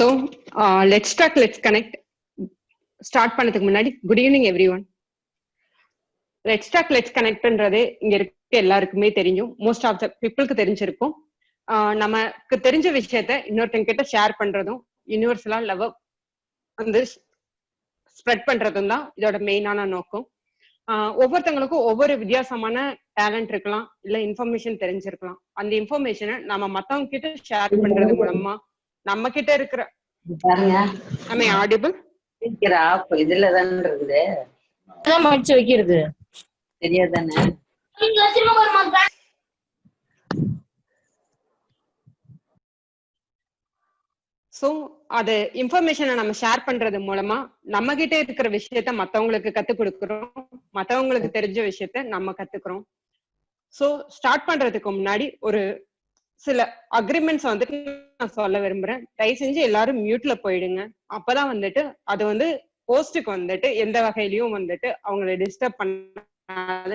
So, let's talk, let's connect. Start பண்ணதுக்கு முன்னாடி good evening everyone. Let's talk let's கனெக்ட்ன்றது இங்க இருக்க எல்லாருக்குமே தெரியும். மோஸ்ட் ஆஃப் த பீப்புளுக்கு தெரிஞ்சிருக்கும். நமக்கு தெரிஞ்ச விஷயத்த இன்னொருத்தங்க கிட்ட ஷேர் பண்றதும் யூனிவர்சலா லவ் வந்து ஸ்ப்ரெட் பண்றதும் தான் இதோட மெயினான நோக்கம். ஒவ்வொருத்தங்களுக்கும் ஒவ்வொரு வித்தியாசமான டேலண்ட் இருக்கலாம், இல்ல இன்ஃபர்மேஷன் தெரிஞ்சிருக்கலாம். அந்த இன்ஃபர்மேஷனை நம்ம மத்தவங்க கிட்ட ஷேர் பண்றது மூலமா நம்ம கிட்ட இருக்கிற ஆடிபிள் இதுலதான் இருக்குது மடிச்சு வைக்கிறது தெரியாதானே. சோ அது இன்ஃபர்மேஷனை நம்ம ஷேர் பண்றது மூலமா நம்ம கிட்ட இருக்கிற விஷயத்த மத்தவங்களுக்கு கத்துக் கொடுக்கிறோம், மத்தவங்களுக்கு தெரிஞ்ச விஷயத்த நம்ம கத்துக்கிறோம். சோ ஸ்டார்ட் பண்றதுக்கு முன்னாடி ஒரு சில அக்ரிமெண்ட்ஸ் வந்துட்டு நான் சொல்ல விரும்புறேன். தயவு செஞ்சு எல்லாரும் மியூட்ல போயிடுங்க. அப்பதான் வந்துட்டு அது வந்து போஸ்டுக்கு வந்துட்டு எந்த வகையிலயும் வந்துட்டு அவங்களை டிஸ்டர்ப் பண்ணாத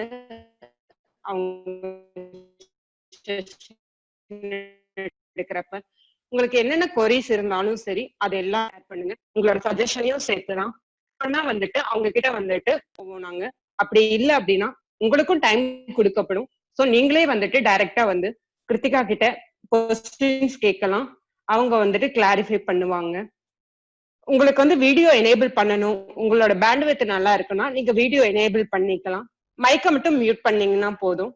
இருக்கிறப்ப உங்களுக்கு என்னென்ன கொரிஸ் இருந்தாலும் சரி அது எல்லாம் ஷேர் பண்ணுங்க. உங்களோட சஜஷனையும் சேர்த்துதான் வந்துட்டு அவங்க கிட்ட வந்துட்டு போனாங்க. அப்படி இல்லை அப்படின்னா உங்களுக்கும் டைம் கொடுக்கப்படும். சோ நீங்களே வந்துட்டு டைரக்டா வந்து கிருத்திகா கிட்ட கொஸ்டின்ஸ் கேட்கலாம். அவங்க வந்துட்டு கிளாரிஃபை பண்ணுவாங்க. உங்களுக்கு வந்து வீடியோ எனேபிள் பண்ணணும், உங்களோட பேண்ட்வித் நல்லா இருக்குன்னா நீங்க வீடியோ எனேபிள் பண்ணிக்கலாம். மைக்கை மட்டும் மியூட் பண்ணீங்கன்னா போதும்.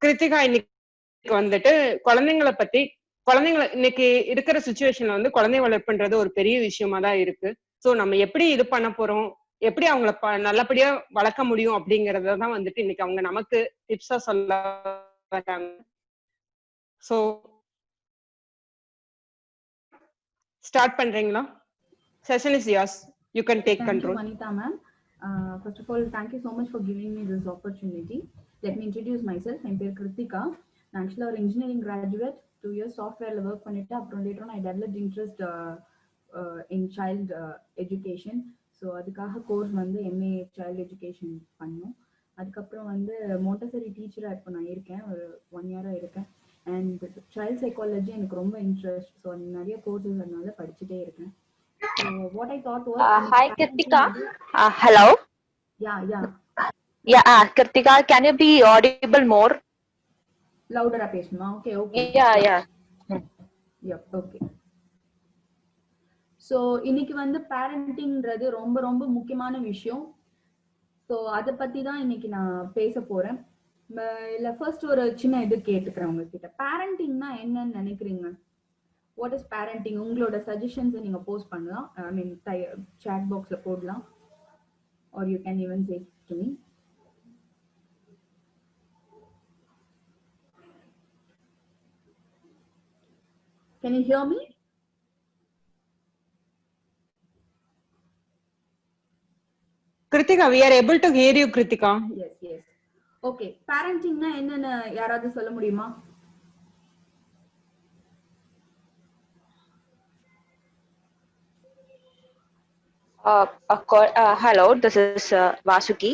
கிருத்திகா இன்னைக்கு வந்துட்டு குழந்தைங்களை இன்னைக்கு இருக்கிற சுச்சுவேஷன்ல வந்து குழந்தை வளர்ப்புன்றது ஒரு பெரிய விஷயமா தான் இருக்கு. சோ நம்ம எப்படி இது பண்ண போறோம், எப்படி அவங்கள நல்லபடியா வளர்க்க முடியும் அப்படிங்கறதான் வந்துட்டு இன்னைக்கு அவங்க நமக்கு டிப்ஸா சொல்ல வராங்க. சோ ஸ்டார்ட் பண்றீங்களா? Session is yours. You can take control. Thank you, Vanitha ma'am. First of all, thank you so much for giving me this opportunity. Let me introduce myself. I'm Kritika. I'm actually an engineering graduate. 2 years software work பண்ணிட்டு அப்புறம் later on I developed interest in child education. So அதுக்காக course வந்து MA child education பண்ணோம். அதுக்கப்புறம் வந்து மோண்டசரி டீச்சரா இப்போ நான் இருக்கேன், ஒரு 1 இயரா இருக்கேன். அண்ட் சைல்ட் சைக்காலஜி எனக்கு ரொம்ப இன்ட்ரெஸ்ட். ஸோ நிறைய கோர்சஸ் அதனால படிச்சுட்டே இருக்கேன். So what I thought was hi Kritika. Hello. Yeah Kritika, can you be audible more? Louder பேசணுமா? Okay. Yeah okay. So இன்னைக்கு வந்து பேரண்டிங்ன்றது ரொம்ப ரொம்ப முக்கியமான விஷயம். ஸோ அதை பத்தி தான் இன்னைக்கு நான் பேச போறேன். இல்ல ஃபர்ஸ்ட் ஒரு சின்ன இது கேட்டுக்கிறேன் உங்ககிட்ட. பேரண்டிங்னா என்னன்னு நினைக்கிறீங்க? What is parenting? உங்களோட சஜஷன்ஸ் நீங்க போஸ்ட் பண்ணலாம். I mean chat boxல போடலாம், or you can even say to me. Can you hear me? Kritika, we are able to hear you, Kritika. Yes. Okay, parentingனா என்னன்னு யாராவது சொல்ல முடியுமா? Hello, this is Vasuki.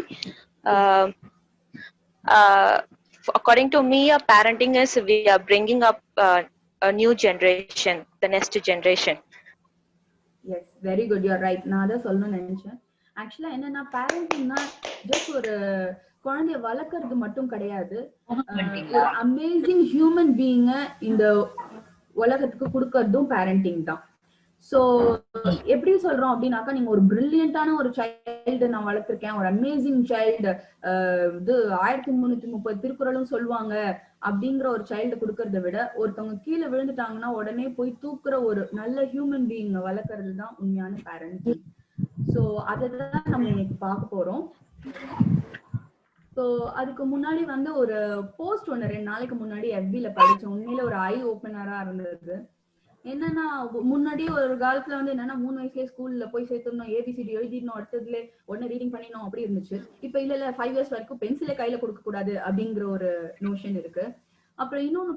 According to me, parenting is we are bringing up a new generation, the next generation. Yes, very good, you're right. நான் அத சொல்லணும்னு நினைச்சேன். ஆக்சுவலா என்னன்னா பேரண்டிங்னா ஜஸ்ட் ஒரு குழந்தைய வளர்க்கறது மட்டும் கிடையாது, ஒரு அமேசிங் ஹியூமன் பீயிங்க இந்த உலகத்துக்கு கொடுக்கறதும் பேரண்டிங் தான். சோ எப்படி சொல்றோம் அப்படின்னாக்கா, நீங்க ஒரு பிரில்லியண்டான ஒரு சைல்டு நான் வளர்த்திருக்கேன், ஒரு அமேசிங் சைல்டு, இது 1330 திருக்குறளும் சொல்லுவாங்க அப்படிங்கிற ஒரு சைல்டு கொடுக்கறத விட ஒருத்தவங்க கீழே விழுந்துட்டாங்கன்னா உடனே போய் தூக்குற ஒரு நல்ல ஹியூமன் பீயிங் வளர்க்கறது தான் உண்மையான பேரண்டிங். சோ அததான் நம்ம இன்னைக்கு பார்க்க போறோம். ஸோ அதுக்கு முன்னாடி வந்து ஒரு போஸ்ட் ஒன்று 2 நாளைக்கு முன்னாடி FB-ல படிச்சேன். உண்மையில ஒரு ஐ ஓப்பனரா இருந்தது. என்னன்னா முன்னாடி ஒரு காலத்துல வந்து என்னன்னா 3 வயசுலயே ஸ்கூல்ல போய் சேர்த்துடணும், ABCD எழுதிடணும், அடுத்ததுல உடனே ரீடிங் பண்ணிடணும் அப்படி இருந்துச்சு. இப்ப இல்ல 5 இயர்ஸ் வரைக்கும் பென்சிலே கையில கொடுக்க கூடாது அப்படிங்கிற ஒரு நோஷன் இருக்கு. அப்புறம் இன்னொன்னு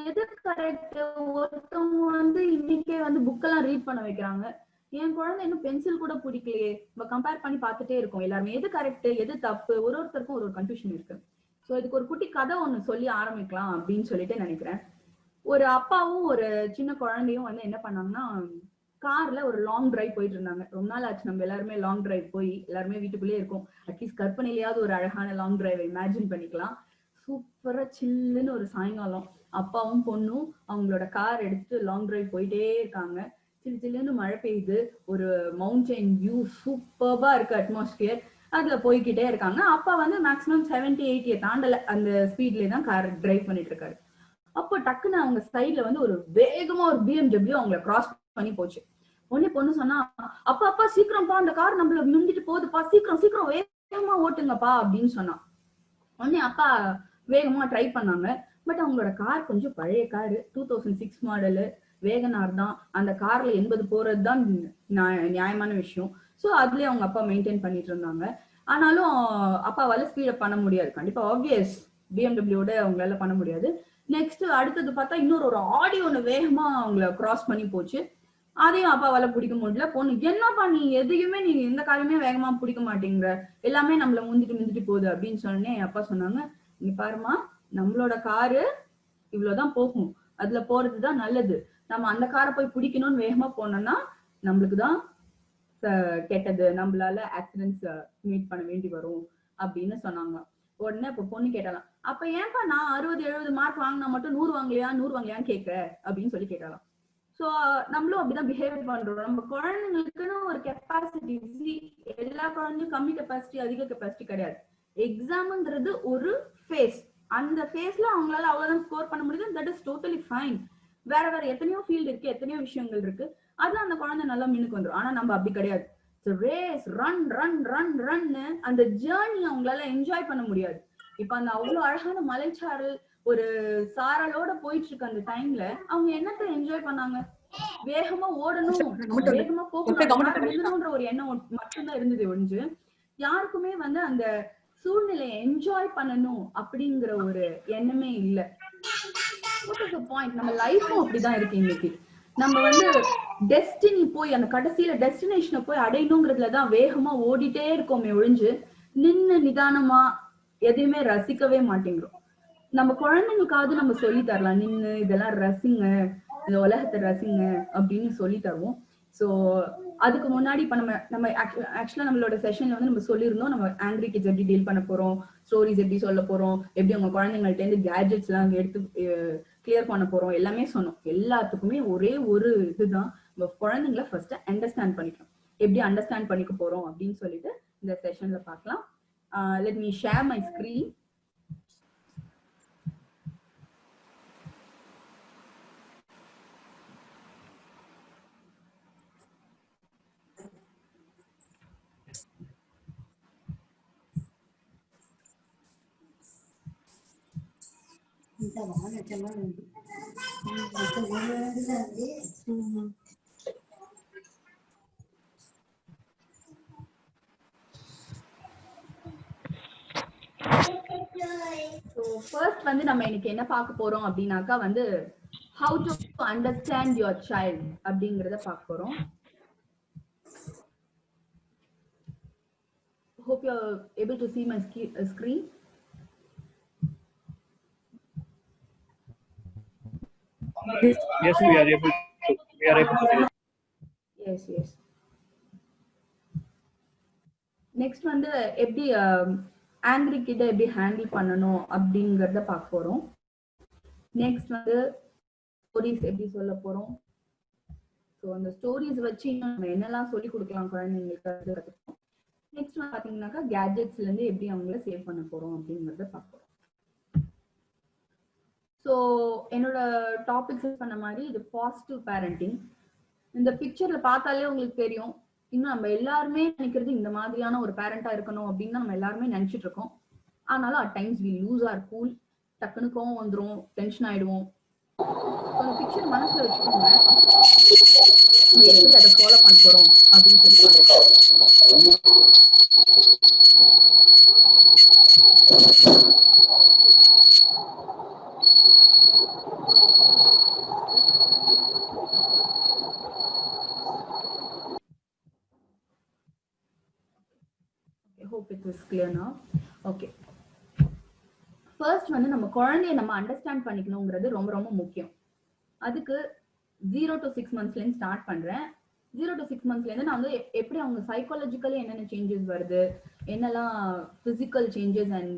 எது கரெக்ட், ஒருத்தவங்க வந்து இன்னைக்கே வந்து புக்கெல்லாம் ரீட் பண்ண வைக்கிறாங்க, என் குழந்தை இன்னும் பென்சில் கூட பிடிக்கலையே. நம்ம கம்பேர் பண்ணி பார்த்துட்டே இருக்கோம் எல்லாருமே, எது கரெக்ட் எது தப்பு, ஒருத்தருக்கும் ஒரு கன்ஃபியூஷன் இருக்கு. ஸோ இதுக்கு ஒரு குட்டி கதை ஒண்ணு சொல்லி ஆரம்பிக்கலாம் அப்படின்னு சொல்லிட்டு நினைக்கிறேன். ஒரு அப்பாவும் ஒரு சின்ன குழந்தையும் வந்து என்ன பண்ணாங்கன்னா கார்ல ஒரு லாங் டிரைவ் போயிட்டு இருந்தாங்க. ரொம்ப நாள் ஆச்சு நம்ம எல்லாருமே லாங் டிரைவ் போய், எல்லாருமே வீட்டுக்குள்ளேயே இருக்கோம். அட்லீஸ்ட் கற்பனையிலேயாவது ஒரு அழகான லாங் டிரைவ் இமேஜின் பண்ணிக்கலாம். சூப்பரா சில்லுன்னு ஒரு சாயங்காலம் அப்பாவும் பொண்ணும் அவங்களோட கார் எடுத்துட்டு லாங் டிரைவ் போயிட்டே இருக்காங்க. சில்லு சில்லுன்னு மழை பெய்யுது, ஒரு மவுண்டைன் வியூ சூப்பர்பா இருக்கு அட்மாஸ்பியர். அதுல போய்கிட்டே இருக்காங்க. அப்பா வந்து மேக்ஸிமம் 70-80 தாண்டல அந்த ஸ்பீட்லயே தான் கார் டிரைவ் பண்ணிட்டு இருக்காரு. அப்போ டக்குன்னு அவங்க சைட்ல வந்து ஒரு வேகமா ஒரு BMW அவங்கள கிராஸ் பண்ணி போச்சு. உடனே பொண்ணு சொன்னா, அப்பா அப்பா சீக்கிரம்ப்பா, அந்த கார் நம்மள முந்திட்டு போகுதுப்பா, சீக்கிரம் சீக்கிரம் வேகமா ஓட்டுங்கப்பா அப்படின்னு சொன்னா. உடனே அப்பா வேகமா ட்ரை பண்ணாங்க. பட் அவங்களோட கார் கொஞ்சம் பழைய காரு, 2006 மாடலு, வேகனார் தான். அந்த கார்ல 80 போறது தான் நியாயமான விஷயம். ஸோ அதுலயே அவங்க அப்பா மெயின்டைன் பண்ணிட்டு இருந்தாங்க. ஆனாலும் அப்பாவால ஸ்பீட் பண்ண முடியாது. கண்டிப்பா ஆப்வியஸ் பிஎம்டபிள்யூட அவங்களால பண்ண முடியாது. நெக்ஸ்ட் அடுத்தது பார்த்தா இன்னொரு ஒரு ஆடி ஒண்ணு வேகமா அவங்கள கிராஸ் பண்ணி போச்சு. அதையும் அப்பாவால பிடிக்க முடியல. பொண்ணு, என்னப்பா நீ எதையுமே நீ எந்த காரியமே வேகமா பிடிக்க மாட்டேங்கிற, எல்லாமே நம்மள முந்திட்டு போகுது அப்படின்னு சொன்னே அப்பா சொன்னாங்க, நீ பாருமா, நம்மளோட காரு இவ்வளவுதான் போகும், அதுல போறதுதான் நல்லது. நம்ம அந்த காரை போய் பிடிக்கணும்னு வேகமா போனோம்னா நம்மளுக்குதான் கெட்டது, நம்மளால ஆக்சிடென்ட்ஸ் மீட் பண்ண வேண்டி வரும் அப்படின்னு சொன்னாங்க. உடனே இப்ப பொண்ணு கேட்டாலாம், அப்ப ஏன்பா நான் 60-70 மார்க் வாங்கினா மட்டும் 100 வாங்கலையான்னு கேட்க அப்படின்னு சொல்லி கேட்டாலாம். சோ நம்மளும் அப்படிதான் பிஹேவ் பண்றோம். நம்ம குழந்தைங்களுக்குன்னு ஒரு கெப்பாசிட்டி, எல்லா குழந்தையும் கம்மி கெப்பாசிட்டி அதிக கெப்பாசிட்டி கிடையாது. எக்ஸாம்ங்கிறது ஒரு ஃபேஸ், அந்த ஃபேஸ்ல அவங்களால அவ்வளவுதான் ஸ்கோர் பண்ண முடியுது, தட் இஸ் டோட்டலி ஃபைன். வேற வேற எத்தனையோ ஃபீல்டு இருக்கு, எத்தனையோ விஷயங்கள் இருக்கு, அதுல அந்த குழந்தை நல்லா மின்னுக்கு வந்துடும். ஆனா நம்ம அப்படி கிடையாது. Race run run run run அந்த ஜேர்னி அவங்களால என்ஜாய் பண்ண முடியாது. இப்ப அந்த அவ்வளவு அழகான மலைச்சாரல் ஒரு சாரலோட போயிட்டு இருக்க அந்த டைம்ல அவங்க என்னத்தை என்ஜாய் பண்ணாங்க? வேகமா ஓடணும், வேகமா போகணும்ன்ற ஒரு எண்ணம் மட்டும்தான் இருந்தது ஒழிஞ்சு யாருக்குமே வந்து அந்த சூழ்நிலையை என்ஜாய் பண்ணணும் அப்படிங்கிற ஒரு எண்ணமே இல்லை. பாயிண்ட், நம்ம லைஃபும் அப்படிதான் இருக்கு. இன்னைக்கு நம்ம வந்து டெஸ்டினி போய் அந்த கடைசியில டெஸ்டினேஷனை போய் அடையணுங்கிறதுலதான் வேகமா ஓடிட்டே இருக்கோமே ஒழிஞ்சு நின்னு நிதானமா எதையுமே ரசிக்கவே மாட்டேங்கிறோம். நம்ம குழந்தைங்களுக்காவது நம்ம சொல்லி தரலாம், நின்னு இதெல்லாம் ரசிங்க, இந்த உலகத்தை ரசிங்க அப்படின்னு சொல்லி தருவோம். ஸோ அதுக்கு முன்னாடி இப்ப நம்ம ஆக்சுவலா நம்மளோட செஷன்ல வந்து நம்ம சொல்லியிருந்தோம், நம்ம ஆங்கிரி கிட்ஸ் எப்படி டீல் பண்ண போறோம், ஸ்டோரிஸ் எப்படி சொல்ல போறோம், எப்படி அவங்க குழந்தைங்கள்ட்ட இருந்து கேட்ஜெட்ஸ் எல்லாம் எடுத்து கிளியர் பண்ண போறோம், எல்லாமே சொன்னோம். எல்லாத்துக்குமே ஒரே ஒரு இதுதான், நம்ம குழந்தைங்களை ஃபர்ஸ்ட் அண்டர்ஸ்டாண்ட் பண்ணிக்கணும். எப்படி அண்டர்ஸ்டாண்ட் பண்ணிக்க போறோம் அப்படின்னு சொல்லிட்டு இந்த செஷன்ல பார்க்கலாம். Let me share my screen. First வந்து நம்ம இன்னைக்கு என்ன பார்க்க போறோம் அப்படின்னாக்கா வந்து how to understand your child அப்படிங்கறத பார்க்க போறோம். Hope you are able to see my screen. Yes, we are able to see it. Yes. Next வந்து எப்படி ஆங்கிரி கிட்ட எப்படி ஹேண்டில் பண்ணணும் அப்படிங்கறத பார்க்க போறோம். நெக்ஸ்ட் வந்து ஸ்டோரிஸ் எப்படி சொல்ல போறோம். ஸோ அந்த ஸ்டோரிஸ் வச்சு நம்ம என்னெல்லாம் சொல்லி கொடுக்கலாம் குழந்தைங்களுக்கு. நெக்ஸ்ட் பாத்தீங்கன்னாக்கா கேட்ஜெட்ஸ்ல இருந்து எப்படி அவங்கள சேவ் பண்ண போறோம் அப்படிங்கறத பார்ப்போம். ஸோ என்னோட டாபிக் பண்ண மாதிரி இது பாசிட்டிவ் பேரண்டிங். இந்த பிக்சர்ல பார்த்தாலே உங்களுக்கு தெரியும், இன்னும் நம்ம எல்லாருமே நினைக்கிறது இந்த மாதிரியான ஒரு பேரண்டா இருக்கணும் அப்படின்னு நம்ம எல்லாருமே நினைச்சிட்டு இருக்கோம். ஆனாலும் at times we lose our cool, டக்குனு கோவம் வந்துடும், டென்ஷன் ஆயிடுவோம். அந்த பிக்சர் மனசுல வச்சுக்கோங்க, எப்படி அதை ஃபாலோ பண்ண போறோம் அப்படின்னு சொல்லி hope it is clear now. Okay, first வந்து நம்ம குழந்தைய நம்ம அண்டர்ஸ்டாண்ட் பண்ணிக்கணும்ங்கிறது ரொம்ப ரொம்ப முக்கியம். அதுக்கு 0 to 6 monthsல இருந்து ஸ்டார்ட் பண்றேன். 0 to 6 monthsல இருந்து நான் வந்து எப்படி அவங்க சைக்காலஜிக்கலி என்னென்ன சேஞ்சஸ் வருது, என்னெல்லாம் பிசிக்கல் சேஞ்சஸ் அண்ட்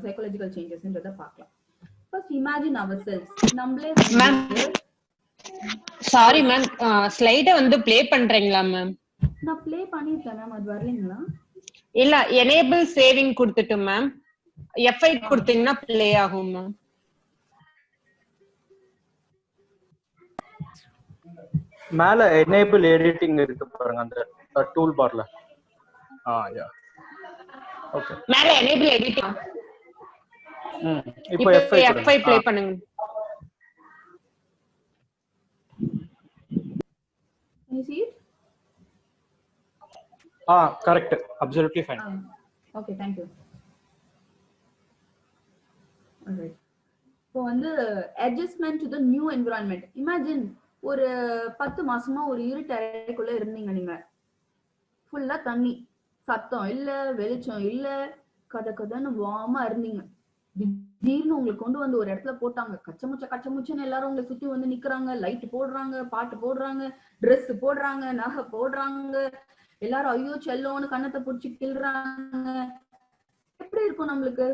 சைக்காலஜிக்கல் சேஞ்சஸ்ன்றத பார்க்கலாம். First imagine ourselves. நம்மளே வந்து சாரி மேம், ஸ்லைட வந்து ப்ளே பண்றீங்களா மேம்? நான் ப்ளே பண்ணிட்டேன் மேம், அது வரலீங்களா? இல்ல, எனேபிள் சேவிங் கொடுத்துட்டு மேம் F8 கொடுத்தீங்கன்னா ப்ளே ஆகும் மேம். மேல எனேபிள் எடிட்டிங் இருக்கு பாருங்க அந்த டூல் பார்ல. Yeah okay. மேல எனேபிள் எடிட்டிங். இப்போ F5 ப்ளே பண்ணுங்க. Can you see it? correct, absolutely fine. Okay, thank you. Alright. இப்போ வந்து adjustment to the new environment. Imagine ஒரு 10 மாசமா ஒரு இருட்டறைக்குள்ள இருந்தீங்க. நீங்க ஃபுல்லா தண்ணி, சத்தம் இல்ல, வெளிச்சம் இல்ல, கதன்னு வாமா இருந்தீங்க. திடீர்னு உங்களுக்கு கொண்டு வந்து ஒரு இடத்துல போட்டாங்க. கச்சமுச்சன்னு எல்லாரும் உங்களை சுத்தி வந்து நிக்கிறாங்க. லைட் போடுறாங்க, பாட்டு போடுறாங்க, ட்ரெஸ் போடுறாங்க, நகை போடுறாங்க. எல்லாரும் ஐயோ செல்லோன்னு கண்ணத்தை புடிச்சு கிள்றாங்க. எப்படி இருக்கும் நம்மளுக்கு?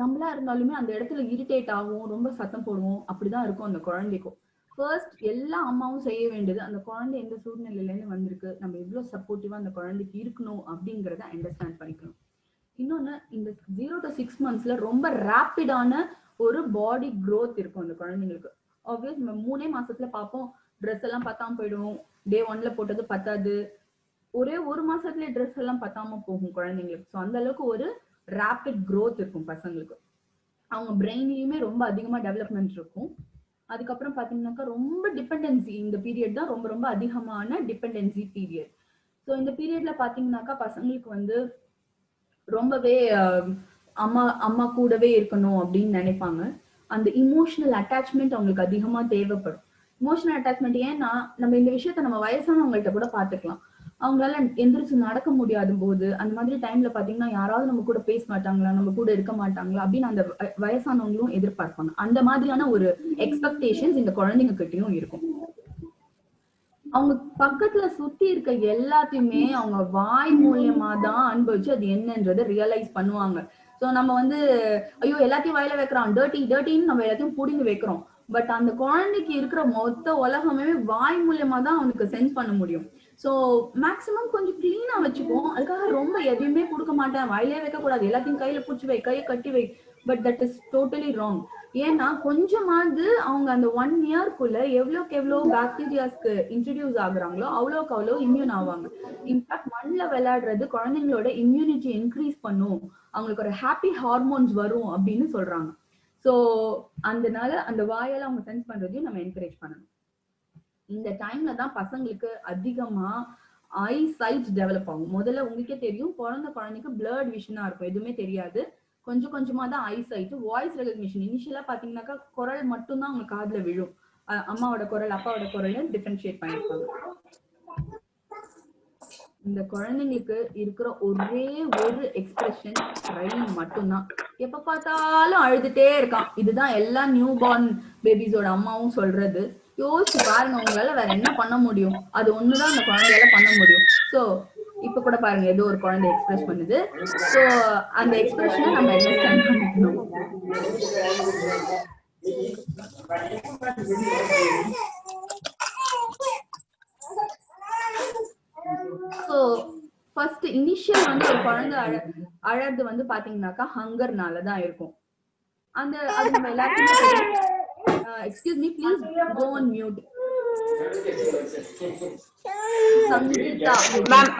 நம்மளா இருந்தாலுமே அந்த இடத்துல இரிட்டேட் ஆகும், ரொம்ப சத்தம் போடுவோம். அப்படிதான் இருக்கும் அந்த குழந்தைக்கும். ஃபர்ஸ்ட் எல்லா அம்மாவும் செய்ய வேண்டியது, அந்த குழந்தை எந்த சூழ்நிலையில இருந்து வந்திருக்கு, நம்ம எவ்வளவு சப்போர்ட்டிவா அந்த குழந்தைக்கு இருக்கணும் அப்படிங்கறத அண்டர்ஸ்டாண்ட் பண்ணிக்கணும். இன்னொன்னு, இந்த 0 to 6 monthsல ரொம்ப ரேப்பிடான ஒரு பாடி growth இருக்கும் அந்த குழந்தைங்களுக்கு. ஆப்வியஸ் நம்ம 3 மாசத்துல பார்ப்போம், ட்ரெஸ் எல்லாம் பத்தாம போயிடும். டே 1ல போட்டது பத்தாது. ஒரே 1 மாசத்துலயே ட்ரெஸ் எல்லாம் பத்தாம போகும் குழந்தைங்களுக்கு. ஸோ அந்த அளவுக்கு ஒரு ரேபிட் growth இருக்கும் பசங்களுக்கு. அவங்க பிரெயின்லயுமே ரொம்ப அதிகமா டெவலப்மெண்ட் இருக்கும். அதுக்கப்புறம் பாத்தீங்கன்னாக்கா ரொம்ப டிபெண்டன்சி, இந்த பீரியட் தான் ரொம்ப ரொம்ப அதிகமான டிபெண்டன்சி பீரியட். ஸோ இந்த பீரியட்ல பாத்தீங்கன்னாக்கா பசங்களுக்கு வந்து ரொம்பவே அம்மா கூடவே இருக்கணும் அப்படின்னு நினைப்பாங்க. அந்த இமோஷனல் அட்டாச்மெண்ட் அவங்களுக்கு அதிகமா தேவைப்படும். இமோஷனல் அட்டாச்மெண்ட் ஏன்னா, நம்ம இந்த விஷயத்த நம்ம வயசானவங்கள்ட்ட கூட பாத்துக்கலாம். அவங்களால எந்திரிச்சு நடக்க முடியாத போது அந்த மாதிரி டைம்ல பாத்தீங்கன்னா யாராவது நம்ம கூட பேச மாட்டாங்களா, நம்ம கூட இருக்க மாட்டாங்களா அப்படின்னு அந்த வயசானவங்களும் எதிர்பார்ப்பாங்க. அந்த மாதிரியான ஒரு எக்ஸ்பெக்டேஷன்ஸ் இந்த குழந்தைங்க கிட்டயும் இருக்கும். அவங்க பக்கத்துல சுத்தி இருக்க எல்லாத்தையுமே அவங்க வாய் மூலியமா தான் அனுபவிச்சு அது என்னன்றதை ரியலைஸ் பண்ணுவாங்க. சோ நம்ம வந்து ஐயோ எல்லாத்தையும் வாயில வைக்கிறோம், டர்ட்டின்னு நம்ம எல்லாத்தையும் புடிங்க வைக்கிறோம். பட் அந்த குழந்தைக்கு இருக்கிற மொத்த உலகமே வாய் மூலியமா தான் அவனுக்கு சென்ஸ் பண்ண முடியும். சோ மேக்சிமம் கொஞ்சம் கிளீனா வச்சுப்போம். அதுக்காக ரொம்ப எதையுமே கொடுக்க மாட்டேன், வாயிலே வைக்க கூடாது, எல்லாத்தையும் கையில புடிச்சு வை, கையை கட்டி வை. But that is totally wrong. ஏன்னா கொஞ்சமாவது அவங்க அந்த 1 yearக்குள்ள எவ்வளவுக்கு எவ்வளவு பாக்டீரியாஸ்க்கு இன்ட்ரடியூஸ் ஆகுறாங்களோ அவ்வளவுக்கு அவ்வளவு இம்யூன் ஆவாங்க. இன்ஃபேக்ட் மண்ல விளையாடுறது குழந்தைங்களோட இம்யூனிட்டி இன்க்ரீஸ் பண்ணும், அவங்களுக்கு ஒரு ஹாப்பி ஹார்மோன்ஸ் வரும் அப்படின்னு சொல்றாங்க. சோ அதனால அந்த வாயால அவங்க சென்ஸ் பண்றதையும் நம்ம என்கரேஜ் பண்ணணும். இந்த டைம்ல தான் பசங்களுக்கு அதிகமா ஐ சைட் டெவலப் ஆகும். முதல்ல உங்களுக்கே தெரியும், குழந்தைக்கு பிளர்ட் விஷனா இருக்கும், எதுவுமே தெரியாது. கொஞ்சம் கொஞ்சமா தான் ஐ சைட், வாய்ஸ் ரெகக்னிஷன். இனிஷியலா பாத்தீங்கன்னாக்கா குரல் மட்டும் தான் அவங்க காதுல விழும். அம்மாவோட குரல் அப்பாவோட குரல் டிஃபரன்ஷியேட் பண்ணிருப்பாங்க. இந்த குழந்தைங்களுக்கு இருக்கிற ஒரே ஒரு எக்ஸ்பிரஷன் க்ரைங் மட்டும்தான். எப்ப பார்த்தாலும் அழுதுட்டே இருக்கான். இதுதான் எல்லா நியூ பார்ன் பேபிஸோட அம்மாவும் சொல்றது. யோசிச்சு பாருங்க, உங்களால வேற என்ன பண்ண முடியும்? அது ஒண்ணுதான் அந்த குழந்தையால பண்ண முடியும். சோ இப்ப கூட பாருங்க, ஏதோ ஒரு குழந்தை எக்ஸ்பிரஸ் பண்ணுது. சோ அந்த எக்ஸ்பிரஷனை நம்ம அண்டர்ஸ்டாண்ட் பண்ணிக்கணும். சோ ஃபர்ஸ்ட் இனிஷியல் வந்து ஒரு குழந்தை அழறது வந்து பாத்தீங்கன்னாக்கா ஹங்கர்னாலதான் இருக்கும். அது நம்ம எல்லாருக்குமே excuse me please go on mute. Sangeetha ma'am,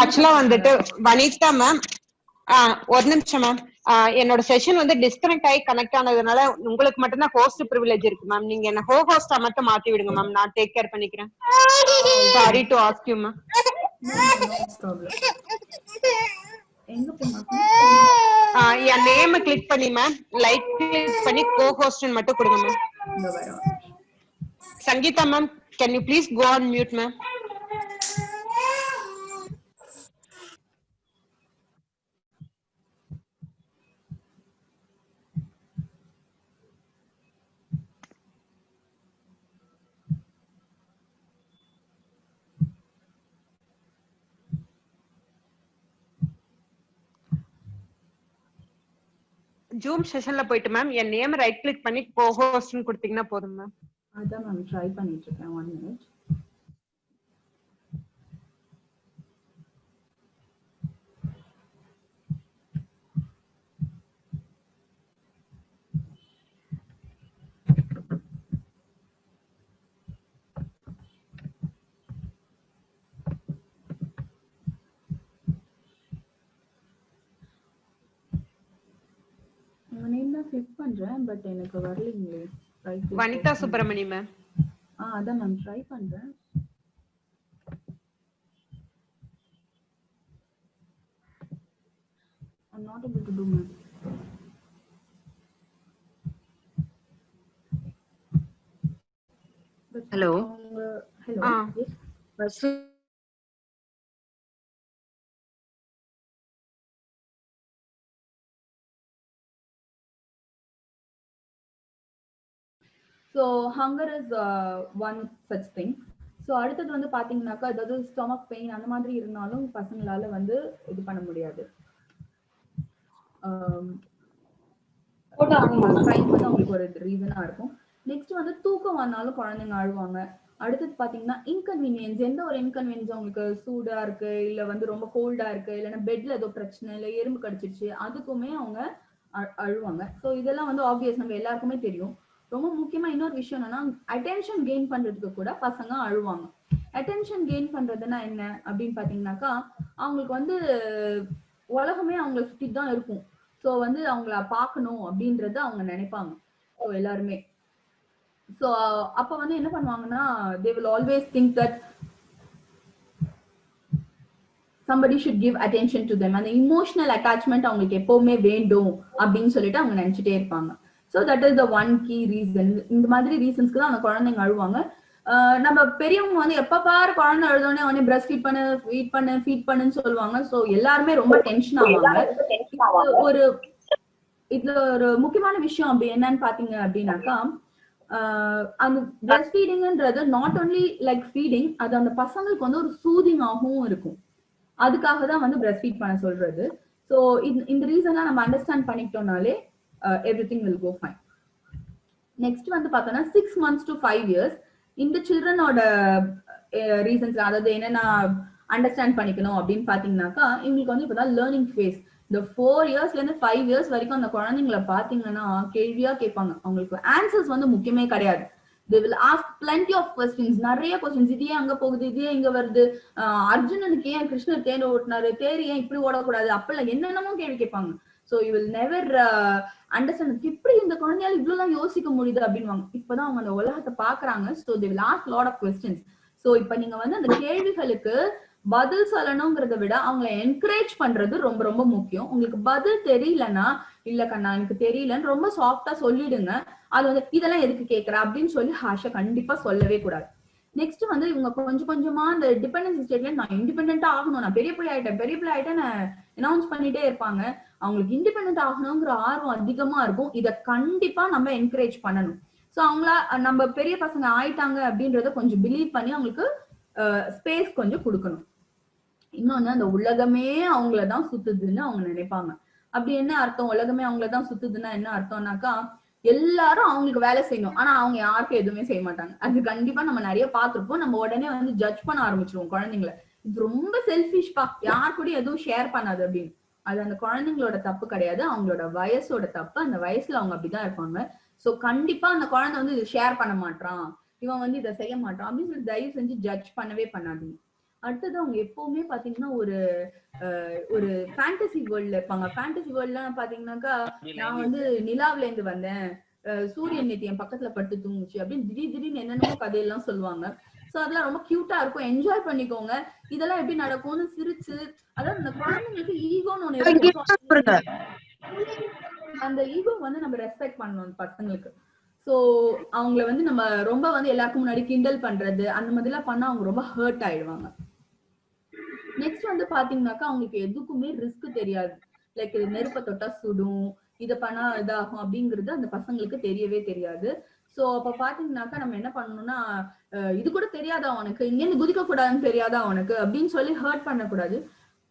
ஆக்சுவலா வந்துட்டு வனிதா மேம், ஒரு நிமிஷம் மேம். என்னோட செஷன் வந்து டிஸ்கனெக்ட் ஆகி கனெக்ட் ஆனதுனால உங்களுக்கு மட்டும் தான் ஹோஸ்ட் பிரிவிலேஜ் இருக்கு மேம். நீங்க என்ன ஹோஸ்டா மட்டும் மாத்தி விடுங்க மேம், நான் டேக் கேர் பண்ணிக்கிறேன். Sorry to ask you ma'am. என் நேம் கிளிக் பண்ணி மேம், லைட் கிளிக் பண்ணி கோ ஹோஸ்ட் மட்டும் கொடுங்க ma'am. Sangeetha ma'am, can you please go on mute ma'am? Zoom செஷன்ல போயிட்டு மேம் என் நேம் ரைட் கிளிக் பண்ணி கோஹோஸ்ட்னு கொடுத்தீங்கன்னா போதும் மேம். அதான் மேம் ட்ரை பண்ணிட்டு இருக்கேன். 1 minute. உங்க நேம் தான் கிளிக் பண்றேன் பட் எனக்கு வரலீங்களே. வனிதா சுப்பிரமணி மேம். அதான் மேம் ட்ரை பண்றேன். I'm not able to do ma'am. Hello. Hello. Yes. So hunger is one such thing. So அடுத்தது வந்து பாத்தீங்கன்னாக்கா அதாவது ஸ்டொமக் பெயின் அந்த மாதிரி இருந்தாலும் பசங்களால வந்து இது பண்ண முடியாது. அவங்களுக்கு ஒரு ரீசனா இருக்கும். நெக்ஸ்ட் வந்து தூக்கம் வந்தாலும் குழந்தைங்க அழுவாங்க. அடுத்தது பாத்தீங்கன்னா இன்கன்வீனியன்ஸ், எந்த ஒரு இன்கன்வீனியன்ஸ் அவங்களுக்கு சூடா இருக்கு இல்ல வந்து ரொம்ப கோல்டா இருக்கு இல்லைன்னா பெட்ல ஏதோ பிரச்சனை இல்ல எறும்பு கடிச்சிருச்சு அதுக்குமே அவங்க அழுவாங்க. ஸோ இதெல்லாம் வந்து ஆப்வியஸ் நம்ம எல்லாருக்குமே தெரியும். ரொம்ப முக்கியமா இன்னொரு விஷயம் என்னன்னா அட்டென்ஷன் கெயின் பண்றதுக்கு கூட பசங்க அழுவாங்க. அட்டென்ஷன் கெயின் பண்றதுன்னா என்ன அப்படின்னு பாத்தீங்கன்னாக்கா அவங்களுக்கு வந்து உலகமே அவங்களை சுத்தி தான் இருக்கும். ஸோ வந்து அவங்கள பார்க்கணும் அப்படின்றத அவங்க நினைப்பாங்க. ஸோ எல்லாருமே ஸோ அப்ப வந்து என்ன பண்ணுவாங்கன்னா they will always think that somebody should give attention to them. அந்த இமோஷனல் அட்டாச்மெண்ட் அவங்களுக்கு எப்பவுமே வேண்டும் அப்படின்னு சொல்லிட்டு அவங்க நினைச்சிட்டே இருப்பாங்க. So that is the one key reason. இந்த மாதிரி ரீசன்ஸ்க்கு தான் அந்த குழந்தைங்க அழுவாங்க. நம்ம பெரியவங்க வந்து எப்ப பாரு குழந்தை அழுதோடனே உடனே பிரஸ்ட் ஃபீட் பண்ணுன்னு சொல்லுவாங்க. ஸோ எல்லாருமே ரொம்ப டென்ஷன் ஆவாங்க. இதுல ஒரு முக்கியமான விஷயம் அப்படி என்னன்னு பாத்தீங்க அப்படின்னாக்கா அந்த பிரஸ்ட் ஃபீடிங்ன்றது நாட் ஓன்லி லைக் ஃபீடிங், அது அந்த பசங்களுக்கு வந்து ஒரு சூதிங் ஆகவும் இருக்கும். அதுக்காக தான் வந்து பிரஸ்ட் ஃபீட் பண்ண சொல்றது. ஸோ இந்த ரீசன்லாம் நம்ம அண்டர்ஸ்டாண்ட் பண்ணிக்கிட்டோம்னாலே everything will go fine. Next வந்து பார்த்தோம்னா 6 months to 5 years இந்த சில்ட்ரனோட ரீசன்ஸ் அதாவது என்னென்ன அண்டர்ஸ்டாண்ட் பண்ணிக்கணும் அப்படின்னு பாத்தீங்கன்னாக்கா இவங்களுக்கு வந்து இப்பதான் லேர்னிங் ஃபேஸ். இந்த 4 yearsல இருந்து 5 years வரைக்கும் அந்த குழந்தைங்களை பாத்தீங்கன்னா கேள்வியா கேட்பாங்க. அவங்களுக்கு ஆன்சர்ஸ் வந்து முக்கியமே கிடையாது. they will ask plenty of questions, நிறைய questions. இதே அங்க போகுது, இதே இங்க வருது, அர்ஜுனனுக்கு ஏன் கிருஷ்ணர் தேர் ஓட்டினாரு, தேர் ஏன் இப்படி ஓடக்கூடாது, அப்பெல்லாம் என்னென்னமோ கேள்வி கேட்பாங்க. So you will never understand எப்படி இந்த குழந்தையால இவ்வளவு யோசிக்க முடியுது அப்படின்வாங்க. இப்பதான் அவங்க அந்த உலகத்தை பாக்குறாங்க. So they will ask lot of questions. So இப்ப நீங்க வந்து அந்த கேள்விகளுக்கு பதில் சொல்லணுங்கிறத விட அவங்களை என்கரேஜ் பண்றது ரொம்ப ரொம்ப முக்கியம். உங்களுக்கு பதில் தெரியலன்னா இல்ல கண்ணா எனக்கு தெரியலன்னு ரொம்ப சாஃப்டா சொல்லிடுங்க. அது வந்து இதெல்லாம் எதுக்கு கேட்கற அப்படின்னு சொல்லி ஹாஷா கண்டிப்பா சொல்லவே கூடாது. நெக்ஸ்ட் வந்து இவங்க கொஞ்சம் கொஞ்சமா அந்த டிபெண்டன்சி ஸ்டேட்ல நான் இண்டிபெண்டா ஆகணும், நான் பெரிய பிள்ளை ஆயிட்டேன் அனௌன்ஸ் பண்ணிட்டே இருப்பாங்க. அவங்களுக்கு இண்டிபெண்டன்ட் ஆகணுங்கிற ஆர்வம் அதிகமா இருக்கும். இதை கண்டிப்பா நம்ம என்கரேஜ் பண்ணணும். ஸோ அவங்கள நம்ம பெரிய பசங்க ஆயிட்டாங்க அப்படின்றத கொஞ்சம் பிலீவ் பண்ணி அவங்களுக்கு ஸ்பேஸ் கொஞ்சம் கொடுக்கணும். இன்னொன்னு அந்த உலகமே அவங்களதான் சுத்துதுன்னு அவங்க நினைப்பாங்க. அப்படி என்ன அர்த்தம்? உலகமே அவங்களதான் சுத்துதுன்னா என்ன அர்த்தம்னாக்கா எல்லாரும் அவங்களுக்கு வேலை செய்யணும், ஆனா அவங்க யாருக்கும் எதுவுமே செய்ய மாட்டாங்க. அது கண்டிப்பா நம்ம நிறைய பார்த்திருப்போம். நம்ம உடனே வந்து ஜட்ஜ் பண்ண ஆரம்பிச்சிருவோம் குழந்தைங்களை. இது ரொம்ப செல்ஃபிஷ்பா, யார் கூட எதுவும் ஷேர் பண்ணாது அப்படின்னு. அது அந்த குழந்தைங்களோட தப்பு கிடையாது, அவங்களோட வயசோட தப்பு. அந்த வயசுல அவங்க அப்படிதான் இருப்பாங்க. சோ கண்டிப்பா அந்த குழந்தை வந்து இது ஷேர் பண்ண மாட்டான், இவன் வந்து இதை செய்ய மாட்டான் அப்படின்னு சொல்லி தயவு செஞ்சு ஜட்ஜ் பண்ணவே பண்ணாதீங்க. அடுத்தது அவங்க எப்பவுமே பாத்தீங்கன்னா ஒரு ஃபேண்டசி வேர்ல்ட்ல இருப்பாங்க. ஃபேண்டசி வேர்ல்ட்ல பாத்தீங்கன்னாக்கா நான் வந்து நிலாவில இருந்து வந்தேன், சூரியன் நேத்து என் பக்கத்துல பட்டு தூங்குச்சு அப்படின்னு திடீர்னு என்னென்னமோ கதையெல்லாம் சொல்லுவாங்க. சோ அதெல்லாம் ரொம்ப கியூட்டா இருக்கும், என்ஜாய் பண்ணிக்கோங்க. இதெல்லாம் எப்படி நடக்கும்னு சிரிச்சு, அதாவது அந்த குழந்தைங்களுக்கு ஈகோன்னு ஒண்ணு இருக்கு. அந்த ஈகோ வந்து நம்ம ரெஸ்பெக்ட் பண்ணணும் பசங்களுக்கு. சோ அவங்கள வந்து நம்ம ரொம்ப வந்து எல்லாருக்கும் முன்னாடி கிண்டல் பண்றது அந்த மாதிரி எல்லாம் பண்ணா அவங்க ரொம்ப ஹர்ட் ஆயிடுவாங்க. நெக்ஸ்ட் வந்து பாத்தீங்கன்னாக்கா அவங்களுக்கு எதுக்குமே ரிஸ்க் தெரியாது. லைக் நெருப்ப தொட்டா சுடும், இதை பண்ணா இதாகும் அப்படிங்கிறது அந்த பசங்களுக்கு தெரியவே தெரியாது. சோ அப்ப பாத்தீங்கன்னாக்கா நம்ம என்ன பண்ணணும்னா இது கூட தெரியாதா உனக்கு, இங்க இருந்து குதிக்க கூடாதுன்னு தெரியாதா உனக்கு அப்படின்னு சொல்லி ஹர்ட் பண்ணக்கூடாது.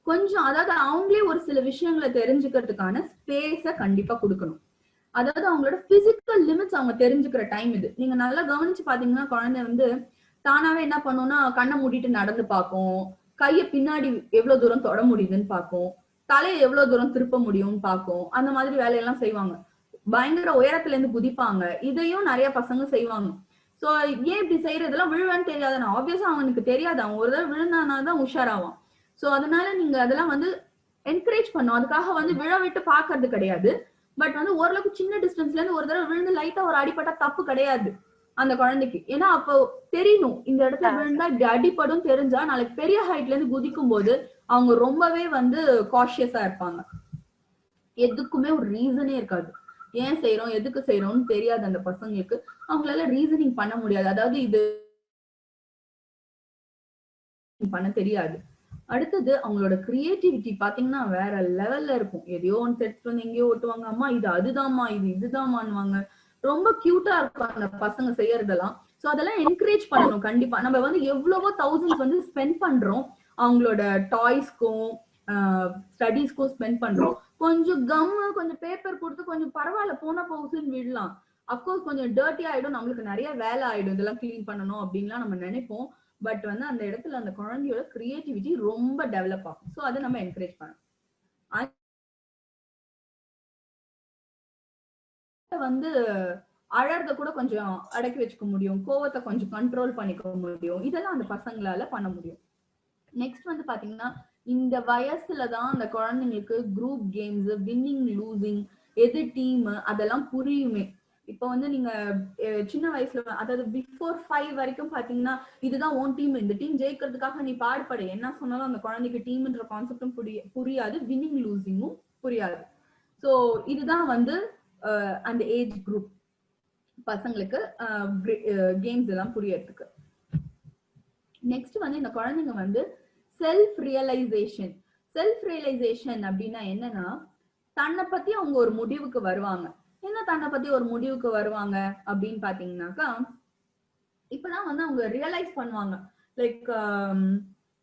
கொஞ்சம் அதாவது அவங்களே ஒரு சில விஷயங்களை தெரிஞ்சுக்கிறதுக்கான ஸ்பேஸ கண்டிப்பா கொடுக்கணும். அதாவது அவங்களோட பிசிக்கல் லிமிட்ஸ் அவங்க தெரிஞ்சுக்கிற டைம் இது. நீங்க நல்லா கவனிச்சு பாத்தீங்கன்னா குழந்தை வந்து தானாவே என்ன பண்ணும்னா கண்ணை மூடிட்டு நடந்து பார்க்கும், கைய பின்னாடி எவ்வளவு தூரம் தொட முடியுதுன்னு பார்க்கும், தலையை எவ்வளவு தூரம் திருப்ப முடியும்னு பார்க்கும். அந்த மாதிரி வேலையெல்லாம் செய்வாங்க. பயங்கர உயரத்துல இருந்து குதிப்பாங்க. இதையும் நிறைய பசங்க செய்வாங்க. சோ ஏன் இப்படி செய்யறதெல்லாம் விழுவான்னு தெரியாது. ஆப்வியஸா அவனுக்கு தெரியாது. அவன் ஒரு தடவை விழுந்தானாதான் உஷாராவான். சோ அதனால நீங்க அதெல்லாம் வந்து என்கரேஜ் பண்ணும். அதுக்காக வந்து விழ விட்டு பாக்குறது கிடையாது. பட் வந்து ஓரளவுக்கு சின்ன டிஸ்டன்ஸ்ல இருந்து ஒரு தடவை விழுந்து லைட்டா ஒரு அடிப்பட்டா தப்பு கிடையாது அந்த குழந்தைக்கு. ஏன்னா அப்போ தெரியணும் இந்த இடத்துல விழுந்தா இப்படி அடிப்படும் தெரிஞ்சா நாளைக்கு பெரிய ஹைட்ல இருந்து குதிக்கும் போது அவங்க ரொம்பவே வந்து காஷியஸா இருப்பாங்க. எதுக்குமே ஒரு ரீசனே இருக்காது. ஏன் செய்யறோம் எதுக்கு செய்யறோம்னு தெரியாது அந்த பசங்களுக்கு. அவங்களால ரீசனிங் பண்ண முடியாது. அதாவது இது பண்ண தெரியாது. அடுத்தது அவங்களோட கிரியேட்டிவிட்டி பாத்தீங்கன்னா வேற லெவல்ல இருக்கும். எதையோ ஒன்று எடுத்துட்டு வந்து எங்கேயோ ஓட்டுவாங்க. அம்மா இது அதுதான்மா இது இதுதான்மான்னுவாங்க. ரொம்ப கியூட்டா இருக்கும் அந்த பசங்க செய்யறதெல்லாம். சோ அதெல்லாம் என்கரேஜ் பண்ணணும் கண்டிப்பா. நம்ம வந்து எவ்வளவோ தௌசண்ட்ஸ் வந்து ஸ்பெண்ட் பண்றோம் அவங்களோட டாய்ஸ்க்கும் ஸ்டடீஸ்க்கும் ஸ்பெண்ட் பண்றோம். கொஞ்சம் கம் கொஞ்சம் பேப்பர் கொடுத்து கொஞ்சம் பரவாயில்ல போனா போகுதுன்னு விடலாம். அப்கோர்ஸ் கொஞ்சம் டர்ட்டி ஆயிடும், நம்மளுக்கு நிறைய வேலை ஆயிடும் இதெல்லாம் கிளீன் பண்ணணும் அப்படின்லாம் நம்ம நினைப்போம். பட் வந்து அந்த இடத்துல அந்த குழந்தையோட கிரியேட்டிவிட்டி ரொம்ப டெவலப் ஆகும். சோ அதை நம்ம என்கரேஜ் பண்ணணும். வந்து அழறத கூட கொஞ்சம் அடக்கி வச்சுக்க முடியும், கோவத்தை கொஞ்சம் கண்ட்ரோல் பண்ணிக்க முடியும். இதெல்லாம் அந்த பசங்களால பண்ண முடியும். நெக்ஸ்ட் வந்து பாத்தீங்கன்னா இந்த வயசுலதான் அந்த குழந்தைங்களுக்கு குரூப் கேம்ஸ், வின்னிங் லூசிங், எது டீம் அதெல்லாம் புரியுமே. இப்ப வந்து நீங்க சின்ன வயசுல அதாவது பிஃபோர் 5 வரைக்கும் பாத்தீங்கன்னா இதுதான் ஓன் டீம், இந்த டீம் ஜெயிக்கிறதுக்காக நீ பாடுபடு என்ன சொன்னாலும் அந்த குழந்தைக்கு டீம்ன்ற கான்செப்டும் புரியாது, வின்னிங் லூசிங்கும் புரியாது. சோ இதுதான் வந்து அந்த ஏஜ் குரூப் பசங்களுக்கு கேம்ஸ் எல்லாம் புரியறதுக்கு. நெக்ஸ்ட் வந்து இந்த குழந்தைங்க வந்து செல்ஃப் ரியலைசேஷன். செல்ஃப் ரியலைசேஷன் அப்படின்னா என்னன்னா தன்னை பத்தி அவங்க ஒரு முடிவுக்கு வருவாங்க. என்ன தன்னை பத்தி ஒரு முடிவுக்கு வருவாங்க அப்படின்னு பாத்தீங்கன்னாக்கா இப்பதான் வந்து அவங்க ரியலைஸ் பண்ணுவாங்க. லைக்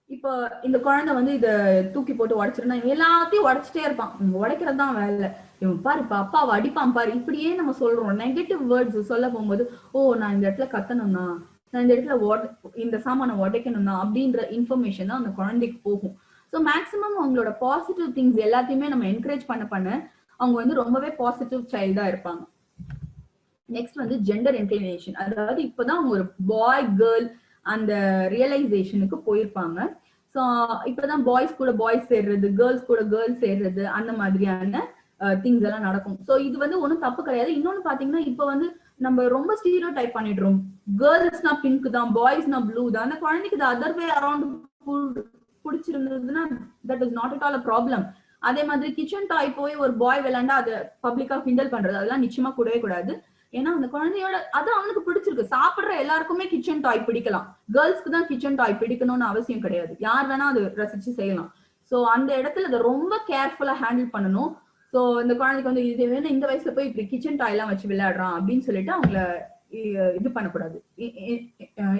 இப்போ இந்த குழந்தை வந்து இத தூக்கி போட்டு உடைச்சிருந்தா எல்லாத்தையும் உடைச்சிட்டே இருப்பான். உடைக்கிறது தான் வேலை. இவன் பாரு இப்ப அப்பாவை அடிப்பான் பாரு, இப்படியே நம்ம சொல்றோம். நெகட்டிவ் வேர்ட்ஸ் சொல்ல போகும்போது ஓ நான் இந்த இடத்துல கத்தணும்னா, நான் இந்த இடத்துல இந்த சாமானை உடைக்கணும்னா அப்படின்ற இன்ஃபர்மேஷன் தான் அந்த குழந்தைக்கு போகும். ஸோ மேக்சிமம் அவங்களோட பாசிட்டிவ் திங்ஸ் எல்லாத்தையுமே நம்ம என்கரேஜ் பண்ண அவங்க வந்து ரொம்பவே பாசிட்டிவ் சைல்டா இருப்பாங்க. நெக்ஸ்ட் வந்து ஜெண்டர் இன்க்ளினேஷன். அதாவது இப்பதான் அவங்க ஒரு பாய் கேர்ள் அந்த ரியலைசேஷனுக்கு போயிருப்பாங்க. ஸோ இப்பதான் பாய்ஸ் கூட பாய்ஸ் சேர்றது, கேர்ள்ஸ் கூட கேர்ள்ஸ் சேர்றது, அந்த மாதிரியான திங்ஸ் எல்லாம் நடக்கும். ஸோ இது வந்து ஒன்றும் தப்பு கிடையாது. இன்னொன்னு பாத்தீங்கன்னா இப்ப வந்து நம்ம ரொம்ப ஸ்டீரியோ டைப் பண்ணிடுறோம். கேர்ள்ஸ்னா பிங்க் தான், பாய்ஸ்னா ப்ளூ தான். அந்த குழந்தைக்கு இது அதர் வே அரௌண்ட் பிடிச்சிருந்ததுன்னா that is not at all a problem. அதே மாதிரி கிச்சன் டாய் போய் ஒரு பாய் விளையாண்டா அதை பப்ளிக்கா கிண்டல் பண்றது அதெல்லாம் நிச்சயமா கூடவே கூடாது. ஏன்னா அந்த குழந்தையோட அது அவனுக்கு பிடிச்சிருக்கு. சாப்பிடுற எல்லாருக்குமே கிச்சன் டாய் பிடிக்கலாம். கேர்ள்ஸ்க்கு தான் கிச்சன் டாய் பிடிக்கணும்னு அவசியம் கிடையாது. யார் வேணா அது ரசிச்சு செய்யலாம். சோ அந்த இடத்துல அதை ரொம்ப கேர்ஃபுல்லா ஹேண்டில் பண்ணணும். சோ இந்த குழந்தைக்கு வந்து இது வேணும், இந்த வயசுல போய் இப்படி கிச்சன் டாய் எல்லாம் வச்சு விளையாடுறான் அப்படின்னு சொல்லிட்டு அவங்கள இது பண்ணக்கூடாது,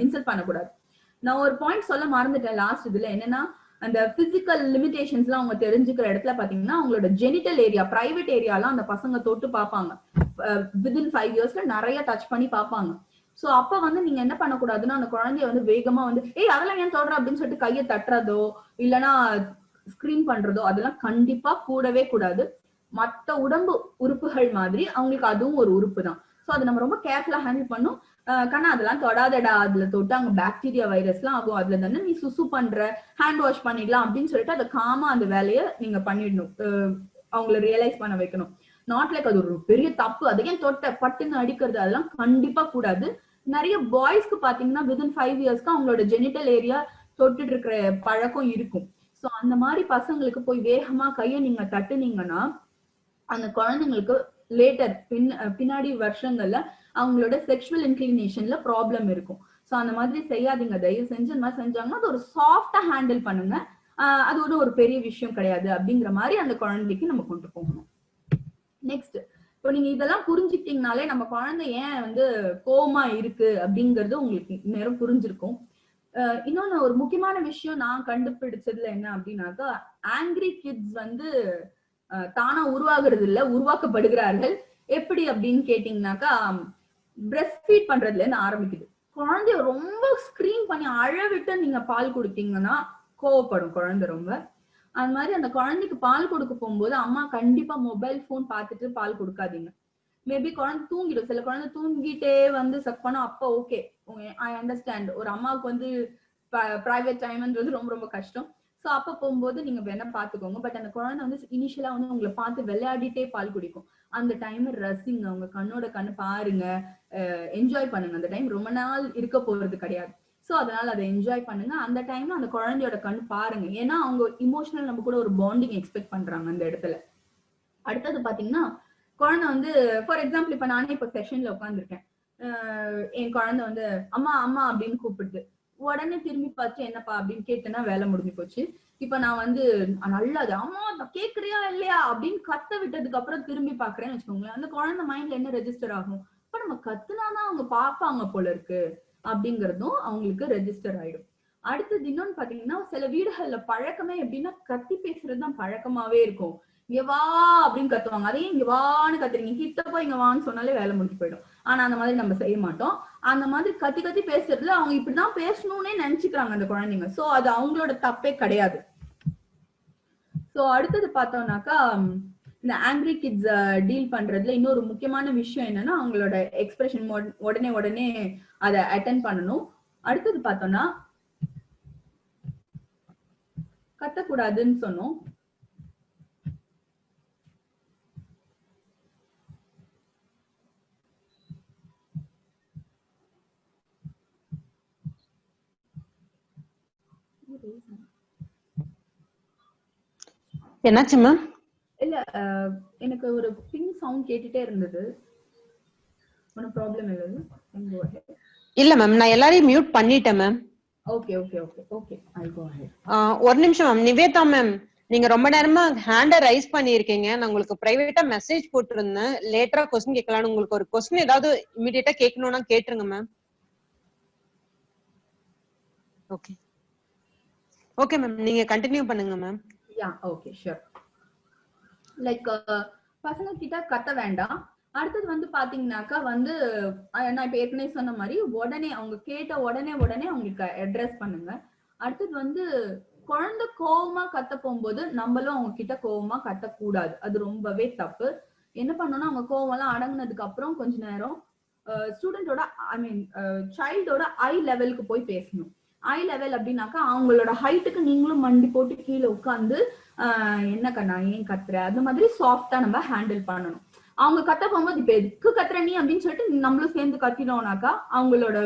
இன்சல்ட் பண்ணக்கூடாது. நான் ஒரு பாயிண்ட் சொல்ல மறந்துட்டேன் லாஸ்ட் இதுல. என்னன்னா அந்த பிசிக்கல் லிமிடேஷன்ஸ் எல்லாம் அவங்க தெரிஞ்சுக்கிற இடத்துல பாத்தீங்கன்னா அவங்களோட ஜெனிட்டல் ஏரியா, பிரைவேட் ஏரியாலாம் அந்த பசங்க தொட்டு பார்ப்பாங்க. வித்தின் 5 இயர்ஸ்ல நிறைய டச் பண்ணி பார்ப்பாங்க. சோ அப்ப வந்து நீங்க என்ன பண்ணக்கூடாதுன்னா அந்த குழந்தைய வந்து வேகமா வந்து அதெல்லாம் ஏன் தொடர அப்படின்னு சொல்லிட்டு கையை தட்டுறதோ இல்லைன்னா ஸ்கிரீன் பண்றதோ அதெல்லாம் கண்டிப்பா கூடவே கூடாது. மற்ற உடம்பு உறுப்புகள் மாதிரி அவங்களுக்கு அதுவும் ஒரு உறுப்பு தான். சோ அதை நம்ம ரொம்ப கேர்ஃபுல்லா ஹேண்டில் பண்ணும். கண்ணா அதெல்லாம் தொடாதடா, அதுல தொட்டு அங்க பாக்டீரியா வைரஸ் எல்லாம் ஆகும், அதுல தானே நீ சுசு பண்ற, ஹேண்ட் வாஷ் பண்ணிடலாம் அப்படின்னு சொல்லிட்டு அதை காமா அந்த வேலையை நீங்க பண்ணிடணும். அவங்களை ரியலைஸ் பண்ண வைக்கணும். நாட் லைக் அது ஒரு பெரிய தப்பு, அதையும் தொட்ட பட்டுன்னு அடிக்கிறது அதெல்லாம் கண்டிப்பா கூடாது. நிறைய பாய்ஸ்க்கு பாத்தீங்கன்னா வித்தின் 5 இயர்ஸ்க்கு அவங்களோட ஜெனிட்டல் ஏரியா தொட்டுட்டு இருக்கிற பழக்கம் இருக்கும். சோ அந்த மாதிரி பசங்களுக்கு போய் வேகமா கையை நீங்க தட்டுனீங்கன்னா அந்த குழந்தைங்களுக்கு லேட்டர் பின்னாடி வருஷங்கள்ல அவங்களோட செக்ஷுவல் இன்க்ளினேஷன்ல ப்ராப்ளம் இருக்கும். சோ அந்த மாதிரி செய்யாதீங்க தயவு செஞ்சு. இந்த மாதிரி செஞ்சாங்கன்னா அது ஒரு சாஃப்டா ஹேண்டில் பண்ணுங்க. அது ஒரு பெரிய விஷயம் கிடையாது அப்படிங்கிற மாதிரி அந்த குழந்தைக்கு நம்ம கொண்டு போகணும். நெக்ஸ்ட் இப்போ நீங்க இதெல்லாம் புரிஞ்சுக்கிட்டீங்கனாலே நம்ம குழந்தை ஏன் வந்து கோவமா இருக்கு அப்படிங்கிறது உங்களுக்கு நேரம் புரிஞ்சிருக்கும். இன்னொன்னு ஒரு முக்கியமான விஷயம் நான் கண்டுபிடிச்சதுல என்ன அப்படின்னாக்கா, ஆங்கிரி கிட்ஸ் வந்து தானா உருவாகிறது இல்ல, உருவாக்கப்படுகிறார்கள். எப்படி அப்படின்னு கேட்டீங்கன்னாக்கா, பிரஸ்ட் ஃபீட் பண்றதுல இருந்து ஆரம்பிக்குது. குழந்தைய ரொம்ப ஸ்கிரீன் பண்ணி அழ விட்டு நீங்க பால் கொடுத்தீங்கன்னா கோவப்படும் குழந்தை ரொம்ப. அது மாதிரி அந்த குழந்தைக்கு பால் கொடுக்க போகும்போது அம்மா கண்டிப்பா மொபைல் போன் பார்த்துட்டு பால் கொடுக்காதீங்க. மேபி குழந்தை தூங்கிடும், சில குழந்தை தூங்கிட்டே வந்து சக் பண்ணா அப்ப ஓகே, ஐ அண்டர்ஸ்டாண்ட். ஒரு அம்மாவுக்கு வந்து பிரைவேட் டைம்ன்றது ரொம்ப ரொம்ப கஷ்டம். ஸோ அப்ப போகும்போது நீங்க வேணா பாத்துக்கோங்க. பட் அந்த குழந்தை வந்து இனிஷியலா வந்து உங்களை பார்த்து விளையாடிட்டே பால் குடிக்கும். அந்த டைம் ரசிங்க, உங்க கண்ணோட கண்ணு பாருங்க, என்ஜாய் பண்ணுங்க. அந்த டைம் ரொம்ப நாள் இருக்க போறது கிடையாது. ஸோ அதனால அதை என்ஜாய் பண்ணுங்க. அந்த டைம்ல அந்த குழந்தையோட கண்ணு பாருங்க. ஏன்னா அவங்க இமோஷனல் நம்ம கூட ஒரு பாண்டிங் எக்ஸ்பெக்ட் பண்றாங்க அந்த இடத்துல. அடுத்தது பாத்தீங்கன்னா, குழந்தை வந்து ஃபார் எக்ஸாம்பிள் இப்ப நானே இப்ப செஷன்ல உட்காந்துருக்கேன், என் குழந்தை வந்து அம்மா அம்மா அப்படின்னு கூப்பிடுது. உடனே திரும்பி பார்த்து என்னப்பா அப்படின்னு கேட்டேன்னா வேலை முடிஞ்சு போச்சு. இப்ப நான் வந்து நல்லா அம்மா கேக்குறியா இல்லையா அப்படின்னு கத்த விட்டதுக்கு அப்புறம் திரும்பி பாக்குறேன்னு வச்சுக்கோங்களேன், அந்த குழந்தை மைண்ட்ல என்ன ரெஜிஸ்டர் ஆகும், இப்ப நம்ம கத்துனாதான் அவங்க பாப்பாங்க போல இருக்கு அப்படிங்கறதும் அவங்களுக்கு ரெஜிஸ்டர் ஆயிடும். அடுத்தது இன்னொன்னு பாத்தீங்கன்னா, சில வீடுகள்ல பழக்கமே எப்படின்னா கத்தி பேசுறதுதான் பழக்கமாவே இருக்கும். இங்க வா அப்படின்னு கத்துவாங்க, அதையும் இங்க வான்னு கத்துறீங்க, கிட்ட போய் இங்க வான்னு சொன்னாலே வேலை முடிஞ்சு போயிடும். ஆனா அந்த மாதிரி நம்ம செய்ய மாட்டோம். அந்த மாதிரி கத்தி கத்தி பேசுறதுல அவங்க இப்படிதான் பேசணும்னே நினைச்சுக்கிறாங்க அந்த குழந்தைங்க. சோ அது அவங்களோட தப்பே கிடையாது. சோ அடுத்தது பார்த்தோம்னாக்கா, இந்த ஆங்கிரி கிட்ஸ் டீல் பண்றதுல இன்னொரு முக்கியமான விஷயம் என்னன்னா, அவங்களோட எக்ஸ்பிரஷன் உடனே உடனே அதை அட்டென்ட் பண்ணணும். அடுத்தது பார்த்தோம்னா, கத்தக்கூடாதுன்னு சொன்னோம். என்னாச்சு மேம்? இல்ல எனக்கு ஒரு பிங் சவுண்ட் கேட்டுட்டே இருந்தது. ஒன்னும் ப்ராப்ளம் இல்ல. இல்ல மேம், நான் எல்லாரையும் மியூட் பண்ணிட்டேன் ma'am. Okay okay okay okay, I go ahead. ஒரு நிமிஷம் மேம். நிவேதா மேம், நீங்க ரொம்ப நேரமா ஹேண்ட ரைஸ் பண்ணிருக்கீங்க. நான் உங்களுக்கு பிரைவேட்டா மெசேஜ் போட்டுருந்தேன், லேட்டரா क्वेश्चन கேட்கலாம்னு. உங்களுக்கு ஒரு क्वेश्चन ஏதாவது இமிடியேட்டா கேட்கணும்னா கேட்டுருங்க மேம். ஓகே ஓகே மேம், நீங்க கண்டினியூ பண்ணுங்க ma'am. Yeah okay sure. Like பசங்க கிட்ட கத்த வேண்டாம். அடுத்தது வந்து பாத்தீங்கன்னாக்கா வந்து நான் இப்ப ஏற்கனவே சொன்ன மாதிரி உடனே அவங்க கேட்ட உடனே அவங்களுக்கு அட்ரஸ் பண்ணுங்க. அடுத்தது வந்து குழந்தை கோவமா கத்த போகும்போது நம்மளும் அவங்க கிட்ட கோவமா கத்தக்கூடாது, அது ரொம்பவே தப்பு. என்ன பண்ணணும்னா, அவங்க கோவம் எல்லாம் அடங்குனதுக்கு அப்புறம் கொஞ்ச நேரம் ஸ்டூடெண்டோட ஐ மீன் சைல்டோட ஐ லெவலுக்கு போய் பேசணும். ஐ லெவல் அப்படின்னாக்கா அவங்களோட ஹைட்டுக்கு நீங்களும் மண்டி போட்டு கீழே உட்காந்து என்ன கண்ணா ஏன் கத்துற, அந்த மாதிரி சாஃப்டா நம்ம ஹேண்டில் பண்ணணும். அவங்க கத்த போகும்போது இப்ப எதுக்கு கத்துற நீ அப்படின்னு சொல்லிட்டு நம்மளும் சேர்ந்து கத்தினோம்னாக்கா அவங்களோட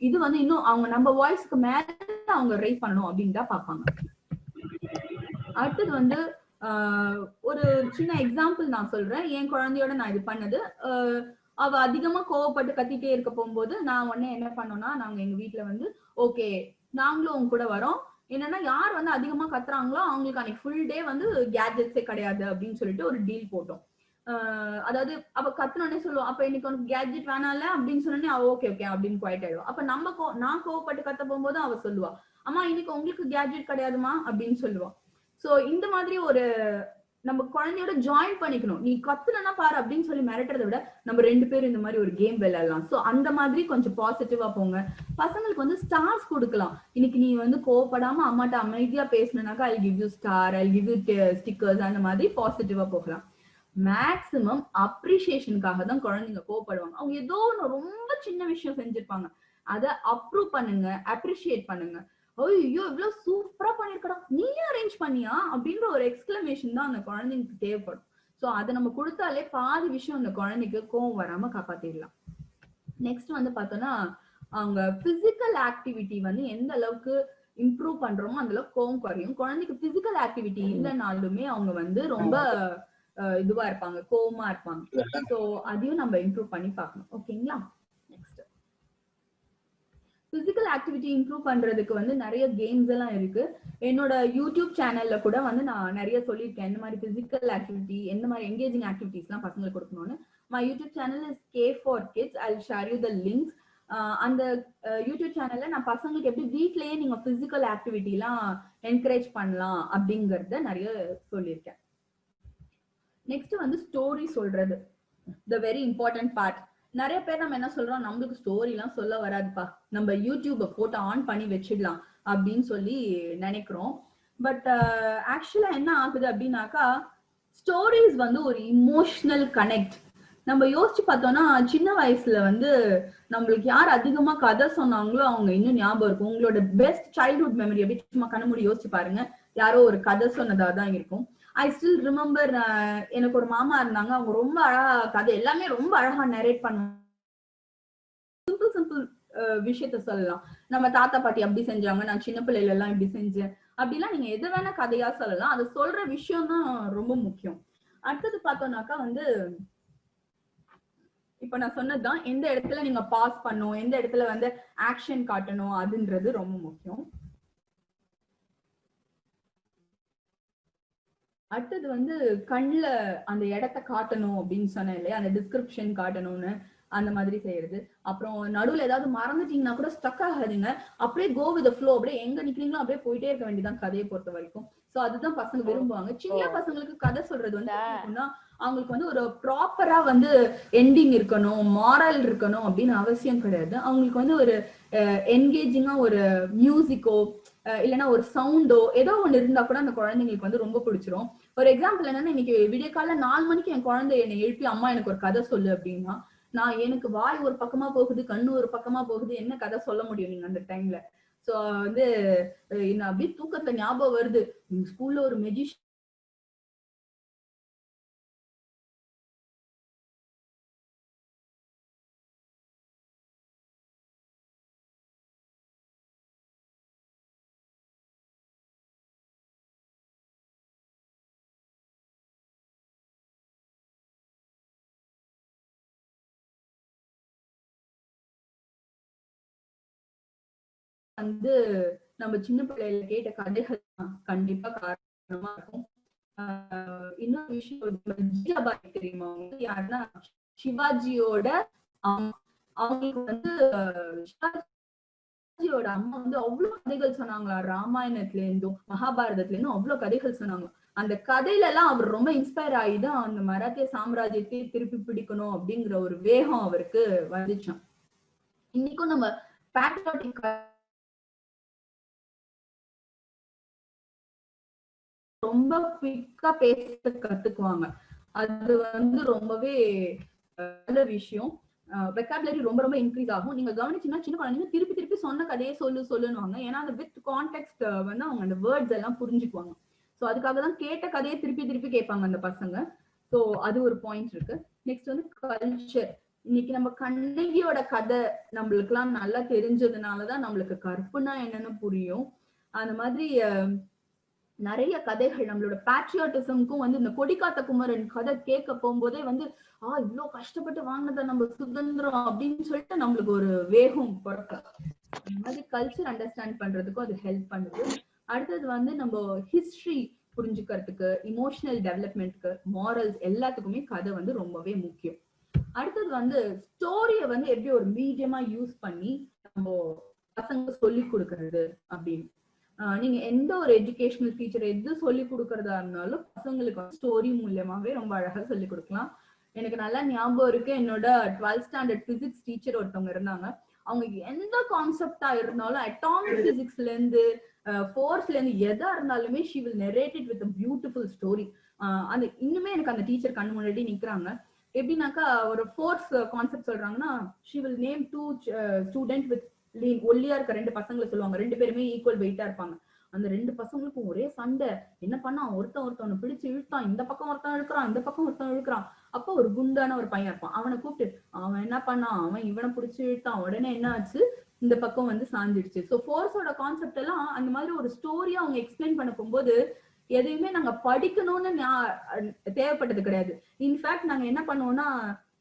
இது வந்து இன்னும் அவங்க நம்ம வாய்ஸ்க்கு மேல அவங்க ரைஸ் பண்ணணும் அப்படின்னு தான் பார்ப்பாங்க. அடுத்தது வந்து ஒரு சின்ன எக்ஸாம்பிள் நான் சொல்றேன். என் குழந்தையோட நான் இது பண்ணது, அவ அதிகமா கோவப்பட்டு கத்திட்டே இருக்க போகும்போது நான் உடனே என்ன பண்ணோம்னா, நாங்க எங்க வீட்டுல வந்து ஓகே நாங்களும் அவங்க கூட வரோம், என்னன்னா யார் வந்து அதிகமா கத்துறாங்களோ அவங்களுக்கு அன்னைக்கு ஃபுல் டே வந்து கேட்ஜெட்ஸே கிடையாது அப்படின்னு சொல்லிட்டு ஒரு டீல் போட்டோம். அதாவது அவ கத்துனோடனே சொல்லுவோம், அப்ப இன்னைக்கு உனக்கு கேட்ஜெட் வேணாம்ல அப்படின்னு சொன்னோடனே அவ ஓகே ஓகே அப்படின்னு குவைட் ஆயிடுவோம். அப்ப நான் கோவப்பட்டு கத்த போகும்போது அவ சொல்லுவா, அம்மா இன்னைக்கு உங்களுக்கு கேட்ஜெட் கிடையாதுமா அப்படின்னு சொல்லுவா. சோ இந்த மாதிரி ஒரு நம்ம குழந்தையோட ஜாயின் பண்ணிக்கணும். நீ கத்துனா பாரு அப்படின்னு சொல்லி மிரட்டுறதை விட நம்ம 2 பேரும் இந்த மாதிரி ஒரு கேம் விளையாடலாம். சோ அந்த மாதிரி கொஞ்சம் பாசிட்டிவா போங்க. பசங்களுக்கு வந்து ஸ்டார்ஸ் கொடுக்கலாம். இன்னைக்கு நீ வந்து கோவப்படாம அம்மாட்ட அமைதியா பேசணும்னாக்கா I give you star, I give you stickers, அந்த மாதிரி பாசிட்டிவா போகலாம். மேக்சிமம் அப்ரிசியேஷனுக்காக தான் குழந்தைங்க கோவப்படுவாங்க. அவங்க ஏதோ ஒன்று ரொம்ப சின்ன விஷயம் செஞ்சிருப்பாங்க, அதை அப்ரூவ் பண்ணுங்க, அப்ரிஷியேட் பண்ணுங்க. ஐயோ இவ்வளவு சூப்பரா பண்ணிருக்கடா, நீயே அரேஞ்ச் பண்ணியா அப்படின்ற ஒரு எக்ஸ்கிளமேஷன் தான் அந்த குழந்தைங்களுக்கு தேவைப்படும். சோ அதை நம்ம கொடுத்தாலே பாதி விஷயம் அந்த குழந்தைக்கு கோவம் வராம காப்பாத்திடலாம். நெக்ஸ்ட் வந்து பார்த்தோம்னா, அவங்க பிசிக்கல் ஆக்டிவிட்டி வந்து எந்த அளவுக்கு இம்ப்ரூவ் பண்றோமோ அந்த அளவுக்கு கோவம் குறையும். குழந்தைக்கு பிசிக்கல் ஆக்டிவிட்டி இல்லைனாலுமே அவங்க வந்து ரொம்ப இதுவா இருப்பாங்க, கோவமா இருப்பாங்க. சோ அதையும் நம்ம இம்ப்ரூவ் பண்ணி பார்க்கணும். ஓகேங்களா? நெக்ஸ்ட் பிசிக்கல் ஆக்டிவிட்டி இம்ப்ரூவ் பண்றதுக்கு வந்து நிறைய கேம்ஸ் எல்லாம் இருக்கு. என்னோட யூடியூப் சேனல்ல கூட வந்து நான் நிறைய சொல்லியிருக்கேன் இந்த மாதிரி பிசிக்கல் ஆக்டிவிட்டி, எந்த மாதிரி என்கேஜிங் ஆக்டிவிட்டிஸ் எல்லாம் பசங்களுக்கு கொடுக்கணும்னு. My YouTube channel is K4Kids. I'll share you the links. அந்த யூடியூப் சேனல்ல நான் பசங்களுக்கு எப்படி வீட்லயே நீங்க பிசிக்கல் ஆக்டிவிட்டி எல்லாம் என்கரேஜ் பண்ணலாம் அப்படிங்கறத நிறைய சொல்லியிருக்கேன். நெக்ஸ்ட் வந்து ஸ்டோரி சொல்றது, த வெரி இம்பார்ட்டன்ட் பார்ட். நிறைய பேர் நம்ம என்ன சொல்றோம், நம்மளுக்கு ஸ்டோரி எல்லாம் சொல்ல வராதுப்பா, நம்ம யூடியூப போட்டு ஆன் பண்ணி வச்சிடலாம் அப்படின்னு சொல்லி நினைக்கிறோம். பட் ஆக்சுவலா என்ன ஆகுது அப்படின்னாக்கா, ஸ்டோரிஸ் வந்து ஒரு இமோஷனல் கனெக்ட். நம்ம யோசிச்சு பார்த்தோம்னா சின்ன வயசுல வந்து நம்மளுக்கு யார் அதிகமா கதை சொன்னாங்களோ அவங்க இன்னும் ஞாபகம் இருக்கும். உங்களோட பெஸ்ட் சைல்ட்ஹுட் மெமரி எப்படி சும்மா கண்ண மூடி யோசிச்சு பாருங்க, யாரோ ஒரு கதை சொன்னதா தான் இருக்கும். ஐ ஸ்டில் ரிமெம்பர், எனக்கு ஒரு மாமா இருந்தாங்க, அவங்க ரொம்ப அழகா கதை எல்லாமே ரொம்ப அழகா நரேட் பண்ணுவாங்க. சிம்பிள் சிம்பிள் விஷயத்த சொல்லலாம். நம்ம தாத்தா பாட்டி அப்படி செஞ்சாங்க, நான் சின்ன பிள்ளைல எல்லாம் இப்படி செஞ்சேன் அப்படிலாம் நீங்க எது வேணா கதையா சொல்லலாம். அது சொல்ற விஷயம் தான் ரொம்ப முக்கியம். அடுத்தது பார்த்தோம்னாக்கா வந்து இப்ப நான் சொன்னதுதான், எந்த இடத்துல நீங்க பாஸ் பண்ணும், எந்த இடத்துல வந்து ஆக்ஷன் காட்டணும், அதுன்றது ரொம்ப முக்கியம். அடுத்தது வந்து கண்ணுல அந்த இடத்த காட்டணும் அப்படின்னு சொன்னேன் இல்லையா, அந்த டிஸ்கிரிப்ஷன் காட்டணும்னு, அந்த மாதிரி செய்யறது. அப்புறம் நடுவுல ஏதாவது மறந்துட்டீங்கன்னா கூட ஸ்டக் ஆகாதுங்க, அப்படியே கோ வித் ஃப்ளோ, அப்படியே எங்க நிக்கிறீங்களோ அப்படியே போயிட்டே இருக்க வேண்டியதான் கதையை பொறுத்த வரைக்கும். சோ அதுதான் பசங்க விரும்புவாங்க. சின்ன பசங்களுக்கு கதை சொல்றது வந்து அவங்களுக்கு வந்து ஒரு ப்ராப்பரா வந்து எண்டிங் இருக்கணும், மாரல் இருக்கணும் அப்படின்னு அவசியம் கிடையாது. அவங்களுக்கு வந்து ஒரு என்கேஜிங்கா ஒரு மியூசிக்கோ இல்லைன்னா ஒரு சவுண்டோ ஏதோ ஒண்ணு இருந்தா கூட அந்த குழந்தைங்களுக்கு வந்து ரொம்ப பிடிச்சிரும். ஒரு எக்ஸாம்பிள் என்னன்னா, இன்னைக்கு விடிய காலைல 4 மணிக்கு என் குழந்தை என்னை எழுப்பி அம்மா எனக்கு ஒரு கதை சொல்லு அப்படின்னா, நான் எனக்கு வாய் ஒரு பக்கமா போகுது, கண்ணு ஒரு பக்கமா போகுது, என்ன கதை சொல்ல முடியும் நீங்க அந்த டைம்ல? சோ வந்து என்ன அப்படியே தூக்கத்துல ஞாபகம் வருது, ஸ்கூல்ல ஒரு மெஜிஷியன் வந்து நம்ம சின்ன பிள்ளைல கேட்ட கதைகள் கண்டிப்பா காரணமா இருக்கும். இன்னொரு விஷயம், ஜீஜாபாய் தெரியுமா வந்து யாருன்னா சிவாஜியோட அவங்களுக்கு வந்து சிவாஜியோட அம்மா வந்து அவ்வளவு கதைகள் சொன்னாங்களா, ராமாயணத்துல இருந்தும் மகாபாரதத்துல இருந்தும் அவ்வளவு கதைகள் சொன்னாங்க. அந்த கதையில எல்லாம் அவர் ரொம்ப இன்ஸ்பயர் ஆகிதான் அந்த மராத்திய சாம்ராஜ்யத்தை திருப்பி பிடிக்கணும் அப்படிங்கிற ஒரு வேகம் அவருக்கு வந்துச்சான். இன்னைக்கும் நம்ம பேட்ரியாட்டிக் ரொம்ப குயிக்கா பேச கத்துக்குவாங்க. அது வந்து ரொம்பவே நல்ல விஷயம். வெக்காபுலரி ரொம்ப ரொம்ப இன்க்ரீஸ் ஆகும். நீங்க கவனிச்சீங்கன்னா சின்ன குழந்தைங்க திருப்பி திருப்பி சொன்ன கதையே சொல்லுவாங்க. ஏன்னா அந்த வித் கான்டெக்ட் வந்து அவங்க அந்த வேர்ட்ஸ் எல்லாம் புரிஞ்சுக்குவாங்க. சோ அதுக்காக தான் கேட்ட கதையை திருப்பி திருப்பி கேட்பாங்க அந்த பசங்க. சோ அது ஒரு பாயிண்ட் இருக்கு. நெக்ஸ்ட் வந்து கல்ச்சர். இன்னைக்கு நம்ம கண்ணகியோட கதை நம்மளுக்கு எல்லாம் நல்லா தெரிஞ்சதுனாலதான் நம்மளுக்கு கற்புனா என்னன்னு புரியும். அந்த மாதிரி நிறைய கதைகள் நம்மளோட பேட்ரியாட்டிசம்க்கும் வந்து இந்த கொடிக்காத்த குமரன் கதை கேட்க போகும்போதே வந்து இவ்வளவு கஷ்டப்பட்டு வாங்கினதை நம்ம சுதந்திரம் அப்படின்னு சொல்லிட்டு நம்மளுக்கு ஒரு வேகம் பிறக்கும். அந்த மாதிரி கல்ச்சர் அண்டர்ஸ்டாண்ட் பண்றதுக்கும் அது ஹெல்ப் பண்ணுது. அடுத்தது வந்து நம்ம ஹிஸ்டரி புரிஞ்சுக்கிறதுக்கு, இமோஷனல் டெவலப்மெண்ட்க்கு, மாரல்ஸ் எல்லாத்துக்குமே கதை வந்து ரொம்பவே முக்கியம். அடுத்தது வந்து ஸ்டோரிய வந்து எப்படி ஒரு மீடியமா யூஸ் பண்ணி நம்ம பசங்க சொல்லி கொடுக்கறது அப்படின்னு. நீங்க எந்த ஒரு எஜுகேஷனல் டீச்சர் எது சொல்லி கொடுக்கறதா இருந்தாலும் பசங்களுக்கு ஸ்டோரி மூலியமாவே ரொம்ப அழகா சொல்லி கொடுக்கலாம். எனக்கு நல்லா ஞாபகம் இருக்கு, என்னோட 12th ஸ்டாண்டர்ட் பிசிக்ஸ் டீச்சர் ஒருத்தவங்க இருந்தாங்க. அவங்க எந்த கான்செப்டா இருந்தாலும் அட்டாமிக் பிசிக்ஸ்ல இருந்து ஃபோர்ஸ்ல இருந்து எதா இருந்தாலுமே she will narrate it with a beautiful story. அந்த இன்னுமே எனக்கு அந்த டீச்சர் கண்ணு முன்னாடி நிக்கிறாங்க. எப்படின்னாக்கா ஒரு ஃபோர்ஸ் கான்செப்ட் சொல்றாங்கன்னா she will name 2 students with ஒல்லியா இருக்க 2 பசங்களை சொல்லுவாங்க. 2 பேருமே ஈக்குவல் வெயிட்டா இருப்பாங்க. அந்த 2 பசங்களுக்கும் ஒரே சண்டை. என்ன பண்ணா, ஒருத்தவனை பிடிச்சு இழுத்தான், இந்த பக்கம் ஒருத்தன் இழுக்கிறான், இந்த பக்கம் ஒருத்தன் இழுக்கிறான். அப்போ ஒரு குண்டான ஒரு பையன் இருப்பான், அவனை கூப்பிட்டு அவன் என்ன பண்ணான், அவன் இவனை பிடிச்சு இழுத்தான், உடனே என்ன ஆச்சு, இந்த பக்கம் வந்து சாஞ்சிடுச்சு. ஸோ ஃபோர்ஸோட கான்செப்ட் எல்லாம் அந்த மாதிரி ஒரு ஸ்டோரியா அவங்க எக்ஸ்பிளைன் பண்ண போகும்போது எதையுமே நாங்க படிக்கணும்னு தேவைப்பட்டது கிடையாது. இன்ஃபேக்ட் நாங்க என்ன பண்ணுவோம்னா,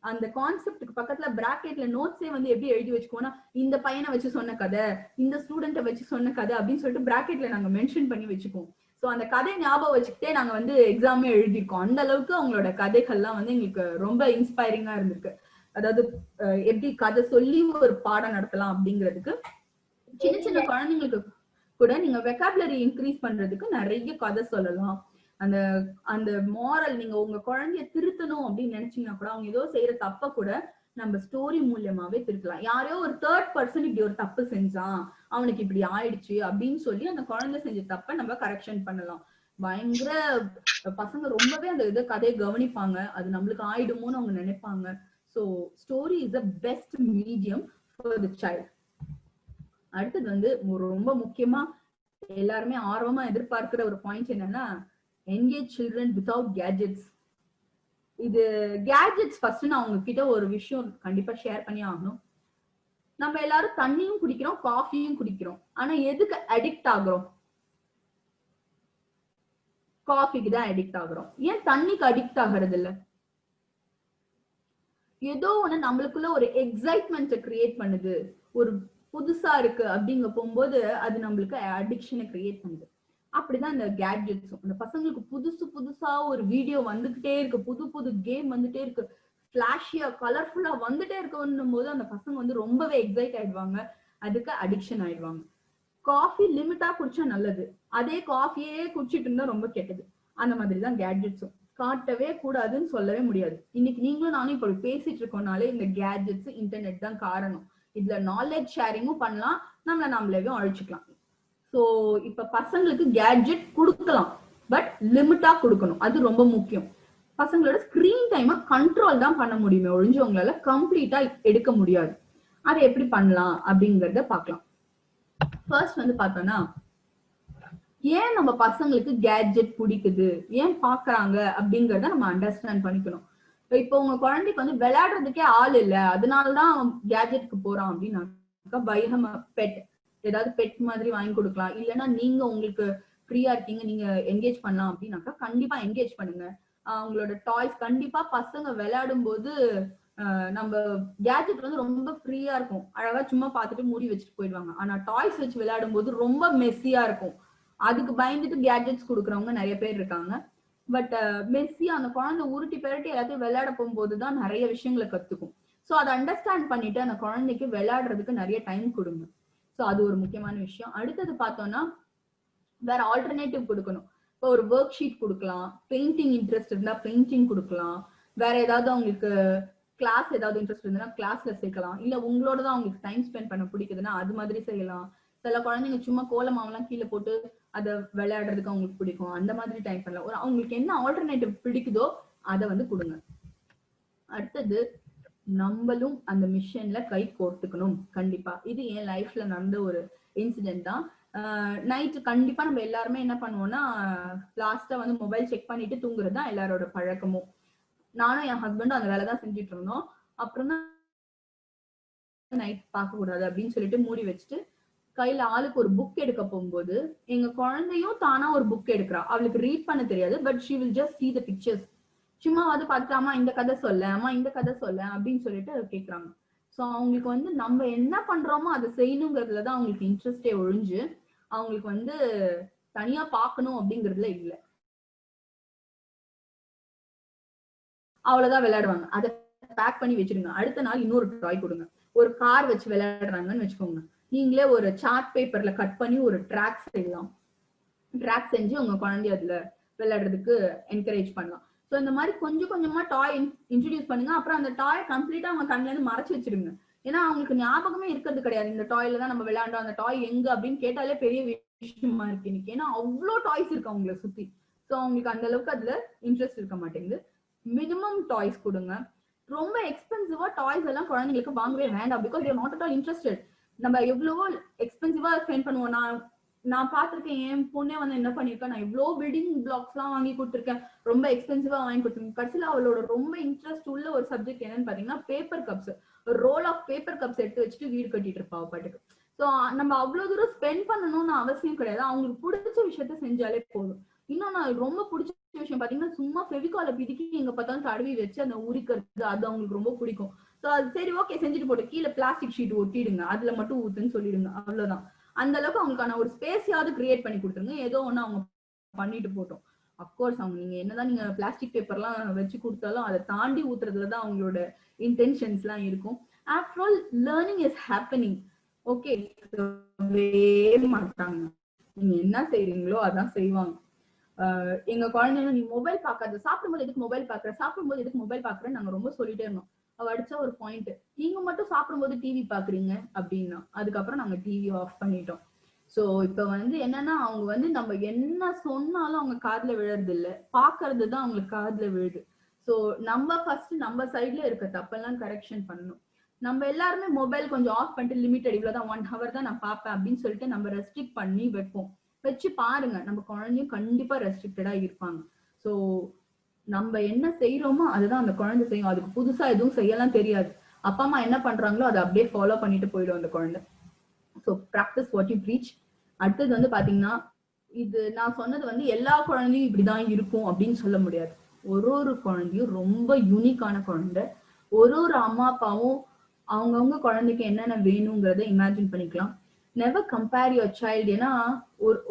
அந்த கான்செப்டுக்கு பக்கத்துல பிராக்கெட்ல நோட்ஸே வந்து எப்படி எழுதி வச்சுக்கோனா, இந்த பையனை வச்சு சொன்ன கதை, இந்த ஸ்டூடெண்ட்டை வச்சு சொன்ன கதை அப்படின்னு சொல்லிட்டு பிராக்கெட்ல நாங்க மென்ஷன் பண்ணி வச்சுக்குவோம். சோ அந்த கதை ஞாபகம் வச்சுக்கிட்டே நாங்க வந்து எக்ஸாமே எழுதிருக்கோம். அந்த அளவுக்கு அவங்களோட கதைகள்லாம் வந்து எங்களுக்கு ரொம்ப இன்ஸ்பைரிங்கா இருந்திருக்கு. அதாவது எப்படி கதை சொல்லி ஒரு பாடம் நடத்தலாம் அப்படிங்கிறதுக்கு சின்ன சின்ன குழந்தைங்களுக்கு கூட நீங்க வெக்காபுலரி இன்க்ரீஸ் பண்றதுக்கு நிறைய கதை சொல்லலாம். அந்த அந்த மாரல் நீங்க உங்க குழந்தைய திருத்தணும் அப்படின்னு நினைச்சீங்கன்னா கூட அவங்க ஏதோ செய்யற தப்ப கூட நம்ம ஸ்டோரி மூலியமாவே திருத்தலாம். யாரையோ ஒரு தேர்ட் பர்சன் இப்படி ஒரு தப்பு செஞ்சான், அவனுக்கு இப்படி ஆயிடுச்சு அப்படின்னு சொல்லி அந்த குழந்தை செஞ்ச தப்ப நம்ம கரெக்ஷன் பண்ணலாம். பயங்கர பசங்க ரொம்பவே அந்த இதை கதையை கவனிப்பாங்க, அது நம்மளுக்கு ஆயிடுமோன்னு அவங்க நினைப்பாங்க. So story is the best medium for the child. அடுத்தது வந்து ரொம்ப முக்கியமா எல்லாருமே ஆர்வமா எதிர்பார்க்கிற ஒரு பாயிண்ட் என்னன்னா, என்கேஜ் சில்ட்ரன் வித்வுட் கேட்ஜெட்ஸ். இது கேட்ஜெட்ஸ் ஃபர்ஸ்ட் நான் உங்ககிட்ட ஒரு விஷயம் கண்டிப்பா ஷேர் பண்ணி ஆகணும். நம்ம எல்லாரும் தண்ணியும் குடிக்கிறோம், காஃபியும் குடிக்கிறோம். ஆனா எதுக்கு அடிக்ட் ஆகுறோம்? காஃபிக்கு தான் அடிக்ட் ஆகுறோம். ஏன் தண்ணிக்கு அடிக்ட் ஆகிறது இல்ல? ஏதோ ஒண்ணு நம்மளுக்குள்ள ஒரு எக்ஸைட்மெண்ட் கிரியேட் பண்ணுது, ஒரு புதுசா இருக்கு அப்படிங்க போகும்போது அது நம்மளுக்கு அடிக்ஷனை கிரியேட் பண்ணுது. அப்படிதான் இந்த கேட்ஜெட்ஸும். அந்த பசங்களுக்கு புதுசா ஒரு வீடியோ வந்துகிட்டே இருக்கு, புது புது கேம் வந்துட்டே இருக்கு, பிளாஷியா கலர்ஃபுல்லா வந்துட்டே இருக்குன்னும் போது அந்த பசங்க வந்து ரொம்பவே எக்ஸைட் ஆயிடுவாங்க, அதுக்கு அடிக்ஷன் ஆயிடுவாங்க. காஃபி லிமிட்டா குடிச்சா நல்லது, அதே காஃபியே குடிச்சிட்டு இருந்தா ரொம்ப கெட்டது. அந்த மாதிரிதான் கேட்ஜெட்ஸும். காட்டவே கூடாதுன்னு சொல்லவே முடியாது. இன்னைக்கு நீங்களும் நானும் இப்ப பேசிட்டு இருக்கோம்னாலே இந்த கேட்ஜெட்ஸ் இன்டர்நெட் தான் காரணம். இதுல நாலேஜ் ஷேரிங்கும் பண்ணலாம், நம்மளே அழிச்சுக்கலாம். சோ இப்ப பசங்களுக்கு கேட்ஜெட் கொடுக்கலாம், பட் லிமிட்டா கொடுக்கணும், அது ரொம்ப முக்கியம். பசங்களோட ஸ்கிரீன் டைமை கண்ட்ரோல் தான் பண்ண முடியுமே ஒழிஞ்சு உங்களால கம்ப்ளீட்டா எடுக்க முடியாது. அதை எப்படி பண்ணலாம் அப்படிங்கறத பார்க்கலாம். ஃபர்ஸ்ட் வந்து பார்த்தோம்னா, ஏன் நம்ம பசங்களுக்கு கேட்ஜெட் பிடிக்குது, ஏன் பாக்குறாங்க அப்படிங்கறத நம்ம அண்டர்ஸ்டாண்ட் பண்ணிக்கணும். இப்போ உங்க குழந்தைக்கு வந்து விளையாடுறதுக்கே ஆள் இல்லை, அதனாலதான் கேட்ஜெட்க்கு போறான் அப்படின்னாக்கா பை ஹிம் a பெட், ஏதாவது பெட் மாதிரி வாங்கி கொடுக்கலாம். இல்லைன்னா நீங்க உங்களுக்கு ஃப்ரீயா இருக்கீங்க, நீங்க என்கேஜ் பண்ணலாம் அப்படின்னாக்கா கண்டிப்பா என்கேஜ் பண்ணுங்க. அவங்களோட டாய்ஸ் கண்டிப்பா பசங்க விளையாடும் போது நம்ம கேட்ஜெட் வந்து ரொம்ப ஃப்ரீயா இருக்கும், அழகா சும்மா பார்த்துட்டு மூடி வச்சுட்டு போயிடுவாங்க. ஆனா டாய்ஸ் வச்சு விளையாடும் போது ரொம்ப மெஸ்ஸியா இருக்கும், அதுக்கு பயந்துட்டு கேட்ஜெட்ஸ் கொடுக்குறவங்க நிறைய பேர் இருக்காங்க. பட் மெஸ்ஸியா அந்த குழந்தை உருட்டி பெரட்டி எல்லாத்தையும் விளையாட போகும்போதுதான் நிறைய விஷயங்களை கத்துக்கும். ஸோ அதை அண்டர்ஸ்டாண்ட் பண்ணிட்டு அந்த குழந்தைக்கு விளையாடுறதுக்கு நிறைய டைம் கொடுங்க. ஸோ அது ஒரு முக்கியமான விஷயம். அடுத்தது பார்த்தோம்னா வேற ஆல்டர்னேட்டிவ் கொடுக்கணும். இப்போ ஒரு ஒர்க் ஷீட் கொடுக்கலாம், பெயிண்டிங் இன்ட்ரெஸ்ட் இருந்தா பெயிண்டிங் கொடுக்கலாம், வேற ஏதாவது அவங்களுக்கு கிளாஸ் ஏதாவது இன்ட்ரெஸ்ட் இருந்தா கிளாஸ்ல சேர்க்கலாம், இல்ல உங்களோட தான் அவங்களுக்கு டைம் ஸ்பெண்ட் பண்ண பிடிக்குதுன்னா அது மாதிரி செய்யலாம். சில குழந்தைங்க சும்மா கோலமாவெல்லாம் கீழே போட்டு அதை விளையாடுறதுக்கு அவங்களுக்கு பிடிக்கும், அந்த மாதிரி டைம் பண்ணலாம். ஒரு அவங்களுக்கு என்ன ஆல்டர்னேட்டிவ் பிடிக்குதோ அதை வந்து கொடுங்க. அடுத்தது நம்மளும் அந்த மிஷன்ல கை கோர்த்துக்கணும் கண்டிப்பா. இது என் லைஃப்ல நடந்த ஒரு இன்சிடென்ட் தான். நைட்டு கண்டிப்பா நம்ம எல்லாருமே என்ன பண்ணுவோம்னா, லாஸ்டா வந்து மொபைல் செக் பண்ணிட்டு தூங்குறது தான் எல்லாரோட பழக்கமும். நானும் என் ஹஸ்பண்டும் அந்த வேலை தான் செஞ்சுட்டு இருந்தோம். அப்புறம் தான் நைட் பார்க்க கூடாது அப்படின்னு சொல்லிட்டு மூடி வச்சுட்டு கையில ஆளுக்கு ஒரு புக் எடுக்க போகும்போது எங்க குழந்தையும் தானா ஒரு புக் எடுக்கிறா. அவளுக்கு ரீட் பண்ண தெரியாது, but she will just see the pictures. சும்மா வந்து பார்த்துட்டு அம்மா இந்த கதை சொல்ல, அம்மா இந்த கதை சொல்ல அப்படின்னு சொல்லிட்டு கேட்கறாங்க. ஸோ அவங்களுக்கு வந்து நம்ம என்ன பண்றோமோ அதை செய்யணுங்கிறதுலதான் அவங்களுக்கு இன்ட்ரெஸ்டே ஒழிஞ்சு அவங்களுக்கு வந்து தனியா பார்க்கணும் அப்படிங்கறதுல இல்லை. அவ்வளவுதான் விளையாடுவாங்க, அதை பேக் பண்ணி வச்சிருங்க. அடுத்த நாள் இன்னொரு டாய் கொடுங்க. ஒரு கார் வச்சு விளையாடுறாங்கன்னு வச்சுக்கோங்க, நீங்களே ஒரு சார்ட் பேப்பர்ல கட் பண்ணி ஒரு ட்ராக் செய்யலாம். ட்ராக் செஞ்சு உங்க குழந்தைய அதுல விளையாடுறதுக்கு என்கரேஜ் பண்ணலாம். ஸோ இந்த மாதிரி கொஞ்சம் கொஞ்சமா டாய் இன்ட்ரடியூஸ் பண்ணுங்க. அப்புறம் அந்த டாய் கம்ப்ளீட்டா அவங்க கண்ணுல இருந்து மறைச்சு வச்சிருங்க. ஏன்னா அவங்களுக்கு ஞாபகமே இருக்கிறது கிடையாது, இந்த டாய்ல தான் நம்ம விளையாண்டோம், அந்த டாய் எங்க அப்படின்னு கேட்டாலே பெரிய விஷயமா இருக்கு இன்னைக்கு. ஏன்னா அவ்வளோ டாய்ஸ் இருக்கு அவங்களை சுத்தி. ஸோ அவங்களுக்கு அந்த அளவுக்கு அதுல இன்ட்ரெஸ்ட் இருக்க மாட்டேங்குது. மினிமம் டாய்ஸ் கொடுங்க. ரொம்ப எக்ஸ்பென்சிவா டாய்ஸ் எல்லாம் குழந்தைங்களுக்கு வாங்கவே வேண்டாம், because there not at all interested. நம்ம எவ்வளவோ எக்ஸ்பென்சிவா ஸ்பெண்ட் பண்ணுவோம். நான் பார்த்திருக்கேன், என் பொண்ணே வந்து என்ன பண்ணிருக்கேன், நான் இவ்வளோ பில்டிங் பிளாக்ஸ் எல்லாம் வாங்கி கொடுத்துருக்கேன், ரொம்ப எக்ஸ்பென்சிவா வாங்கி கொடுத்துருக்கேன். கடைசியில அவளோட ரொம்ப இன்ட்ரெஸ்ட் உள்ள ஒரு சப்ஜெக்ட் என்னன்னு பாத்தீங்கன்னா பேப்பர் கப்ஸ். ஒரு ரோல் ஆஃப் பேப்பர் கப்ஸ் எடுத்து வச்சுட்டு வீடு கட்டிட்டு இருப்பா பாட்டுக்கு. ஸோ நம்ம அவ்வளவு தூரம் ஸ்பெண்ட் பண்ணணும்னு அவசியம் கிடையாது, அவங்களுக்கு பிடிச்ச விஷயத்த செஞ்சாலே போதும். இன்னொன்னு ரொம்ப பிடிச்ச விஷயம் பாத்தீங்கன்னா, சும்மா ஃபெவிகால பிடிக்கி எங்க பார்த்தாலும் தடவி வச்சு அந்த உரிக்கிறது, அது அவங்களுக்கு ரொம்ப பிடிக்கும். ஸோ அது சரி ஓகே செஞ்சுட்டு போட்டு கீழே பிளாஸ்டிக் ஷீட் ஒட்டிடுங்க, அதுல மட்டும் ஊத்துன்னு சொல்லிடுங்க, அவ்வளவுதான். அந்த அளவுக்கு அவங்களுக்கான ஒரு ஸ்பேஸையாவது கிரியேட் பண்ணி கொடுத்துருங்க. ஏதோ ஒண்ணு அவங்க பண்ணிட்டு போட்டோம். அப்கோர்ஸ் அவங்க நீங்க என்னதான் நீங்க பிளாஸ்டிக் பேப்பர்லாம் வச்சு கொடுத்தாலும் அதை தாண்டி ஊத்துறதுல தான் அவங்களோட இன்டென்ஷன்ஸ்லாம் இருக்கும். After all learning is happening. Okay, மாட்டாங்க, நீங்க என்ன செய்றீங்களோ அதான் செய்வாங்க. எங்க குழந்தைங்க நீ மொபைல் பாக்காத, சாப்பிடும்போது எதுக்கு மொபைல் பாக்குற, சாப்பிடும்போது எதுக்கு மொபைல் பாக்குறேன்னு நாங்க ரொம்ப சொல்லிட்டே இருந்தோம். அவ அடிச்சா ஒரு பாயிண்ட், நீங்க மட்டும் சாப்பிடும்போது டிவி பாக்குறீங்க அப்படின்னா. அதுக்கப்புறம் நாங்க டிவி ஆஃப் பண்ணிட்டோம். சோ இப்ப வந்து என்னன்னா அவங்க வந்து நம்ம என்ன சொன்னாலும் அவங்க காதுல விழறது இல்ல, பாக்குறது தான் அவங்களுக்கு காதுல விழுது. சோ நம்ம ஃபர்ஸ்ட் நம்ம சைட்ல இருக்க தப்பெல்லாம் கரெக்ஷன் பண்ணணும். நம்ம எல்லாருமே மொபைல் கொஞ்சம் ஆஃப் பண்ணிட்டு லிமிட்டட் இவ்வளவுதான் 1 hour தான் நான் பாப்பேன் அப்படின்னு சொல்லிட்டு நம்ம ரெஸ்ட்ரிக்ட் பண்ணி வைப்போம். வச்சு பாருங்க, நம்ம குழந்தையும் கண்டிப்பா ரெஸ்ட்ரிக்டடா இருப்பாங்க. சோ நம்ம என்ன செய்யறோமோ அதுதான் அந்த குழந்தை செய்யும். அதுக்கு புதுசா எதுவும் செய்யலாம் தெரியாது. அப்பா அம்மா என்ன பண்றாங்களோ அதை அப்படியே ஃபாலோ பண்ணிட்டு போயிடும் அந்த குழந்தை. So practice what you preach. அடுத்தது வந்து பாத்தீங்கன்னா, இது நான் சொன்னது வந்து எல்லா குழந்தையும் இப்படிதான் இருக்கும் அப்படின்னு சொல்ல முடியாது. ஒரு குழந்தையும் ரொம்ப யூனிக்கான குழந்தை. ஒரு அம்மா அப்பாவும் அவங்கவுங்க குழந்தைக்கு என்னென்ன வேணுங்கிறத இமேஜின் பண்ணிக்கலாம். Never compare your child. ஏன்னா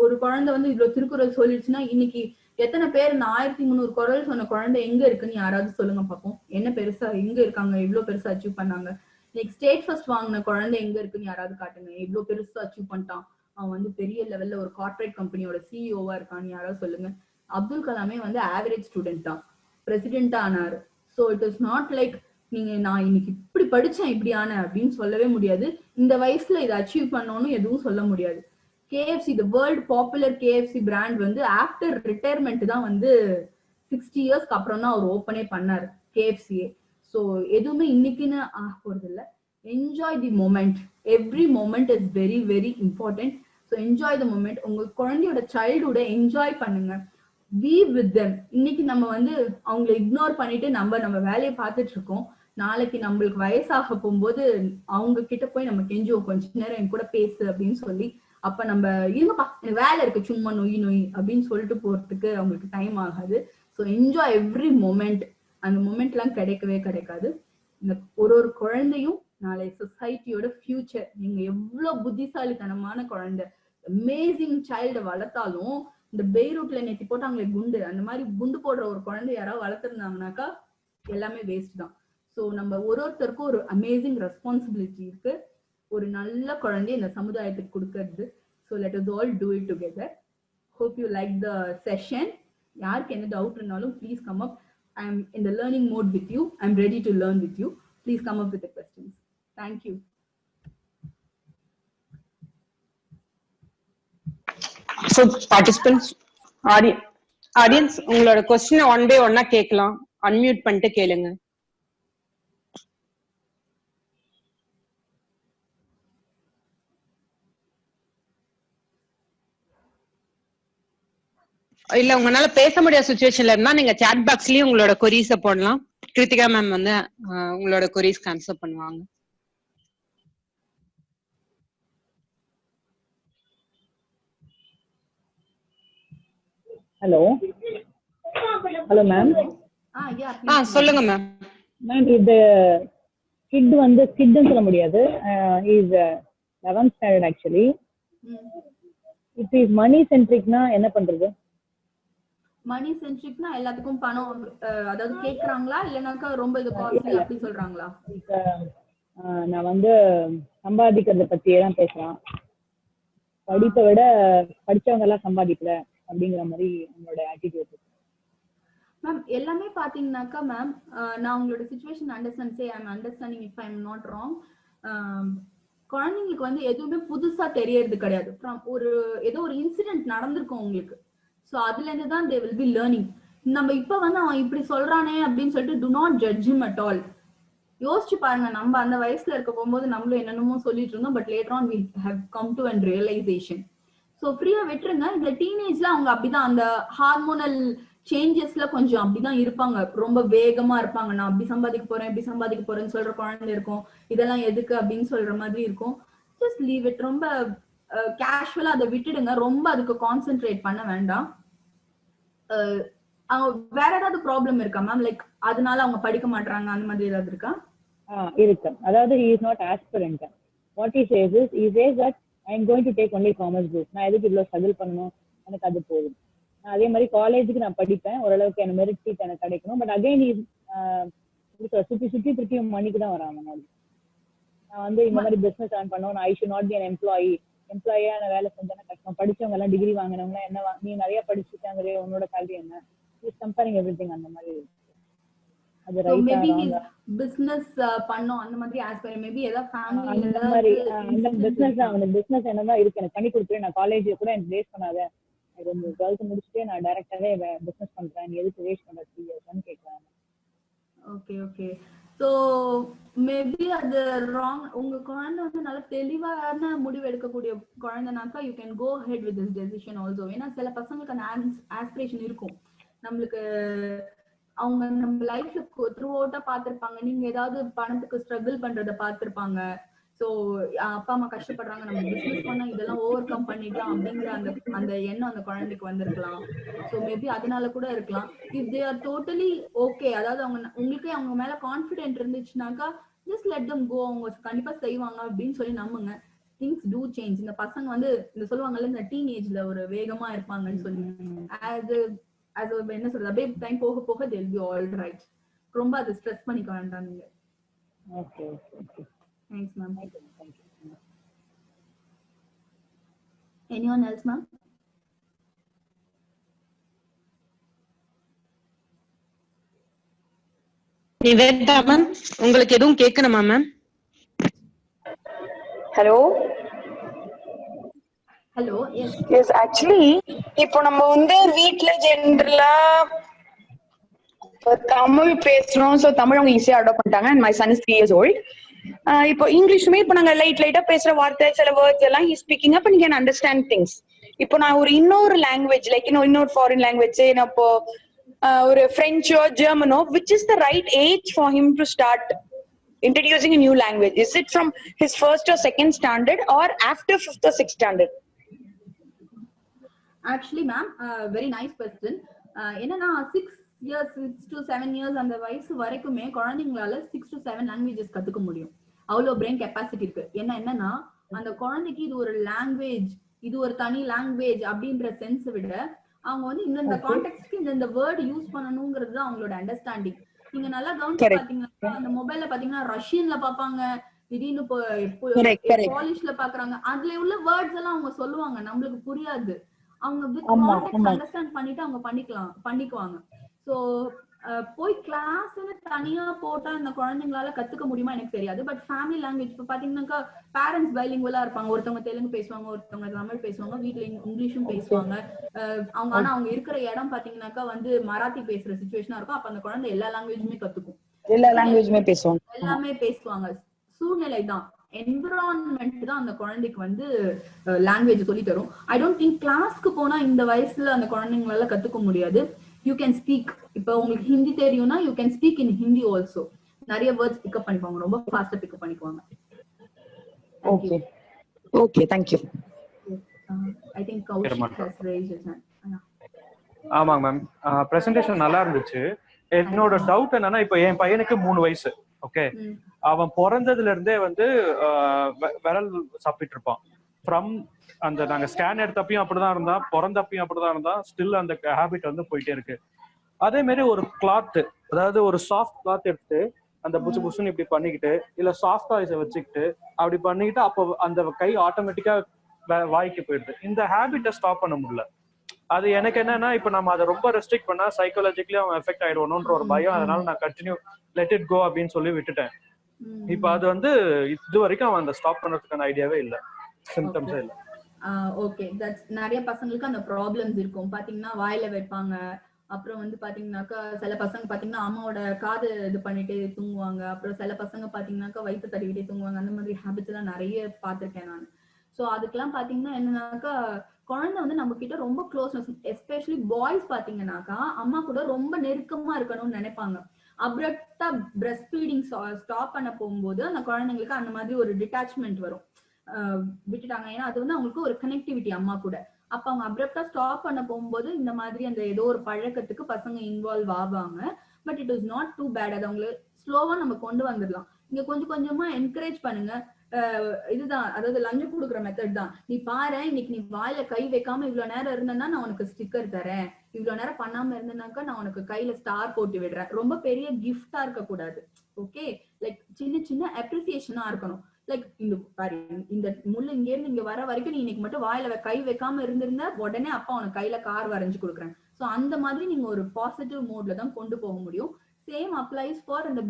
ஒரு குழந்தை வந்து இவ்வளவு திருக்குறள் சொல்லிடுச்சுன்னா இன்னைக்கு எத்தனை பேர் நான் 1300 குறள் சொன்ன குழந்தை எங்க இருக்குன்னு யாராவது சொல்லுங்க பார்ப்போம். என்ன பெருசா எங்க இருக்காங்க, இவ்வளவு பெருசா அச்சீவ் பண்ணாங்க. நெக்ஸ்ட் ஸ்டேட் ஃபர்ஸ்ட் வாங்கின குழந்தை எங்க இருக்குன்னு யாராவது காட்டுங்க. இவ்வளவு பெருசா அச்சீவ் பண்ணிட்டான், அவன் வந்து பெரிய லெவல்ல ஒரு கார்ப்பரேட் கம்பெனியோட சிஇஓவா இருக்கான்னு யாராவது சொல்லுங்க. அப்துல் கலாமே வந்து ஆவரேஜ் ஸ்டூடெண்ட் தான், பிரசிடென்டா ஆனாரு. So it is not like நீங்க நான் இன்னைக்கு இப்படி படிச்சேன் இப்படி ஆன அப்படின்னு சொல்லவே முடியாது. இந்த வயசுல இதை அச்சீவ் பண்ணணும்னு எதுவும் சொல்ல முடியாது. KFC, the world popular KFC brand வந்து ஆஃப்டர் ரிட்டையர்மெண்ட் தான் வந்து 60 இயர்ஸ்க்கு அப்புறம் தான் அவர் ஓப்பனே பண்ணாரு KFC-யே. ஸோ எதுவுமே இன்னைக்குன்னு ஆக போறது இல்லை. Enjoy the moment. Every moment is very very important. So enjoy the moment. உங்க குழந்தையோட சைல்டுஹுட என்ஜாய் பண்ணுங்க. Be with them. இன்னைக்கு நம்ம வந்து அவங்களை இக்னோர் பண்ணிட்டு நம்ம வேலையை பார்த்துட்டு இருக்கோம். நாளைக்கு நம்மளுக்கு வயசாக போகும்போது அவங்க கிட்ட போய் நம்ம கெஞ்சுவோம், கொஞ்ச நேரம் என் கூட பேசு அப்படின்னு சொல்லி. அப்ப நம்ம இருங்கப்பா எனக்கு வேலை இருக்கு சும்மா நொய் அப்படின்னு சொல்லிட்டு போறதுக்கு அவங்களுக்கு டைம் ஆகாது. So enjoy every moment. அந்த மொமெண்ட் எல்லாம் கிடைக்கவே கிடைக்காது. இந்த ஒரு குழந்தையும் நாளை சொசைட்டியோட ஃபியூச்சர். நீங்க எவ்வளவு புத்திசாலித்தனமான குழந்தை, அமேசிங் சைல்ட வளர்த்தாலும் இந்த பெய்ரூட்ல நேத்தி போட்டாங்களே குண்டு, அந்த மாதிரி குண்டு போடுற ஒரு குழந்தை யாராவது வளர்த்துருந்தாங்கனாக்கா எல்லாமே வேஸ்ட் தான். ஸோ நம்ம ஒருத்தருக்கும் ஒரு அமேசிங் ரெஸ்பான்சிபிலிட்டி இருக்கு, ஒரு நல்ல குழந்தைய இந்த சமுதாயத்துக்கு கொடுக்கறது. So let us all do it together. Hope you like the session. யாருக்கு என்ன டவுட் இருந்தாலும் please come up. I am in the learning mode with you. I am ready to learn with you. Please come up with the questions. Thank you. So participants, audience, உங்களோட கொஸ்டினை one by ஒன்னா கேட்கலாம். Unmute பண்ணிட்டு கேளுங்க. இல்ல உங்களால பேச முடியாத சிச்சுவேஷன்ல இருந்தா நீங்க சாட் பாக்ஸ்லயும் உங்களோட கொரீஸ போடலாம். கிருத்திகா மேம் வந்து உங்களோட கொரீஸ்க்கு ஆன்சர் பண்ணுவாங்க. Hello ma'am. சொல்லுங்க மேம். மேம் இது கிட் வந்து கிட்னு சொல்ல முடியாது, is 11th standard actually. It is money சென்ட்ரிக்னா என்ன பண்றது? மணி சென்ட்ரிக்னா எல்லாத்துக்கும் பணம் அதாவது கேக்குறாங்களா இல்லனாக்கா ரொம்ப இது காஸ்ட்லி அப்படி சொல்றாங்களா? நான் வந்து சம்பாதிக்கிறத பத்தியே தான் பேசுறேன். படிப்பை விட படிச்சவங்க எல்லாம் சம்பாதிக்கல அப்படிங்கிற மாதிரி உங்களோட ஆட்டிடியூட். மேம் எல்லாமே பாத்தீங்கன்னாக்கா மேம் நான் உங்களோட situation understanding if I am not wrong. குழந்தைங்களுக்கு வந்து எதுவுமே புதுசா தெரியறது கிடையாது. ஏதோ ஒரு இன்சிடென்ட் நடந்திருக்கும் உங்களுக்கு. ஸோ அதுல இருந்து தான் தே வில் பி லேர்னிங். நம்ம இப்ப வந்து அவன் இப்படி சொல்றானே அப்படின்னு சொல்லிட்டு to not judge him at all. யோசிச்சு பாருங்க, நம்ம அந்த வயசுல இருக்க போகும்போது நம்மளும் என்னென்னமோ சொல்லிட்டு இருந்தோம். But later on we have come to an realisation. ஸோ ஃப்ரீயா விட்டுருங்க. இந்த டீனேஜ்ல அவங்க அப்படிதான் அந்த ஹார்மோனல் சேஞ்சஸ்ல கொஞ்சம் அப்படிதான் இருப்பாங்க. ரொம்ப வேகமா இருப்பாங்க. நான் அப்படி சம்பாதிக்க போறேன் இப்படி சம்பாதிக்க போறேன்னு சொல்ற குழந்தை இருக்கும். இதெல்லாம் எதுக்கு அப்படின்னு சொல்ற மாதிரி இருக்கும். Just leave it. ரொம்ப கேஷுவலா அதை விட்டுடுங்க. ரொம்ப அதுக்கு கான்சென்ட்ரேட் பண்ண வேண்டாம். வேற ஏதாவது ப்ராப்ளம் இருக்கா மேம்? லைக் அதனால அவங்க படிக்க மாட்டாங்க அந்த மாதிரி ஏதாவது இருக்கா? இருக்கு. அதாவது he is not aspirant. What he says is that I am going to take only commerce group. நான் எதுக்கு இவ்வளவு ஸ்ட்ரகிள் பண்ணணும், எனக்கு அது போதும். அதே மாதிரி காலேஜுக்கு நான் படிப்பேன், ஓரளவுக்கு எனக்கு மெரிட் சீட் எனக்கு கிடைக்கணும். பட் அகைன் சுத்தி சுத்தி திருப்பி மணிக்கு தான் வராங்க. நான் வந்து இந்த மாதிரி பிசினஸ் ரன் பண்ணணும், I should not be an எம்ப்ளாயியா நான் வேலை செஞ்சேன்னா கஷ்டம். படிச்சவங்க எல்லாம் டிகிரி வாங்கினவங்க என்ன நீ நிறைய படிச்சுட்டாங்க, உன்னோட சேலரி என்ன, கம்பேரிங் எவ்ரிதிங் அந்த மாதிரி. அது ரைட்டா பிசினஸ் பண்ணோம் அந்த மாதிரி ஆஸ்பைர் மேபி ஏதா ஃபேமிலி அந்த மாதிரி அந்த பிசினஸ் அவனுக்கு பிசினஸ் என்னதான் இருக்கு எனக்கு பண்ணி கொடுத்துரு, நான் காலேஜ் கூட எனக்கு வேஸ்ட் பண்ணாத, இது 12th முடிச்சுட்டு நான் டைரக்டாவே பிசினஸ் பண்றேன், நீ எதுக்கு வேஸ்ட் பண்ற 3 இயர்ஸ்னு கேக்குறாங்க. Okay okay. சோ மேபி அது ராங். உங்க குழந்தை வந்து நல்ல தெளிவான முடிவு எடுக்கக்கூடிய குழந்தைனாக்கா you can go head with this decision also. ஏன்னா சில பசங்களுக்கு அந்த ஆஸ்பிரேஷன் இருக்கும், நம்மளுக்கு அவங்க நம்ம லைஃப்ல த்ரூ அவுட்டா பாத்திருப்பாங்க, நீங்க ஏதாவது பணத்துக்கு ஸ்ட்ரகிள் பண்றத பாத்திருப்பாங்க. சோ அப்பா அம்மா கஷ்டப்படுறாங்க, நம்ம பிசினஸ் பண்ணா இதெல்லாம் ஓவர் கம் பண்ணிடலாம் அப்படிங்கிற அந்த எண்ணம் அந்த குழந்தைக்கு வந்திருக்கலாம். சோ மேபி அதனால கூட இருக்கலாம். If they are totally okay, அதாவது அவங்க உங்களுக்கே அவங்க மேல கான்பிடென்ட் இருந்துச்சுனாக்கா ஜஸ்ட் லெட் தம் கோ, அவங்க கண்டிப்பா செய்வாங்க அப்படின்னு சொல்லி நம்புங்க. Things do change. இந்த பசங்க வந்து இந்த சொல்லுவாங்கல்ல இந்த டீனேஜ்ல ஒரு வேகமா இருப்பாங்கன்னு சொல்லி, அது என்ன சொல்றது, அப்படியே டைம் போக போக they will be all right. ரொம்ப அது ஸ்ட்ரெஸ் பண்ணிக்க வேண்டாம் நீங்க. Okay okay. Thanks ma'am. Anyone else ma'am? Nivetha ma'am, உங்களுக்கு எதுவும் கேட்கணுமா ma'am? Hello hello. Yes actually இப்போ நம்ம வந்து வீட்ல ஜென்ரலா தமிழ் பேசுறோம். ஸோ தமிழ் அவங்க ஈஸியா அடாப்ட் பண்ணிட்டாங்க. And my son is 3 years old. இப்போ இங்கிலீஷுமே இப்போ நாங்க லைட்டா பேசுற வார்த்தை சில வேர்ட்ஸ் எல்லாம் he speaking up and can understand things. இப்போ நான் ஒரு இன்னொரு லாங்குவேஜ் லைக் இன்னொரு ஃபாரின் லாங்குவேஜ் நான் இப்போ ஒரு பிரெஞ்சோ ஜெர்மனோ which is the right age for him to start introducing a new language? Is it from his first or second standard or after 5th or 6th standard? Actually ma'am, very nice question. என்னன்னா 6 to 7 years அந்த வயசு வரைக்குமே குழந்தைங்களால 6 to 7 languages கத்துக்க முடியும். அவ்வளவு brain capacity இருக்கு. என்னன்னா அந்த குழந்தைக்கு இது ஒரு லாங்குவேஜ், இது ஒரு தனி லாங்குவேஜ் அப்படின்ற சென்ஸ் விட அவங்க வந்து இந்த கான்டெக்ட்க்கு இந்த வேர்ட் யூஸ் பண்ணணுங்கிறது அவங்களோட அண்டர்ஸ்டாண்டிங். நீங்க நல்லா கவனிச்சு பாத்தீங்கன்னா அந்த மொபைல்ல பாத்தீங்கன்னா ரஷ்யன்ல பாப்பாங்க, திடீர்னு பாலிஷ்ல பாக்குறாங்க, அதுல உள்ள வேர்ட்ஸ் எல்லாம் அவங்க சொல்லுவாங்க, நம்மளுக்கு புரியாது. அவங்க வித் கான்டெக்ட் அண்டர்ஸ்டாண்ட் பண்ணிட்டு அவங்க பண்ணிக்குவாங்க. சோ போய் கிளாஸ்னு தனியா போட்டா அந்த குழந்தைங்களால கத்துக்க முடியுமா எனக்கு தெரியாது. பட் ஃபேமிலி லாங்குவேஜ் இப்ப பாத்தீங்கன்னாக்கா பேரண்ட்ஸ் பைலிங்குவலா இருப்பாங்க, ஒருத்தவங்க தெலுங்கு பேசுவாங்க, ஒருத்தவங்க தமிழ் பேசுவாங்க, வீட்டுல இங்கிலீஷும் பேசுவாங்க. அவங்க ஆனா அவங்க இருக்கிற இடம் பாத்தீங்கன்னாக்கா வந்து மராத்தி பேசுற சிச்சுவேஷனா இருக்கும். அப்ப அந்த குழந்தை எல்லா லாங்குவேஜுமே கத்துக்கும், எல்லா லாங்குவேஜுமே பேசுவாங்க, எல்லாமே பேசுவாங்க. சூழ்நிலை தான், என்விரான்மெண்ட் தான் அந்த குழந்தைக்கு வந்து லாங்குவேஜ் சொல்லி தரும். ஐ டோன்ட் திங்க் கிளாஸ்க்கு போனா இந்த வயசுல அந்த குழந்தைங்களால கத்துக்க முடியாது. You can speak. இப்போ உங்களுக்கு ஹிந்தி தெரியும்னா you can speak in Hindi also. நிறைய வேர்ட்ஸ் பிக்கப் பண்ணிக்குவாங்க, ரொம்ப ஃபாஸ்டா பிக்கப் பண்ணிக்குவாங்க. Okay okay, thank you. I think Kaushik has rest his hand. ஆமாங்க மேம், பிரசன்டேஷன் நல்லா இருந்துச்சு. என்னோட டவுட் என்னன்னா, இப்போ என் பையனுக்கு 3 வயசு. ஓகே, அவன் பிறந்ததுல இருந்தே வந்து விரல் சாப்பிட்டு இருப்பான். ஃப்ரம் அந்த நாங்க ஸ்கேன் எடுத்தப்பையும் அப்படிதான் இருந்தா, பிறந்தப்பையும் அப்படிதான் இருந்தா, ஸ்டில் அந்த ஹேபிட் வந்து போயிட்டே இருக்கு. அதே மாதிரி ஒரு கிளாத், அதாவது ஒரு சாஃப்ட் கிளாத் எடுத்து அந்த புசு புசுன்னு இப்படி பண்ணிக்கிட்டு, இல்ல சாஃப்ட் டாய்ஸை வச்சுக்கிட்டு அப்படி பண்ணிக்கிட்டு, அப்போ அந்த கை ஆட்டோமேட்டிக்கா வாய்க்கு போயிடுது. இந்த ஹேபிட்டை ஸ்டாப் பண்ண முடியல. அது எனக்கு என்னன்னா, இப்ப நம்ம அதை ரொம்ப ரெஸ்ட்ரிக்ட் பண்ணா சைக்காலஜிக்கலி அவன் எஃபெக்ட் ஆயிடுவோன்ற ஒரு பயம். அதனால நான் கண்டினியூ லெட் இட் கோ அப்படின்னு சொல்லி விட்டுட்டேன். இப்ப அது வந்து இது வரைக்கும் அவன் அந்த ஸ்டாப் பண்றதுக்கான ஐடியாவே இல்ல, சிம்டம்ஸே இல்ல. ஓகே, தட்ஸ் நிறைய பசங்களுக்கு அந்த ப்ராப்ளம்ஸ் இருக்கும். பாத்தீங்கன்னா வாயில வைப்பாங்க, அப்புறம் வந்து பாத்தீங்கன்னாக்கா சில பசங்க பாத்தீங்கன்னா அம்மாவோட காது இது பண்ணிட்டே தூங்குவாங்க, அப்புறம் சில பசங்க பாத்தீங்கன்னாக்கா வயிற்று தடவிட்டே தூங்குவாங்க. அந்த மாதிரி ஹேபிட்ஸ் எல்லாம் நிறைய பாத்திருக்கேன் நான். சோ அதுக்கெல்லாம் பாத்தீங்கன்னா என்னன்னாக்கா குழந்தை வந்து நம்ம கிட்ட ரொம்ப க்ளோஸ்னஸ், எஸ்பெஷலி பாய்ஸ் பாத்தீங்கன்னாக்கா அம்மா கூட ரொம்ப நெருக்கமா இருக்கணும்னு நினைப்பாங்க. அப்ரப்டா பிரஸ்ட் ஃபீடிங் ஸ்டாப் பண்ண போகும்போது அந்த குழந்தைங்களுக்கு அந்த மாதிரி ஒரு டிட்டாச்மெண்ட் வரும், விட்டுட்டாங்க. ஏன்னா அது வந்து அவங்களுக்கு ஒரு கனெக்டிவிட்டி அம்மா கூட. அப்ப அவங்க அப்ரப்டா ஸ்டாப் பண்ண போகும்போது இந்த மாதிரி அந்த ஏதோ ஒரு பழக்கத்துக்கு பசங்க இன்வால்வ் ஆவாங்க. But it is not too bad. அது அவங்களுக்கு ஸ்லோவா நம்ம கொண்டு வந்துடலாம். நீங்க கொஞ்சம் கொஞ்சமா என்கரேஜ் பண்ணுங்க. இதுதான், அதாவது லஞ்சம் கொடுக்குற மெத்தட் தான். நீ பாரு, இன்னைக்கு நீ வாயில கை வைக்காம இவ்வளவு நேரம் இருந்தேன்னா நான் உனக்கு ஸ்டிக்கர் தரேன், இவ்வளவு நேரம் பண்ணாம இருந்தேனாக்கா நான் உனக்கு கையில ஸ்டார் போட்டு விடுறேன். ரொம்ப பெரிய கிஃப்டா இருக்க கூடாது. ஓகே, லைக் சின்ன சின்ன அப்ரிசியேஷனா இருக்கணும். லைக் இந்த பாரு, இந்த முள்ளு இங்க இருந்து இங்க வர வரைக்கும் நீ இன்னைக்கு மட்டும் வாயில கை வைக்காம இருந்திருந்தா உடனே அப்பா உனக்கு கையில கார் வரைஞ்சு கொடுக்குறேன். சோ அந்த மாதிரி நீங்க ஒரு பாசிட்டிவ் மோட்ல தான் கொண்டு போக முடியும். சேம் அப்ளைஸ் ஃபார் இந்த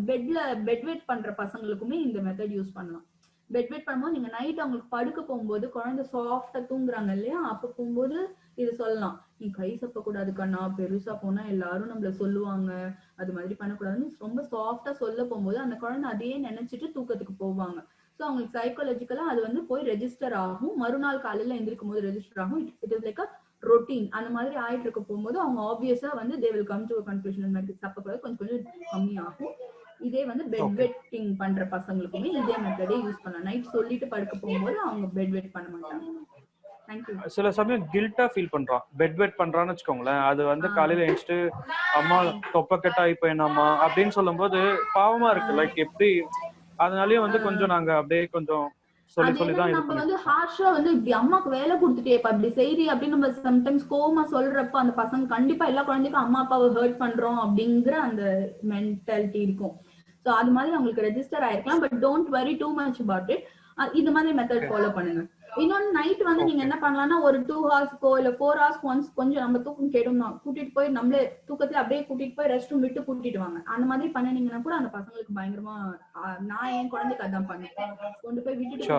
பெட் வெயிட் பண்ற பசங்களுக்குமே இந்த மெத்தட் யூஸ் பண்ணலாம். பெட் வெயிட் பண்ணும்போது நீங்க நைட் அவங்களுக்கு படுக்க போகும்போது குழந்தை சாஃப்டா தூங்குறாங்க இல்லையா, அப்ப போகும்போது இது சொல்லலாம், நீ கை சப்ப கூடாது கண்ணா, பெருசா போனா எல்லாரும் நம்மள சொல்லுவாங்க, அது மாதிரி பண்ணக்கூடாதுன்னு ரொம்ப சாஃப்டா சொல்ல போகும்போது அந்த குழந்தை அதையே நினைச்சிட்டு தூக்கத்துக்கு போவாங்க. ஸோ அவங்களுக்கு சைக்காலஜிக்கலா அது வந்து போய் ரெஜிஸ்டர் ஆகும். மறுநாள் காலையில எந்திரிக்கும் போது ரெஜிஸ்டர் ஆகும். It is like a routine. அந்த மாதிரி ஆயிட்டு இருக்க போகும்போது அவங்க ஆப்வியஸா வந்து they will come to a conclusion, மாதிரி சப்பக்கூடாது, கொஞ்சம் கொஞ்சம் கம்மியாகும். இதே வந்து பெட் வெட்டிங் பண்ற பசங்களுக்குமே இதே மெத்தடே யூஸ் பண்ணலாம். நைட் சொல்லிட்டு படுக்க போகும்போது அவங்க பெட் வெட் பண்ண மாட்டாங்க. தேங்க்யூ. சில சமயம் கில்ட்டா ஃபீல் பண்றான், பெட் வெட் பண்றான்னு வச்சுக்கோங்களேன். அது வந்து காலையில எழுந்துட்டு அம்மா தொப்பக்கெட்டா ஆகி போயினாமா அப்படின்னு சொல்லும் போது பாவமா இருக்கு. லைக் எப்படி, அதனாலயும் வந்து கொஞ்சம் நாங்க அப்படியே கொஞ்சம் சொல்லிதான் இது நம்ம வந்து ஹார்ஷா வந்து இப்படி அம்மாக்கு வேலை கொடுத்துட்டே அப்படி செய்தி அப்படின்னு நம்ம சம்டைம்ஸ் கோவமா சொல்றப்ப அந்த பசங்க கண்டிப்பா எல்லா குழந்தைக்கும் அம்மா அப்பாவை ஹர்ட் பண்றோம் அப்படிங்கிற அந்த மென்டாலிட்டி இருக்கும். சோ அது மாதிரி அவங்களுக்கு ரெஜிஸ்டர் ஆயிருக்கலாம். But don't worry too much about it. இது மாதிரி மெத்தட் ஃபாலோ பண்ணுங்க. இன்னொன்னு நைட் வந்து நீங்க என்ன பண்ணலாம்னா ஒரு 2 ஹவர்ஸ்க்கோ இல்ல 4 hours ஒன்ஸ் கொஞ்சம் நம்ம தூக்கம் கேடும்னா கூட்டிட்டு போய் நம்மளே தூக்கத்துல அப்படியே கூட்டிட்டு போய் ரெஸ்ட் ரூம் விட்டு கூட்டிட்டு வாங்க. அந்த மாதிரி பண்ணினீங்கன்னா கூட அந்த பசங்களுக்கு பயங்கரமா, நான் என் குழந்தைக்கு அதான் பண்ணேன், கொண்டு போய் விட்டுட்டு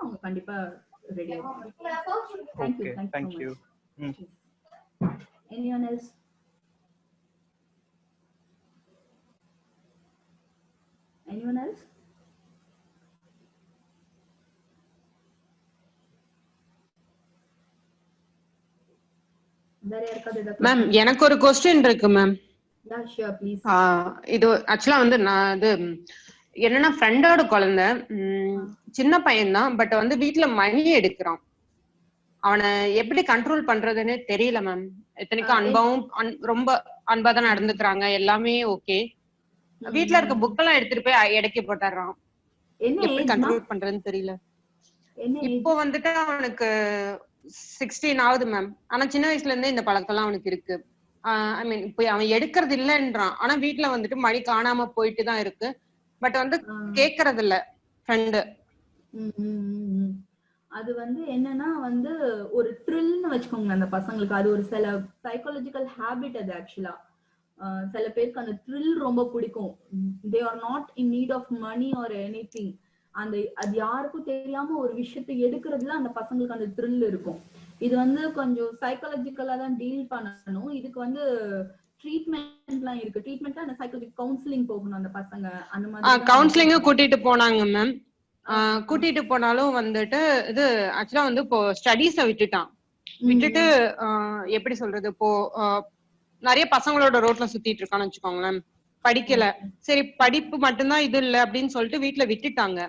அவங்க கண்டிப்பா ரெடி ஆயிடுவாங்க. Thank you. Anyone else? Anyone else? Ma'am எனக்கு ஒரு क्वेश्चन இருக்கு மேம். Yeah sure please. இது ஆக்சுவலா வந்து நான் இது என்னன்னா ஃப்ரெண்டோட குழந்தை, சின்ன பையன் தான், பட் வந்து வீட்டுல மணி எடுக்கிறான். அவனை எப்படி கண்ட்ரோல் பண்றதுன்னு தெரியல மேம். எத்தனைக்கும் அன்பாவும் ரொம்ப அன்பா தான் நடந்துக்கிறாங்க, எல்லாமே ஓகே. வீட்டுல இருக்க புக்கெல்லாம் எடுத்துட்டு போய் எடைக்கு போட்டுறான். எப்படி கண்ட்ரோல் பண்றதுன்னு தெரியல. இப்போ வந்துட்டு அவனுக்கு 16 ஆகுது மேம். ஆனா சின்ன வயசுல இருந்தே இந்த பழக்கம் எல்லாம் அவனுக்கு இருக்கு. ஐ மீன் இப்போ அவன் எடுக்கிறது இல்லைன்றான், ஆனா வீட்டுல வந்துட்டு மணி காணாம போயிட்டு தான் இருக்கு. பட் வந்து கேக்குறது இல்ல ஃப்ரெண்டு. அது வந்து என்னன்னா வந்து ஒரு த்ரில்னு வச்சுக்கோங்க அந்த பசங்களுக்கு. அது ஒரு சில சைக்காலஜிக்கல் ஹேபிட் அது ஆக்சுவலா. சில பேருக்கு அந்த த்ரில் ரொம்ப பிடிக்கும். They are not in need of money or anything. அந்த அது யாருக்கும் தெரியாம ஒரு விஷயத்தை எடுக்கிறதுல அந்த பசங்களுக்கு அந்த த்ரில் இருக்கும். இது வந்து கொஞ்சம் சைக்காலஜிக்கலா தான் டீல் பண்ணணும். இதுக்கு வந்து ட்ரீட்மெண்ட்லாம் இருக்கு. ட்ரீட்மெண்ட்ல அந்த சைக்காலஜிக்கல் கவுன்சிலிங் போகணும் அந்த பசங்க. அந்த மாதிரி கவுன்சிலிங்கும் கூட்டிட்டு போனாங்க மேம். கூட்டிட்டு போனாலும் வந்துட்டு இது ஆக்சுவலா வந்து இப்போ ஸ்டடீஸ விட்டுட்டு எப்படி சொல்றது, இப்போ நிறைய பசங்களோட ரோட்ல சுத்திட்டு இருக்கான்னு வச்சுக்கோங்களேன். படிக்கல, சரி படிப்பு மட்டும்தான் இது இல்ல அப்படின்னு சொல்லிட்டு வீட்டுல விட்டுட்டாங்க.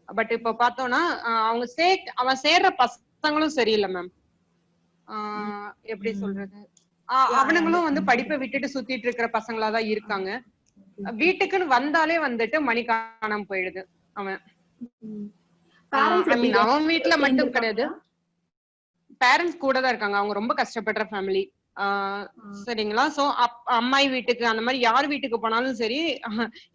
பட் இப்ப பார்த்தோம்னா அவன் சேர்ற பசங்களும் சரியில்லை மேம். எப்படி சொல்றது, அவனுங்களும் வந்து படிப்பை விட்டுட்டு சுத்திட்டு இருக்கிற பசங்களாதான் இருக்காங்க. வீட்டுக்குன்னு வந்தாலே வந்துட்டு மணி காணாம போயிடுது. அவன் அவன் வீட்டுல மட்டும் கிடையாது, பேரண்ட்ஸ் கூட தான் இருக்காங்க. அவங்க ரொம்ப கஷ்டப்படுற ஃபேமிலி. சரிங்களா. சோ அம்மாயி வீட்டுக்கு அந்த மாதிரி யார் வீட்டுக்கு போனாலும் சரி,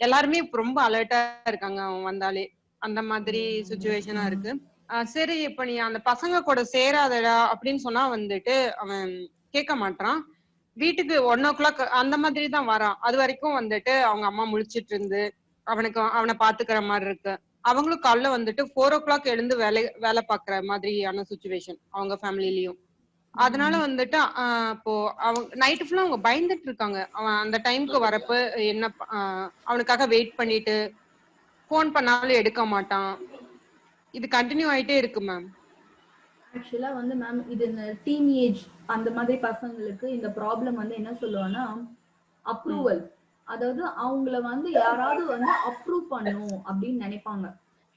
எல்லாருமே ரொம்ப அலர்ட்டா இருக்காங்க அவன் வந்தாலே. அந்த மாதிரி சிச்சுவேஷனா இருக்கு. சரி இப்ப நீ அந்த பசங்க கூட சேராதடா அப்படின்னு சொன்னா வந்துட்டு அவன் கேட்க மாட்டான். வீட்டுக்கு 1 o'clock அந்த மாதிரி தான் வரான். அது வரைக்கும் வந்துட்டு அவங்க அம்மா முழிச்சிட்டு இருந்து அவனை பாத்துக்கிற மாதிரி இருக்கு. அவங்களும் காலைல வந்துட்டு 4 o'clock எழுந்து வேலை பாக்குற மாதிரியான சிச்சுவேஷன் அவங்க ஃபேமிலிலயும். அதனால வந்துட்டு இப்போ அவங்க நைட்டு ஃபுல்லா அவங்க பயந்துட்டு இருக்காங்க. அவன் அந்த டைம்க்கு வரப்ப என்ன அவனுக்காக வெயிட் பண்ணிட்டு போன் பண்ணாலும் எடுக்க மாட்டான். இது கண்டினியூ ஆயிட்டே இருக்கு மேம். ஆக்சுவலா வந்து மேம் இது டீன் ஏஜ் அந்த மாதிரி பசங்களுக்கு இந்த ப்ராப்ளம் வந்து என்ன சொல்லுவாங்கன்னா அப்ரூவல். அதாவது அவங்கள வந்து யாராவது வந்து அப்ரூவ் பண்ணும் அப்படின்னு நினைப்பாங்க.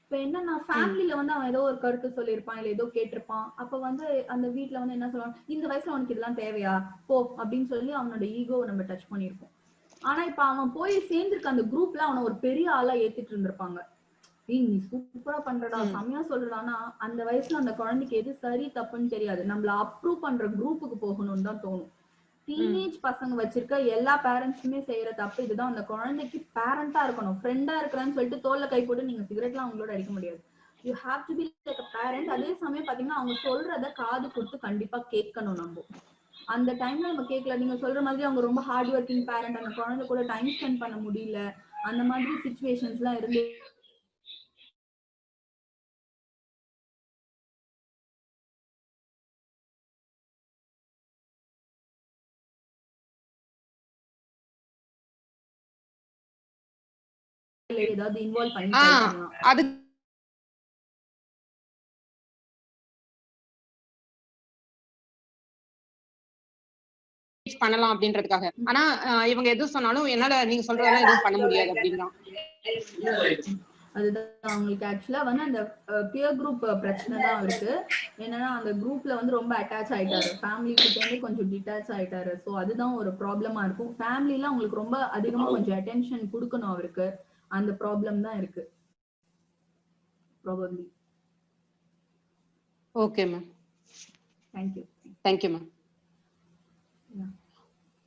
இப்ப என்னன்னா ஃபேமிலில வந்து அவன் ஏதோ ஒரு கருத்து சொல்லியிருப்பான், இல்ல ஏதோ கேட்டிருப்பான். அப்ப வந்து அந்த வீட்டுல வந்து என்ன சொல்லுவாங்க, இந்த வயசுல அவனுக்கு இதெல்லாம் தேவையா போ அப்படின்னு சொல்லி அவனோட ஈகோவை நம்ம டச் பண்ணிருப்போம். ஆனா இப்ப அவன் போய் சேர்ந்திருக்க அந்த குரூப்ல அவனை ஒரு பெரிய ஆளா ஏத்திட்டு இருந்திருப்பாங்க. நீ சூப்பரா பண்றடா, செம்மையா சொல்றடானா அந்த வயசுல அந்த குழந்தைக்கு எது சரி தப்புன்னு தெரியாது. நம்மள அப்ரூவ் பண்ற குரூப்புக்கு போகணும்னு தான் தோணும். டீனேஜ் பசங்க வச்சிருக்க எல்லா பேரண்ட்ஸுமே செய்யற தப்பு இதுதான். அந்த குழந்தைக்கு பேரண்டா இருக்கணும். ஃப்ரெண்டா இருக்கிறேன்னு சொல்லிட்டு தோல்ல கை போட்டு நீங்க சிகரெட்லாம் அவங்களோட அடிக்க முடியாது. You have to be like a parent. அதே சமயம் பாத்தீங்கன்னா அவங்க சொல்றத காது கொடுத்து கண்டிப்பா கேட்கணும். நம்ம அந்த டைம்ல நம்ம கேட்கல, நீங்க சொல்ற மாதிரி அவங்க ரொம்ப ஹார்ட் ஒர்க்கிங் பேரண்ட், அந்த குழந்தை கூட டைம் ஸ்பெண்ட் பண்ண முடியல, அந்த மாதிரி சிச்சுவேஷன்ஸ் எல்லாம் இருந்து ஏதாவது இன்வால்வ் பண்ணி ட்ரை பண்ணலாம். அது பண்ணலாம் அப்படின்றதுக்காக. ஆனா இவங்க எதுவும் சொன்னாலும் என்னால நீங்க சொல்றதெல்லாம் எதுவும் பண்ண முடியாது அப்படின்றான். அதுதான் அவங்களுக்கு ஆக்சுவலா வந்து அந்த பியர் குரூப் பிரச்சனை தான் இருக்கு. என்னன்னா அந்த குரூப்ல வந்து ரொம்ப அட்டாச் ஆயிட்டாரு, ஃபேமிலி கிட்ட இருந்து கொஞ்சம் டிட்டாச் ஆயிட்டாரு. ஸோ அதுதான் ஒரு ப்ராப்ளமா இருக்கும். ஃபேமிலில அவங்களுக்கு ரொம்ப அதிகமா கொஞ்சம் அட்டென்ஷன் கொடுக்கணும் அவருக்கு. அந்த ப்ராப்ளம் தான் இருக்கு probably. Okay ma'am, thank you ma'am.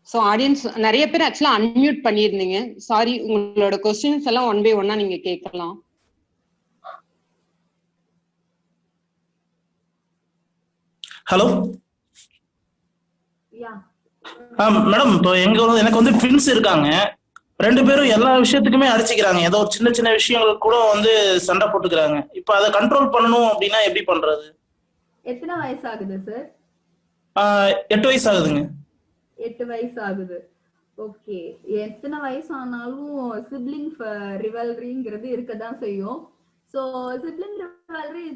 So audience நிறைய பேர் ஆக்சுவலா அன்மியூட் பண்ணியிருந்தீங்க. சாரி, உங்களோட क्वेश्चंस எல்லாம் ஒன் பை ஒன்னா நீங்க கேட்கலாம். ஹலோ மேடம், இப்போ எனக்கு வந்து ட்வின்ஸ் இருக்காங்க. 2 பேரும் எல்லா விஷயத்துக்குமே அடிச்சுக்கிறாங்க. ஏதோ ஒரு சின்ன சின்ன விஷயங்களுக்கு கூட வந்து சண்டை போட்டுக்கிறாங்க. இப்போ அதை கண்ட்ரோல் பண்ணணும் அப்படின்னா எப்படி பண்றது? எத்தனை வயசு ஆகுது சார்? 8 வயசு ஆகுதுங்க. 8 வயசு ஆகுது. ஓகே, எத்தனை வயசு ஆனாலும் சிப்ளிங் ரிவல்ரிங்கிறது இருக்கதான் செய்யும். ஸோ சிப்ளிங் ரிவல்ரி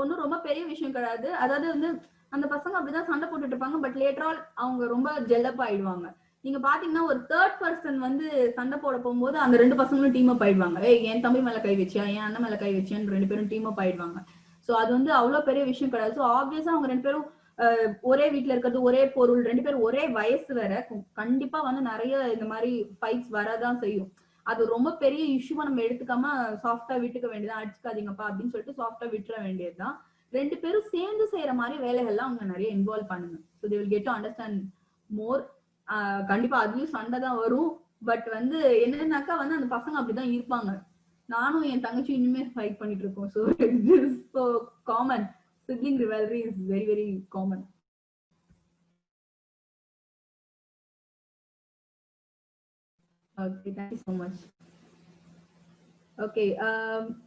ஒன்றும் ரொம்ப பெரிய விஷயம் கிடையாது. அதாவது வந்து அந்த பசங்க அப்படிதான் சண்டை போட்டுட்டு இருப்பாங்க, பட் லேட்டர் ஆல் அவங்க ரொம்ப ஜெல்லப் ஆயிடுவாங்க. நீங்க பாத்தீங்கன்னா ஒரு தேர்ட் பர்சன் வந்து சண்டை போட போகும்போது அந்த 2 பசங்களும் டீம் அப் ஆயிடுவாங்க. என் தம்பி மேல கை வச்சியா, என் அண்ணன் மேல கை வச்சியான்னு 2 பேரும் டீம் அப் ஆயிடுவாங்க. ஸோ அது வந்து அவ்வளவு பெரிய விஷயம் கிடையாது. ஸோ ஆப்வியஸா அவங்க 2 பேரும் ஒரே வீட்டுல இருக்கிறது, ஒரே பொருள், 2 பேரும் ஒரே வயசு வேற, கண்டிப்பா வந்து நிறைய இந்த மாதிரி ஃபைட்ஸ் வரதான் செய்யும். அது ரொம்ப பெரிய இஷ்யூவா நம்ம எடுத்துக்காம சாஃப்டா விட்டுக்க வேண்டியதான். அடிச்சுக்காதீங்கப்பா அப்படின்னு சொல்லிட்டு சாஃப்டா விட்டுற வேண்டியதுதான். 2 பேரும் சேர்ந்து செய்யற மாதிரி வேலைகள்லாம் அவங்க நிறைய இன்வால்வ் பண்ணுங்க. So they will get to understand மோர். கண்டிப்பா அதுலயும் சண்டை தான் வரும். பட் வந்து என்னன்னாக்கா வந்து அந்த பசங்க அப்படிதான் இருப்பாங்க. நானும் என் தங்கச்சி இனிமே ஃபைட் பண்ணிட்டு இருக்கோம். So common. Sibling rivalry is very, very common. Okay, thank you so much. Okay,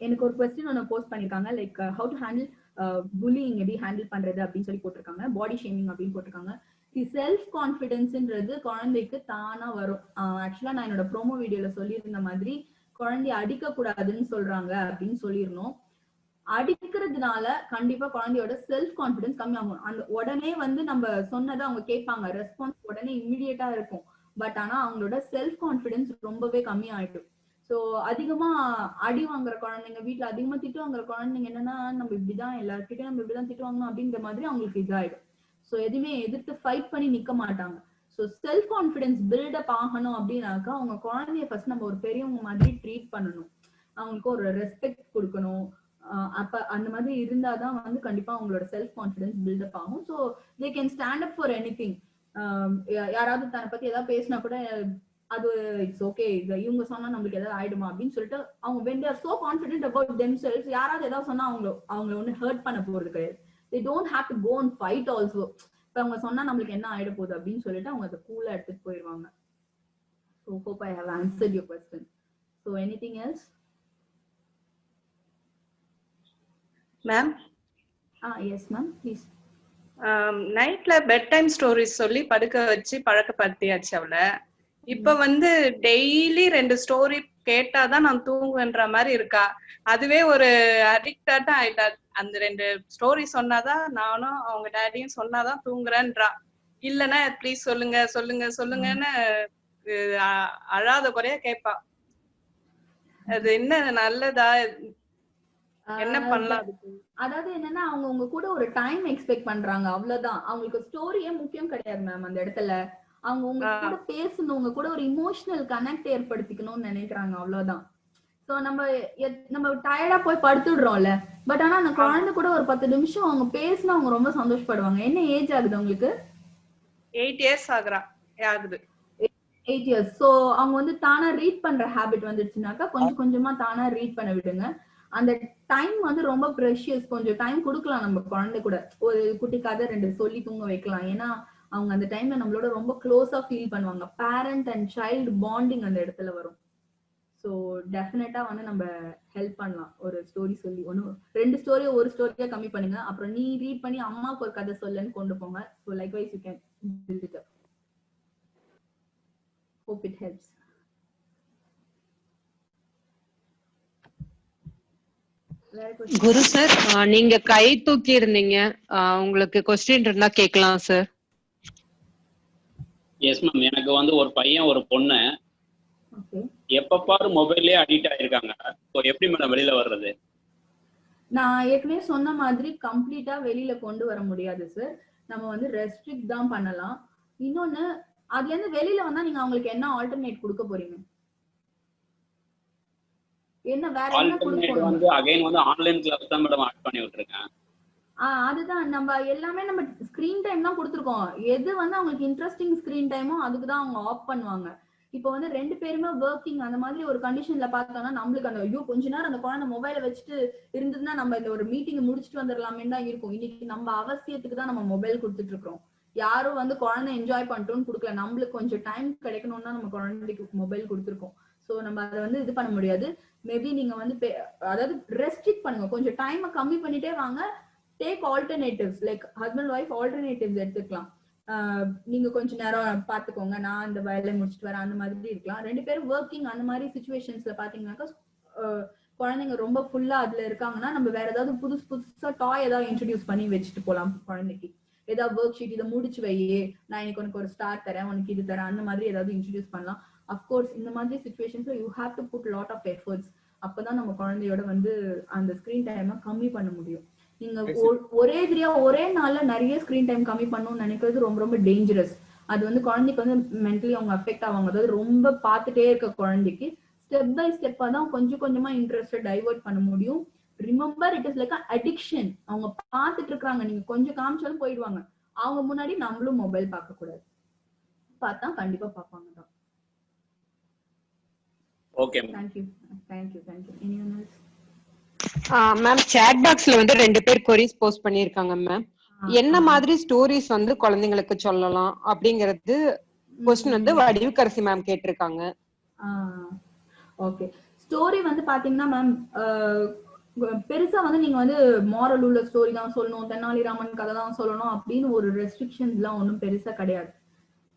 எனக்கு ஒரு क्वेश्चन ஒன்னு போஸ்ட் பண்ணிருக்காங்க. Like how to handle bullying, எப்படி ஹேண்டில் பண்றது அப்படின்னு சொல்லி போட்டிருக்காங்க. பாடி ஷேமிங் அப்படின்னு போட்டிருக்காங்க. செல்ஃப் கான்ஃபிடன்ஸ்ன்றது குழந்தைக்கு தானா வரும். ஆக்சுவலா நான் என்னோட ப்ரோமோ வீடியோல சொல்லியிருந்த மாதிரி குழந்தைய அடிக்க கூடாதுன்னு சொல்றாங்க அப்படின்னு சொல்லியிருந்தோம். அடிக்கிறதுனால கண்டிப்பா குழந்தையோட செல்ஃப் கான்பிடன்ஸ் கம்மியாகும். அந்த உடனே வந்து நம்ம சொன்னதை அவங்க கேட்பாங்க, ரெஸ்பான்ஸ் உடனே இம்மிடியேட்டா இருக்கும். பட் ஆனா அவங்களோட செல்ஃப் கான்பிடன்ஸ் ரொம்பவே கம்மியாயிடும். சோ அதிகமா அடி வாங்குற குழந்தைங்க, வீட்டுல அதிகமா திட்டு வாங்குற குழந்தைங்க என்னன்னா, நம்ம இப்படிதான் எல்லாருக்கிட்டையும் நம்ம இப்படிதான் திட்டு வாங்கணும் அப்படிங்கிற மாதிரி அவங்களுக்கு இதாயிடும். சோ எதுவுமே எதிர்த்து ஃபைட் பண்ணி நிக்க மாட்டாங்க. ஸோ செல்ஃப் கான்பிடன்ஸ் பில்டப் ஆகணும் அப்படின்னாக்கா அவங்க குழந்தைய ஃபர்ஸ்ட் நம்ம ஒரு பெரியவங்க மாதிரி ட்ரீட் பண்ணணும். அவங்களுக்கு ஒரு ரெஸ்பெக்ட் கொடுக்கணும். அப்ப அந்த மாதிரி இருந்தாதான் வந்து கண்டிப்பா அவங்களோட செல்ஃப் கான்பிடன்ஸ் பில்டப் ஆகும். So they can stand up for anything. யாராவது தன்னை பத்தி ஏதாவது பேசினா கூட அது இட்ஸ் ஓகே, இவங்க சொன்னா நம்மளுக்கு ஏதாவது ஆயிடுமா அப்படின்னு சொல்லிட்டு அவங்க when they are so confident about themselves, யாராவது ஏதாவது சொன்னா அவங்கள ஒண்ணு ஹர்ட் பண்ண போறது கிடையாது. they don't have to go and fight also. இப்ப அவங்க சொன்னா நம்மளுக்கு என்ன ஆயிட போகுது அப்படின்னு சொல்லிட்டு அவங்க அதை கூலா எடுத்துட்டு போயிடுவாங்க. So hope I have answered your question. So anything else? Ma'am? Yes ma'am, please. நைட்ல பெட் டைம் ஸ்டோரிஸ் சொல்லி படுக்க வச்சு பழக்கப்படுத்தியாச்சு அவளை. இப்ப வந்து டெய்லி 2 ஸ்டோரி கேட்டாதான் நான் தூங்குவேன்ற மாதிரி இருக்கா. அதுவே ஒரு அடிக்டா ஆயிட்டா. அந்த 2 ஸ்டோரி சொன்னாதான் நானும் அவங்க டேடியும் சொன்னாதான் தூங்குறேன்றா. இல்லன்னா ப்ளீஸ் சொல்லுங்க சொல்லுங்க சொல்லுங்கன்னு அழாத குறையா கேட்பா. அது என்ன நல்லதா, என்ன பண்ணலாம் அதுக்கு? அதாவது என்னன்னா அவங்க உங்க கூட ஒரு டைம் எக்ஸ்பெக்ட் பண்றாங்க, அவ்வளவுதான். அவங்களுக்கு ஸ்டோரியே முக்கியம் கிடையாது மேம். அந்த இடத்துல அவங்க உங்க கூட பேசணும், உங்க கூட ஒரு இமோஷனல் கனெக்ட் ஏற்படுத்திக்கணும்னு நினைக்கிறாங்க, அவ்வளவுதான். சோ நம்ம டயர்டா போய் படுத்துடுறோம்ல. பட் ஆனா அந்த குழந்தை கூட ஒரு 10 நிமிஷம் அவங்க பேசினா அவங்க ரொம்ப சந்தோஷப்படுவாங்க. என்ன ஏஜ் ஆகுது உங்களுக்கு? 8 years ஆகுது. 8 years. சோ அவங்க வந்து தானா ரீட் பண்ற ஹாபிட் வந்துருச்சுனாக்கா கொஞ்சம் கொஞ்சமா தானா ரீட் பண்ண விடுங்க. அந்த டைம் வந்து ரொம்ப ப்ரெஷியஸ். கொஞ்சம் டைம் கொடுக்கலாம் நம்ம குழந்தை கூட. ஒரு குட்டி கதை 2 சொல்லி தூங்க வைக்கலாம். ஏன்னா அவங்க அந்த டைம்ல நம்மளோட ரொம்ப க்ளோஸா ஃபீல் பண்ணுவாங்க. பேரண்ட் அண்ட் சைல்டு பாண்டிங் அந்த இடத்துல வரும். ஸோ டெஃபினட்டா வந்து நம்ம ஹெல்ப் பண்ணலாம். ஒரு ஸ்டோரி சொல்லி 2 ஸ்டோரியை ஒரு ஸ்டோரியா கம்மி பண்ணுங்க. அப்புறம் நீ ரீட் பண்ணி அம்மாவுக்கு ஒரு கதை சொல்லுன்னு கொண்டு போங்க. So likewise you can build it up. Hope it helps. Guru sir, நீங்க கை தூக்கி இருந்தீங்க. உங்களுக்கு கொஸ்டின் இருந்தா கேட்கலாம் சார். Yes ma'am. எனக்கு வந்து ஒரு பையன் ஒரு பொண்ணு எப்ப பாரு மொபைல்லே அடிக்ட் ஆயிருக்காங்க. ஸோ எப்படி மேடம் வெளியில வர்றது? நான் ஏற்கனவே சொன்ன மாதிரி கம்ப்ளீட்டா வெளியில கொண்டு வர முடியாது சார். நம்ம வந்து ரெஸ்ட்ரிக்ட் தான் பண்ணலாம். இன்னொன்னு, அதுல இருந்து வெளியில வந்தா நீங்க அவங்களுக்கு என்ன ஆல்டர்னேட் கொடுக்க போறீங்க? என்ன வேற என்ன கொடுப்போம்? வந்து அகைன் வந்து ஆன்லைன் கிளாஸ் தான் மேடம் ஆட் பண்ணி விட்டுருக்கேன். அதுதான் நம்ம எல்லாமே நம்ம ஸ்கிரீன் டைம் தான் கொடுத்துருக்கோம். எது வந்து அவங்களுக்கு இன்ட்ரெஸ்டிங் ஸ்கிரீன் டைமோ அதுக்கு தான் அவங்க ஆஃப் பண்ணுவாங்க. இப்போ வந்து 2 பேருமே ஒர்க்கிங் அந்த மாதிரி ஒரு கண்டிஷன்ல பார்த்தோம்னா நம்மளுக்கு அந்த ஐயோ கொஞ்ச நேரம் அந்த குழந்தை மொபைலை வச்சுட்டு இருந்ததுன்னா நம்ம இந்த ஒரு மீட்டிங் முடிச்சுட்டு வந்துடலாமே தான் இருக்கும். இன்னைக்கு நம்ம அவசியத்துக்கு தான் நம்ம மொபைல் கொடுத்துட்டு இருக்கோம். யாரும் வந்து குழந்தை என்ஜாய் பண்ணிட்டோம்னு கொடுக்கல. நம்மளுக்கு கொஞ்சம் டைம் கிடைக்கணும்னா நம்ம குழந்தைக்கு மொபைல் கொடுத்துருக்கோம். ஸோ நம்ம அதை வந்து இது பண்ண முடியாது. மேபி நீங்க வந்து அதாவது ரெஸ்ட்ரிக்ட் பண்ணுங்க. கொஞ்சம் டைமை கம்மி பண்ணிட்டே வாங்க. Take alternatives like husband wife alternatives எடுத்துக்கலாம். நீங்க கொஞ்ச நேரம் பாத்துக்கோங்க, நான் இந்த வேலையை முடிச்சுட்டு வரேன், அந்த மாதிரி இருக்கலாம். 2 பேரும் ஒர்க்கிங் அந்த மாதிரி சிச்சுவேஷன்ஸ்ல பாத்தீங்கன்னாக்கா குழந்தைங்க ரொம்ப ஃபுல்லா அதுல இருக்காங்கன்னா நம்ம வேற ஏதாவது புதுசா டாய் ஏதாவது இன்ட்ரடியூஸ் பண்ணி வச்சுட்டு போலாம். குழந்தைக்கு ஏதாவது ஒர்க் ஷீட் இதை முடிச்சு வையே, நான் இன்னைக்கு உனக்கு ஒரு ஸ்டார் தரேன், உனக்கு இது தரேன், அந்த மாதிரி ஏதாவது இன்ட்ரடியூஸ் பண்ணலாம். அஃப்கோர்ஸ் இந்த மாதிரி சிச்சுவேஷன்ஸ்ல you have to put lot of efforts. அப்பதான் நம்ம குழந்தையோட வந்து அந்த ஸ்கிரீன் டைமை கம்மி பண்ண முடியும். நீங்க ஒரே நாள்ல நிறைய ஸ்கிரீன் டைம் கம்மி பண்ணணும்னு நினைக்கிறது ரொம்ப ரொம்ப டேஞ்சரஸ். அது வந்து குழந்தைக்கு வந்து மென்டலி அவங்க அஃபெக்ட் ஆவாங்க. அதாவது ரொம்ப பார்த்துட்டே இருக்க குழந்தைக்கு ஸ்டெப் பை ஸ்டெப்பா தான் கொஞ்சம் கொஞ்சமா இன்ட்ரெஸ்ட் டைவர்ட் பண்ண முடியும். Remember, it is like addiction. அவங்க பார்த்துட்டு இருக்காங்க, நீங்க கொஞ்சம் காமிச்சாலும் போயிடுவாங்க. அவங்க முன்னாடி நம்மளும் மொபைல் பார்க்க கூடாது. பார்த்தா கண்டிப்பா பார்ப்பாங்க தான். Okay thank you. Anyone else? Ma'am, chat பாக்ஸ்ல வந்து 2 பேர் கொரிஸ் போஸ்ட் பண்ணிருக்காங்க மேம். என்ன மாதிரி ஸ்டோரிஸ் வந்து குழந்தைங்களுக்கு சொல்லலாம் அப்படிங்கறது क्वेश्चन வந்து வடிவுக்கரசி மேம் கேட்டிருக்காங்க. ஓகே, ஸ்டோரி வந்து பாத்தீங்கன்னா மேம் பெருசா வந்து நீங்க வந்து மாரல் உள்ள ஸ்டோரி தான் சொல்லணும், தெனாலிராமன் கதை தான் சொல்லணும் அப்படின்னு ஒரு ரெஸ்ட்ரிக்ஷன்ஸ் எல்லாம் ஒன்றும் பெருசா கிடையாது.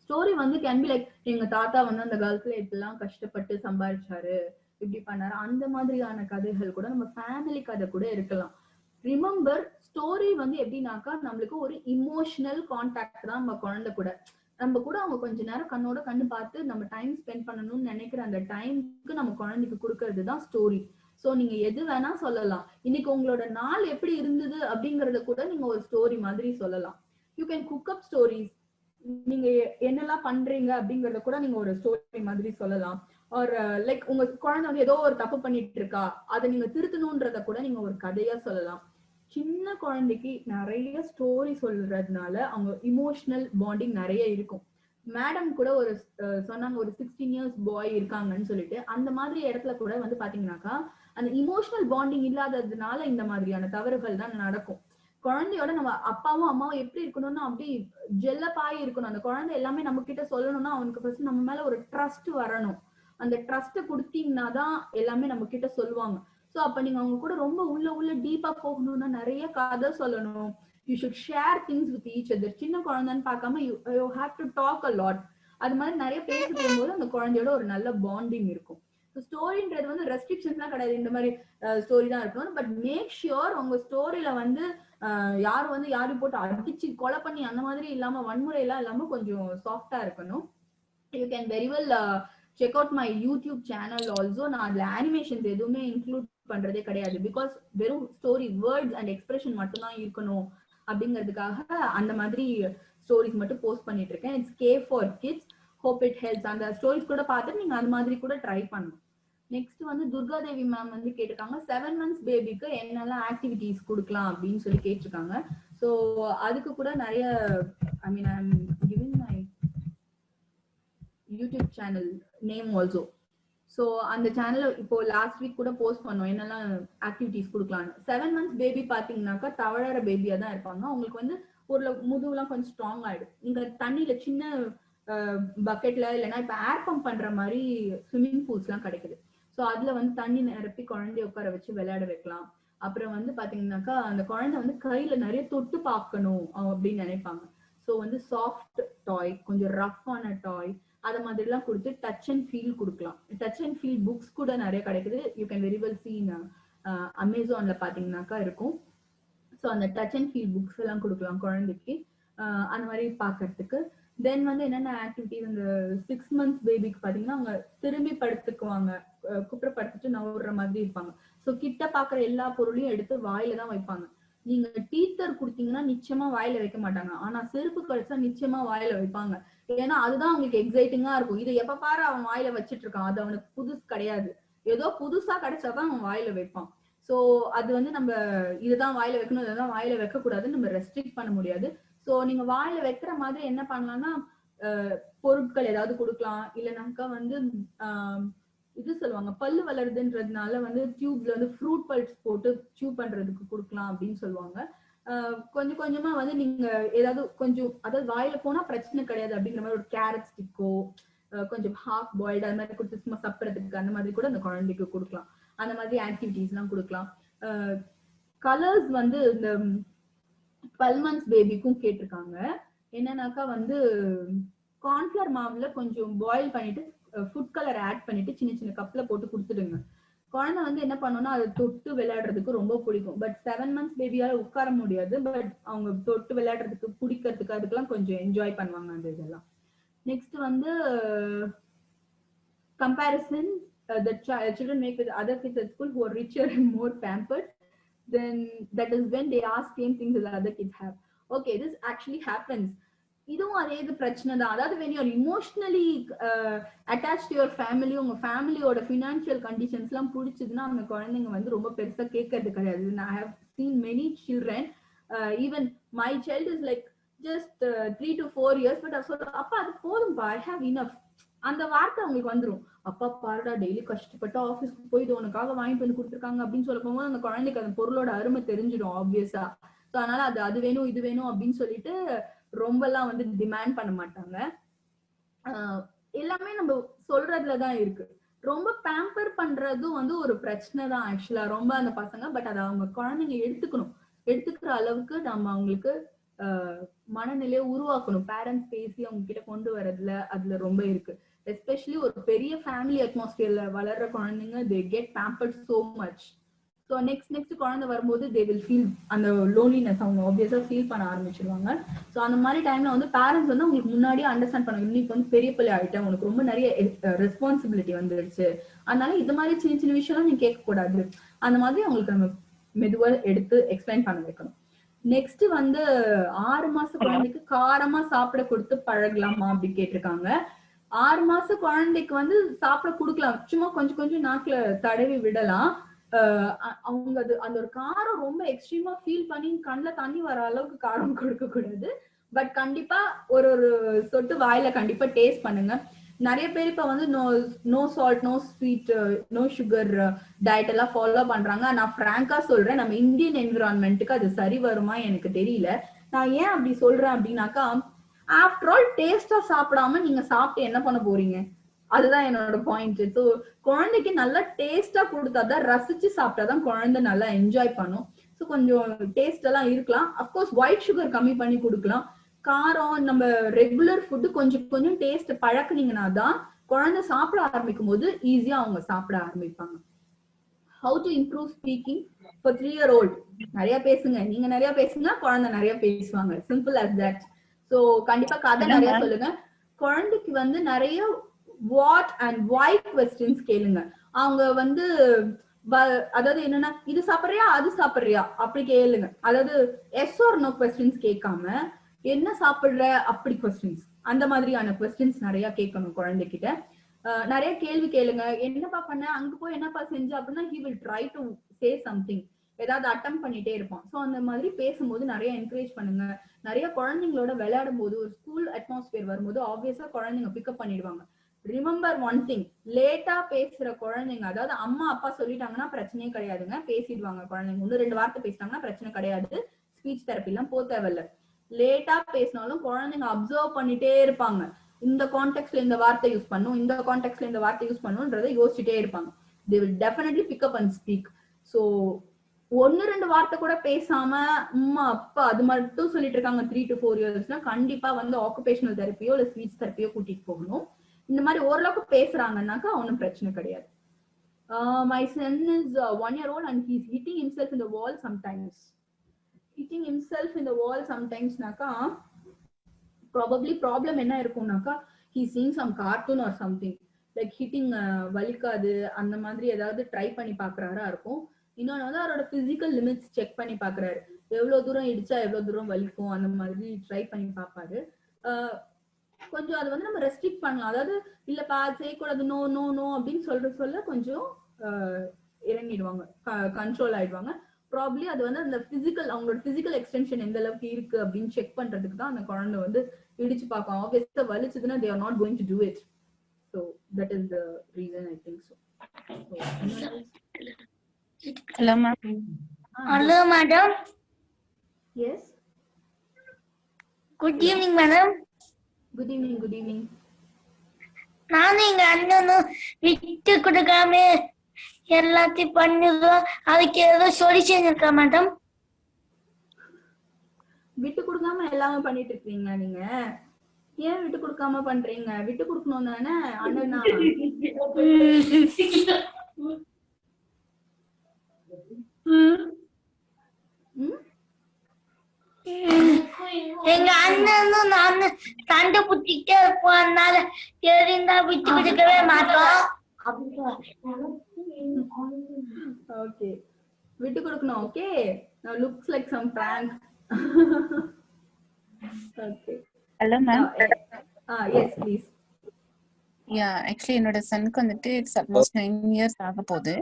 ஸ்டோரி வந்து கேன் பி லைக் எங்க தாத்தா வந்து அந்த காலத்துல இப்படிலாம் கஷ்டப்பட்டு சம்பாதிச்சாரு, இப்படி பண்ணாரு, அந்த மாதிரியான கதைகள் கூட நம்ம ஃபேமிலி கதை கூட இருக்கலாம். ரிமெம்பர், ஸ்டோரி வந்து எப்படின்னாக்கா நம்மளுக்கு ஒரு இமோஷனல் கான்டாக்ட் தான் நம்ம குழந்தை கூட. நம்ம கூட அவங்க கொஞ்ச நேரம் கண்ணோட கண்ணு பார்த்து நம்ம டைம் ஸ்பெண்ட் பண்ணணும்னு நினைக்கிற அந்த டைமுக்கு நம்ம குழந்தைக்கு கொடுக்கறது தான் ஸ்டோரி. சோ நீங்க எது வேணா சொல்லலாம். இன்னைக்கு உங்களோட நாள் எப்படி இருந்தது அப்படிங்கறத கூட நீங்க ஒரு ஸ்டோரி மாதிரி சொல்லலாம். You can cook up stories. நீங்க என்னெல்லாம் பண்றீங்க அப்படிங்கறத கூட நீங்க ஒரு ஸ்டோரி மாதிரி சொல்லலாம். ஒரு லைக் உங்க குழந்தை வந்து ஏதோ ஒரு தப்பு பண்ணிட்டு இருக்கா, அதை நீங்க திருத்தணும்ன்றத கூட நீங்க ஒரு கதையா சொல்லலாம். சின்ன குழந்தைக்கு நிறைய ஸ்டோரி சொல்றதுனால அவங்க இமோஷனல் பாண்டிங் நிறைய இருக்கும். மேடம் கூட ஒரு சொன்னாங்க, ஒரு 16 years பாய் இருக்காங்கன்னு சொல்லிட்டு. அந்த மாதிரி இடத்துல கூட வந்து பாத்தீங்கன்னாக்கா அந்த இமோஷனல் பாண்டிங் இல்லாததுனால இந்த மாதிரியான தவறுகள் தான் நடக்கும். குழந்தையோட நம்ம அப்பாவும் அம்மாவும் எப்படி இருக்கணும்னா அப்படி ஜெல்லப்பாய் இருக்கணும். அந்த குழந்தை எல்லாமே நம்ம கிட்ட சொல்லணும்னா அவனுக்கு ஃபர்ஸ்ட் நம்ம மேல ஒரு ட்ரஸ்ட் வரணும். அந்த ட்ரஸ்ட் கொடுத்தீங்கன்னா தான் எல்லாமே நம்ம கிட்ட சொல்லுவாங்க. சோ அப்ப நீங்க அவங்க கூட ரொம்ப உள்ள டீப்பா போகணும்னா நிறைய கதை சொல்லணும். You should share things with each other. சின்ன குழந்தைன்னு பார்க்காம you have to talk a lot. அது மாதிரி நிறைய பேச போகும்போது அந்த குழந்தையோட ஒரு நல்ல பாண்டிங் இருக்கும். ஸ்டோரின்றது வந்து ரெஸ்ட்ரிக்ஷன்ஸ்லாம் கிடையாது, இந்த மாதிரி ஸ்டோரி தான் இருக்கணும். பட் மேக் ஷியோர் உங்க ஸ்டோரியில வந்து யாரும் வந்து யாரும் போட்டு அடிச்சு கொலை பண்ணி அந்த மாதிரி இல்லாம வன்முறை எல்லாம் இல்லாம கொஞ்சம் சாஃப்டா இருக்கணும். You can very well check out my YouTube channel also. நான் அதுல அனிமேஷன்ஸ் எதுவுமே இன்க்ளூட் பண்றதே கிடையாது. பிகாஸ் வெறும் ஸ்டோரி, வேர்ட்ஸ் அண்ட் எக்ஸ்பிரஷன் மட்டும் தான் இருக்கணும் அப்படிங்கிறதுக்காக அந்த மாதிரி ஸ்டோரிஸ் மட்டும் போஸ்ட் பண்ணிட்டு இருக்கேன். It's K for kids. Hope it helps. அந்த ஸ்டோரிஸ் கூட பார்த்துட்டு நீங்க அந்த மாதிரி கூட ட்ரை பண்ணணும். நெக்ஸ்ட் வந்து துர்காதேவி மேம் வந்து கேட்டிருக்காங்க 7 months பேபிக்கு என்னெல்லாம் ஆக்டிவிட்டிஸ் கொடுக்கலாம் அப்படின்னு சொல்லி கேட்டிருக்காங்க. ஸோ அதுக்கு கூட நிறைய I mean I am giving my YouTube channel name also. So அந்த சேனல் இப்போ லாஸ்ட் வீக் கூட போஸ்ட் பண்ணோம் என்னெல்லாம் ஆக்டிவிட்டிஸ் கொடுக்கலாம்னு. 7 months பேபி பாத்தீங்கன்னாக்கா தவழற பேபியா தான் இருப்பாங்க. அவங்களுக்கு வந்து ஒரு முதுகுலாம் கொஞ்சம் ஸ்ட்ராங் ஆயிடும். நீங்க தண்ணியில சின்ன பக்கெட்ல இல்லைன்னா இப்ப ஏர் பம்ப் பண்ற மாதிரி ஸ்விம்மிங் பூல்ஸ் எல்லாம் கிடைக்குது. ஸோ அதுல வந்து தண்ணி நிரப்பி குழந்தைய உட்கார வச்சு விளையாட வைக்கலாம். அப்புறம் வந்து பாத்தீங்கன்னாக்கா அந்த குழந்தை வந்து கையில நிறைய தொட்டு பார்க்கணும் அப்படின்னு நினைப்பாங்க. ஸோ வந்து சாஃப்ட் டாய், கொஞ்சம் ரஃப்பான டாய், அத மாதிரி எல்லாம் கொடுத்து டச் அண்ட் ஃபீல் கொடுக்கலாம். டச் அண்ட் ஃபீல் புக்ஸ் கூட நிறைய கிடைக்குது. யூ கேன் வெரி வெல் சீ அமேசான்ல பாத்தீங்கன்னாக்கா இருக்கும். ஸோ அந்த டச் அண்ட் ஃபீல் புக்ஸ் எல்லாம் கொடுக்கலாம் குழந்தைக்கு அந்த மாதிரி பாக்குறதுக்கு. தென் வந்து என்னென்ன ஆக்டிவிட்டிஸ் இந்த 6 months பேபிக்கு பாத்தீங்கன்னா அவங்க திரும்பி படுத்துக்குவாங்க, குப்புறப்படுத்திட்டு நவுற மாதிரி இருப்பாங்க. ஸோ கிட்ட பாக்குற எல்லா பொருளையும் எடுத்து வாயில தான் வைப்பாங்க. நீங்க டீத்தர் கொடுத்தீங்கன்னா நிச்சயமா வாயில வைக்க மாட்டாங்க. ஆனா செருப்பு கழிச்சா நிச்சயமா வாயில வைப்பாங்க. ஏன்னா அதுதான் அவங்களுக்கு எக்ஸைட்டிங்கா இருக்கும். இதை எப்ப பாரு அவன் வாயில வச்சிட்டு இருக்கான், அது அவனுக்கு புதுசு கிடையாது. ஏதோ புதுசா கிடைச்சாதான் அவன் வாயில வைப்பான். சோ அது வந்து நம்ம இதுதான் வாயில வைக்கணும், இதுதான் வாயில வைக்க கூடாதுன்னு நம்ம ரெஸ்ட்ரிக்ட் பண்ண முடியாது. சோ நீங்க வாயில வைக்கிற மாதிரி என்ன பண்ணலாம்னா பொருட்கள் ஏதாவது கொடுக்கலாம். இல்லைனாக்கா வந்து இது சொல்லுவாங்க பல்லு வளருதுன்றதுனால வந்து டியூப்ல வந்து ஃப்ரூட் பல்ஸ் போட்டு டியூ பண்றதுக்கு கொடுக்கலாம் அப்படின்னு சொல்லுவாங்க. கொஞ்சம் கொஞ்சமா வந்து நீங்க ஏதாவது கொஞ்சம் அதாவது வாயில போனா பிரச்சனை கிடையாது அப்படிங்கிற மாதிரி ஒரு கேரட் ஸ்டிக்கோ கொஞ்சம் ஹாஃப் பாயில்டு அந்த மாதிரி கொடுத்து சும்மா சாப்பிட்றதுக்கு அந்த மாதிரி கூட அந்த குழந்தைக்கு கொடுக்கலாம். அந்த மாதிரி ஆக்டிவிட்டிஸ் எல்லாம் கொடுக்கலாம். கலர்ஸ் வந்து இந்த 12 months பேபிக்கும் கேட்டிருக்காங்க. என்னன்னாக்கா வந்து கார்ன்ஃபிளவர் மாவுல கொஞ்சம் பாயில் பண்ணிட்டு ஃபுட் கலர் ஆட் பண்ணிட்டு சின்ன சின்ன கப்ல போட்டு கொடுத்துடுங்க. குழந்தை வந்து என்ன பண்ணணும்னா அதை தொட்டு விளையாடுறதுக்கு ரொம்ப பிடிக்கும். பட் 7 months பேபியால உட்கார முடியாது. பட் அவங்க தொட்டு விளையாடுறதுக்கு பிடிக்கிறதுக்கு அதுக்கெல்லாம் கொஞ்சம் என்ஜாய் பண்ணுவாங்க அந்த இதெல்லாம். நெக்ஸ்ட் வந்து comparison the children make with other kids at school who are richer and more pampered, then that is when they ask same things as other kids have. Okay, this actually happens. இதுவும் அதே இது பிரச்சனை தான். அதாவது when you are emotionally attached to your family, உங்க ஃபேமிலியோட financial conditions எல்லாம் பிடிச்சதுன்னா அந்த குழந்தைங்க வந்து ரொம்ப பெருசா கேட்கறது கிடையாது. I have seen many children, even my child is like just 3 to 4 years, but அப்பா அது போதும்பா, I have enough அந்த வார்த்தை அவங்களுக்கு வந்துடும். அப்பா பாருடா டெய்லி கஷ்டப்பட்டு ஆஃபீஸ்க்கு போயிட்டு உனக்காக வாங்கிட்டு வந்து கொடுத்துருக்காங்க அப்படின்னு சொல்ல போகும்போது அந்த குழந்தைக்கு அந்த பொருளோட அருமை தெரிஞ்சிடும் ஆப்வியஸா. ஸோ அதனால அது வேணும் இது வேணும் அப்படின்னு சொல்லிட்டு ரொம்ப எல்லாம் வந்து டிமாண்ட் பண்ண மாட்டாங்க. எல்லாமே நம்ம சொல்றதுலதான் இருக்கு. ரொம்ப பேம்பர் பண்றதும் வந்து ஒரு பிரச்சனை தான் ஆக்சுவலா ரொம்ப அந்த பசங்க. பட் அதை அவங்க குழந்தைங்க எடுத்துக்கிற அளவுக்கு நம்ம அவங்களுக்கு மனநிலையை உருவாக்கணும். பேரண்ட்ஸ் பேசி அவங்க கிட்ட கொண்டு வரதுல அதுல ரொம்ப இருக்கு. எஸ்பெஷலி ஒரு பெரிய ஃபேமிலி அட்மாஸ்பியர்ல வளர்ற குழந்தைங்க they get pampered so much. So next குழந்தை வரும்போது they will feel அந்த லோன்லினஸ் அவங்க ஆப்வியஸா ஃபீல் பண்ண ஆரம்பிச்சிருவாங்க. ஸோ அந்த மாதிரி டைம்ல வந்து பேரண்ட்ஸ் வந்து உங்களுக்கு முன்னாடியே அண்டர்ஸ்டாண்ட் பண்ணுங்க. இன்னைக்கு வந்து பெரிய பிள்ளை ஆயிட்டேன், உனக்கு ரொம்ப நிறைய ரெஸ்பான்சிபிலிட்டி வந்துடுச்சு, அதனால இந்த மாதிரி சின்ன சின்ன விஷயம்லாம் நீங்க கேட்கக்கூடாது. அந்த மாதிரி அவங்களுக்கு நம்ம மெதுவா எடுத்து எக்ஸ்பிளைன் பண்ண வைக்கணும். நெக்ஸ்ட் வந்து 6 மாச குழந்தைக்கு காரமா சாப்பிட கொடுத்து பழகலாமா அப்படி கேட்டிருக்காங்க. 6 மாச குழந்தைக்கு வந்து சாப்பிட கொடுக்கலாம், சும்மா கொஞ்சம் கொஞ்சம் நாக்குல தடவி விடலாம். அவங்க அது அந்த ஒரு காரம் ரொம்ப எக்ஸ்ட்ரீமா ஃபீல் பண்ணி கண்ணுல தண்ணி வர அளவுக்கு காரம் கொடுக்க கூடாது. பட் கண்டிப்பா ஒரு சொட்டு வாயில கண்டிப்பா டேஸ்ட் பண்ணுங்க. நிறைய பேர் இப்ப வந்து no salt, no sweet, no sugar diet எல்லாம் ஃபாலோ பண்றாங்க. நான் பிராங்கா சொல்றேன், நம்ம இந்தியன் என்விரான்மெண்ட்டுக்கு அது சரி வருமா எனக்கு தெரியல. நான் ஏன் அப்படி சொல்றேன் அப்படின்னாக்கா, ஆஃப்டர் ஆல் டேஸ்டா சாப்பிடாம நீங்க சாப்பிட்டு என்ன பண்ண போறீங்க, அதுதான் என்னோட பாயிண்ட். ஸோ குழந்தைக்கு நல்லா டேஸ்டா கொடுத்தாதான், ரசிச்சு சாப்பிட்டாதான் குழந்தை நல்லா என்ஜாய் பண்ணும். ஸோ கொஞ்சம் டேஸ்ட் எல்லாம் இருக்கலாம். அப்கோர்ஸ் ஒயிட் சுகர் கம்மி பண்ணி கொடுக்கலாம். காரம் நம்ம ரெகுலர் ஃபுட்டு கொஞ்சம் கொஞ்சம் டேஸ்ட் பழக்குனீங்கன்னா தான் குழந்தை சாப்பிட ஆரம்பிக்கும் போது ஈஸியா அவங்க சாப்பிட ஆரம்பிப்பாங்க. How to improve speaking for 3-year-old? நிறைய பேசுங்க, நீங்க நிறைய பேசுங்க, குழந்தை நிறைய பேசுவாங்க. Simple as that. ஸோ கண்டிப்பா கதை நிறைய சொல்லுங்க. குழந்தைக்கு வந்து நிறைய வாட் அண்ட் வை கொஸ்டின்ஸ் கேளுங்க. அவங்க வந்து அதாவது என்னன்னா இது சாப்பிட்றியா அது சாப்பிட்றியா அப்படி கேளுங்க. அதாவது எஸ் ஆர் நோ கொஸ்டின்ஸ் கேட்காம என்ன சாப்பிடுற அப்படி கொஸ்டின்ஸ், அந்த மாதிரியான கொஸ்டின்ஸ் நிறைய கேட்கணும் குழந்தைகிட்ட. நிறைய கேள்வி கேளுங்க. என்னப்பா பண்ண, அங்க போய் என்னப்பா செஞ்ச அப்படின்னா he will try to say something. ஏதாவது அட்டம் பண்ணிட்டே இருப்பான். ஸோ அந்த மாதிரி பேசும்போது நிறைய என்கரேஜ் பண்ணுங்க. நிறைய குழந்தைங்களோட விளையாடும் போது ஒரு ஸ்கூல் அட்மாஸ்பியர் வரும்போது ஆப்வியஸா குழந்தைங்க பிக்கப் பண்ணிடுவாங்க. ரிமெம்பர் ஒன் திங், லேட்டா பேசுற குழந்தைங்க, அதாவது அம்மா அப்பா சொல்லிட்டாங்கன்னா பிரச்சனையே கிடையாதுங்க, பேசிடுவாங்க குழந்தைங்க. 1-2 வார்த்தை பேசிட்டாங்கன்னா பிரச்சனை கிடையாது, ஸ்பீச் தெரப்பி எல்லாம் போ தேவையில்ல. லேட்டா பேசினாலும் குழந்தைங்க அப்சர்வ் பண்ணிட்டே இருப்பாங்க. இந்த கான்டெக்ட்ல இந்த வார்த்தை யூஸ் பண்ணும், இந்த கான்டெக்ட்ல இந்த வார்த்தை யூஸ் பண்ணுன்றதை யோசிச்சுட்டே இருப்பாங்க. they will definitely pick up and speak. so 1-2 வார்த்தை கூட பேசாம அம்மா அப்பா அது மட்டும் சொல்லிட்டு இருக்காங்க 3 to 4 இயர்ஸ்னா கண்டிப்பா வந்து ஆக்குபேஷனல் தெரப்பியோ இல்ல ஸ்பீச் தெரப்பியோ கூட்டிட்டு போகணும். இந்த மாதிரி ஓரளவுக்கு பேசுறாங்கன்னாக்கா ஒன்னும் பிரச்சனை கிடையாது. my son is 1 year old and he's hitting himself in the wall sometimes. hitting himself in the wall sometimes naka probably problem enna irukumnaka he's seeing some cartoon or something like hitting valikadu அந்த மாதிரி ஏதாவது try பண்ணி பார்க்கறாரா இருக்கும். இன்னொன்னு வந்து அவரோட physical limits check பண்ணி பார்க்கறாரு. எவ்வளவு தூரம் இடிச்சா எவ்வளவு தூரம் வலிக்கும் அந்த மாதிரி ட்ரை பண்ணி பார்ப்பாரு. கொஞ்சம் அது வந்து நம்ம ரெஸ்ட்ரிக்ட் பண்ணலாம். அதாவது இல்லப்பா செய்யக்கூடாது, நோ நோ நோ அப்படின்னு சொல்ல கொஞ்சம் இறங்கிடுவாங்க, கண்ட்ரோல் ஆயிடுவாங்க. ப்ராப்ளி அது வந்து அந்த பிசிக்கல், அவங்களோட பிசிக்கல் எக்ஸ்டென்ஷன் எந்த அளவுக்கு இருக்கு அப்படின்னு செக் பண்றதுக்கு தான் அந்த குழந்தை வந்து இடிச்சு பார்க்கும். ஆப்வியஸா வலிச்சதுன்னா they are not going to do it. So that is the reason I think so. Hello ma'am. Hello madam. Yes. Good evening madam. Good evening. Good evening. நான் எங்க அண்ணனும் விட்டு கொடுக்காம எல்லாத்தையும் பண்ணுறோம், அதுக்கு ஏதோ சொல்யூஷன் இருக்கா மேடம்? விட்டு கொடுக்காம எல்லாமே பண்ணிட்டு இருக்கீங்களா நீங்க? ஏன் விட்டு கொடுக்காம பண்றீங்க? விட்டு கொடுக்கணும் தானே அண்ணனா? எங்க அண்ணனும் நானும் சண்டை புத்திட்டே இருப்போம், அதனால தெரிந்தா விட்டு கொடுக்கவே மாட்டோம். Okay, விட்டு கொடுக்கணும். Okay, now looks like some prank. Okay. Hello ma'am. Yes please. Yeah, actually என்னோட சனுக்கு வந்துட்டு it's almost 9 years ஆக போகுது.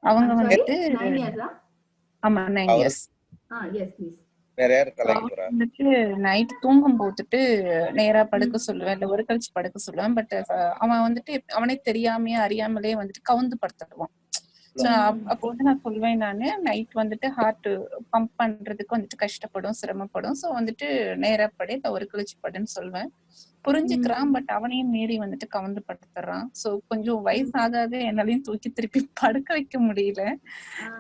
அவங்க வந்துட்டு 9 years ஆ? ஆமா 9 years. Yes please. வந்துட்டு நைட் தூங்கும் போதுட்டு நேரா படுக்க சொல்லுவேன், இல்ல ஒரு கழிச்சு படுக்க சொல்லுவேன். பட் அவன் வந்துட்டு அவனே தெரியாமையே அறியாமலே வந்துட்டு கவுந்து படுத்துடுவான். அப்போ வந்து நான் சொல்வேன், நானு நைட் வந்துட்டு ஹார்ட் பம்ப் பண்றதுக்கு வந்துட்டு கஷ்டப்படும், சிரமப்படும். ஸோ வந்துட்டு நேரா படு இல்ல ஒரு கழிச்சு படுன்னு சொல்வேன். புரிஞ்சுக்கிறான். பட் அவனையும் மீறி வந்துட்டு கவுந்து படுத்துறான். ஸோ கொஞ்சம் வயசாக என்னாலையும் தூக்கி திருப்பி படுக்க வைக்க முடியல.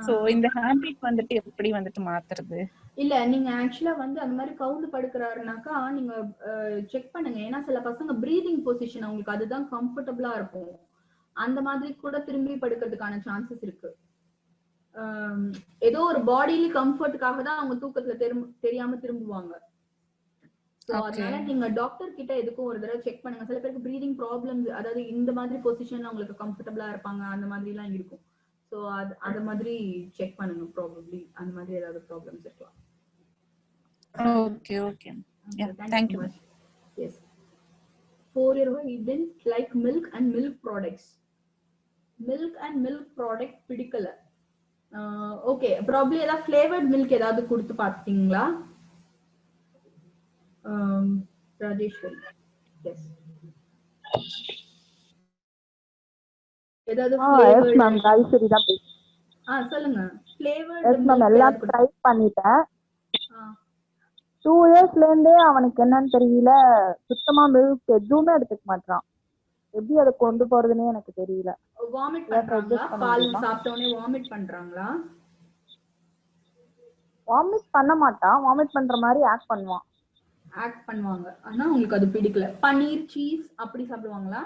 ஸோ இந்த ஹேபிட் வந்துட்டு எப்படி வந்துட்டு மாத்துறது? இல்ல நீங்க ஆக்சுவலா வந்து அந்த மாதிரி கவுந்து படுக்கிறாருனாக்கா நீங்க செக் பண்ணுங்க. ஏன்னா சில பசங்க பிரீதிங் பொசிஷன் அவங்களுக்கு அதுதான் கம்ஃபர்டபுளா இருக்கும். அந்த மாதிரி கூட திரும்பி படுக்கிறதுக்கான சான்சஸ் இருக்கு. ஏதோ ஒரு பாடியில கம்ஃபர்ட்டுக்காக தான் அவங்க தூக்கத்துல தெரியாம திரும்புவாங்க. சோ அதனால நீங்க டாக்டர் கிட்ட எதுக்கும் ஒரு தடவை செக் பண்ணுங்க. சில பேருக்கு பிரீதிங் ப்ராப்ளம்ஸ், அதாவது இந்த மாதிரி பொசிஷன்ல அவங்களுக்கு கம்ஃபர்டபுளா இருப்பாங்க, அந்த மாதிரி எல்லாம் இருக்கும். சோ அது மாதிரி செக் பண்ணுங்க. ப்ராபபிலி அந்த மாதிரி ஏதாவது ப்ராப்ளம்ஸ் இருக்கலாம். Okay okay. Yeah, thank you. Yes. 4-year-old he didn't like milk and milk products. Milk and milk product பிடிக்கல. ஓகே, ப்ராபபிலி ஏதாவது flavored milk ஏதாவது கொடுத்து பாத்தீங்களா? ராஜேஸ்வரி. Yes. ஏதாவது flavored? Yes ma'am, ராஜேஸ்வரி தான் பேசுறேன். சொல்லுங்க. flavored Yes ma'am, எல்லாம் ட்ரை பண்ணிட்டேன். 2 yearsல இருந்தே அவனுக்கு என்னன்னு தெரியல, சுத்தமா மில்க் எதுவுமே எடுத்துக்க மாட்டான். எப்படி அதை கொண்டு போறதுன்னே எனக்கு தெரியல. வாமிட் பண்றாங்களா? பால் சாப்பிட்ட உடனே வாமிட் பண்றாங்களா? வாமிட் பண்ண மாட்டான், வாமிட் பண்ற மாதிரி ஆக்ட் பண்ணுவாங்க. ஆனா உங்களுக்கு அது பிடிக்கல. பன்னீர், சீஸ் அப்படி சாப்பிடுவாங்களா?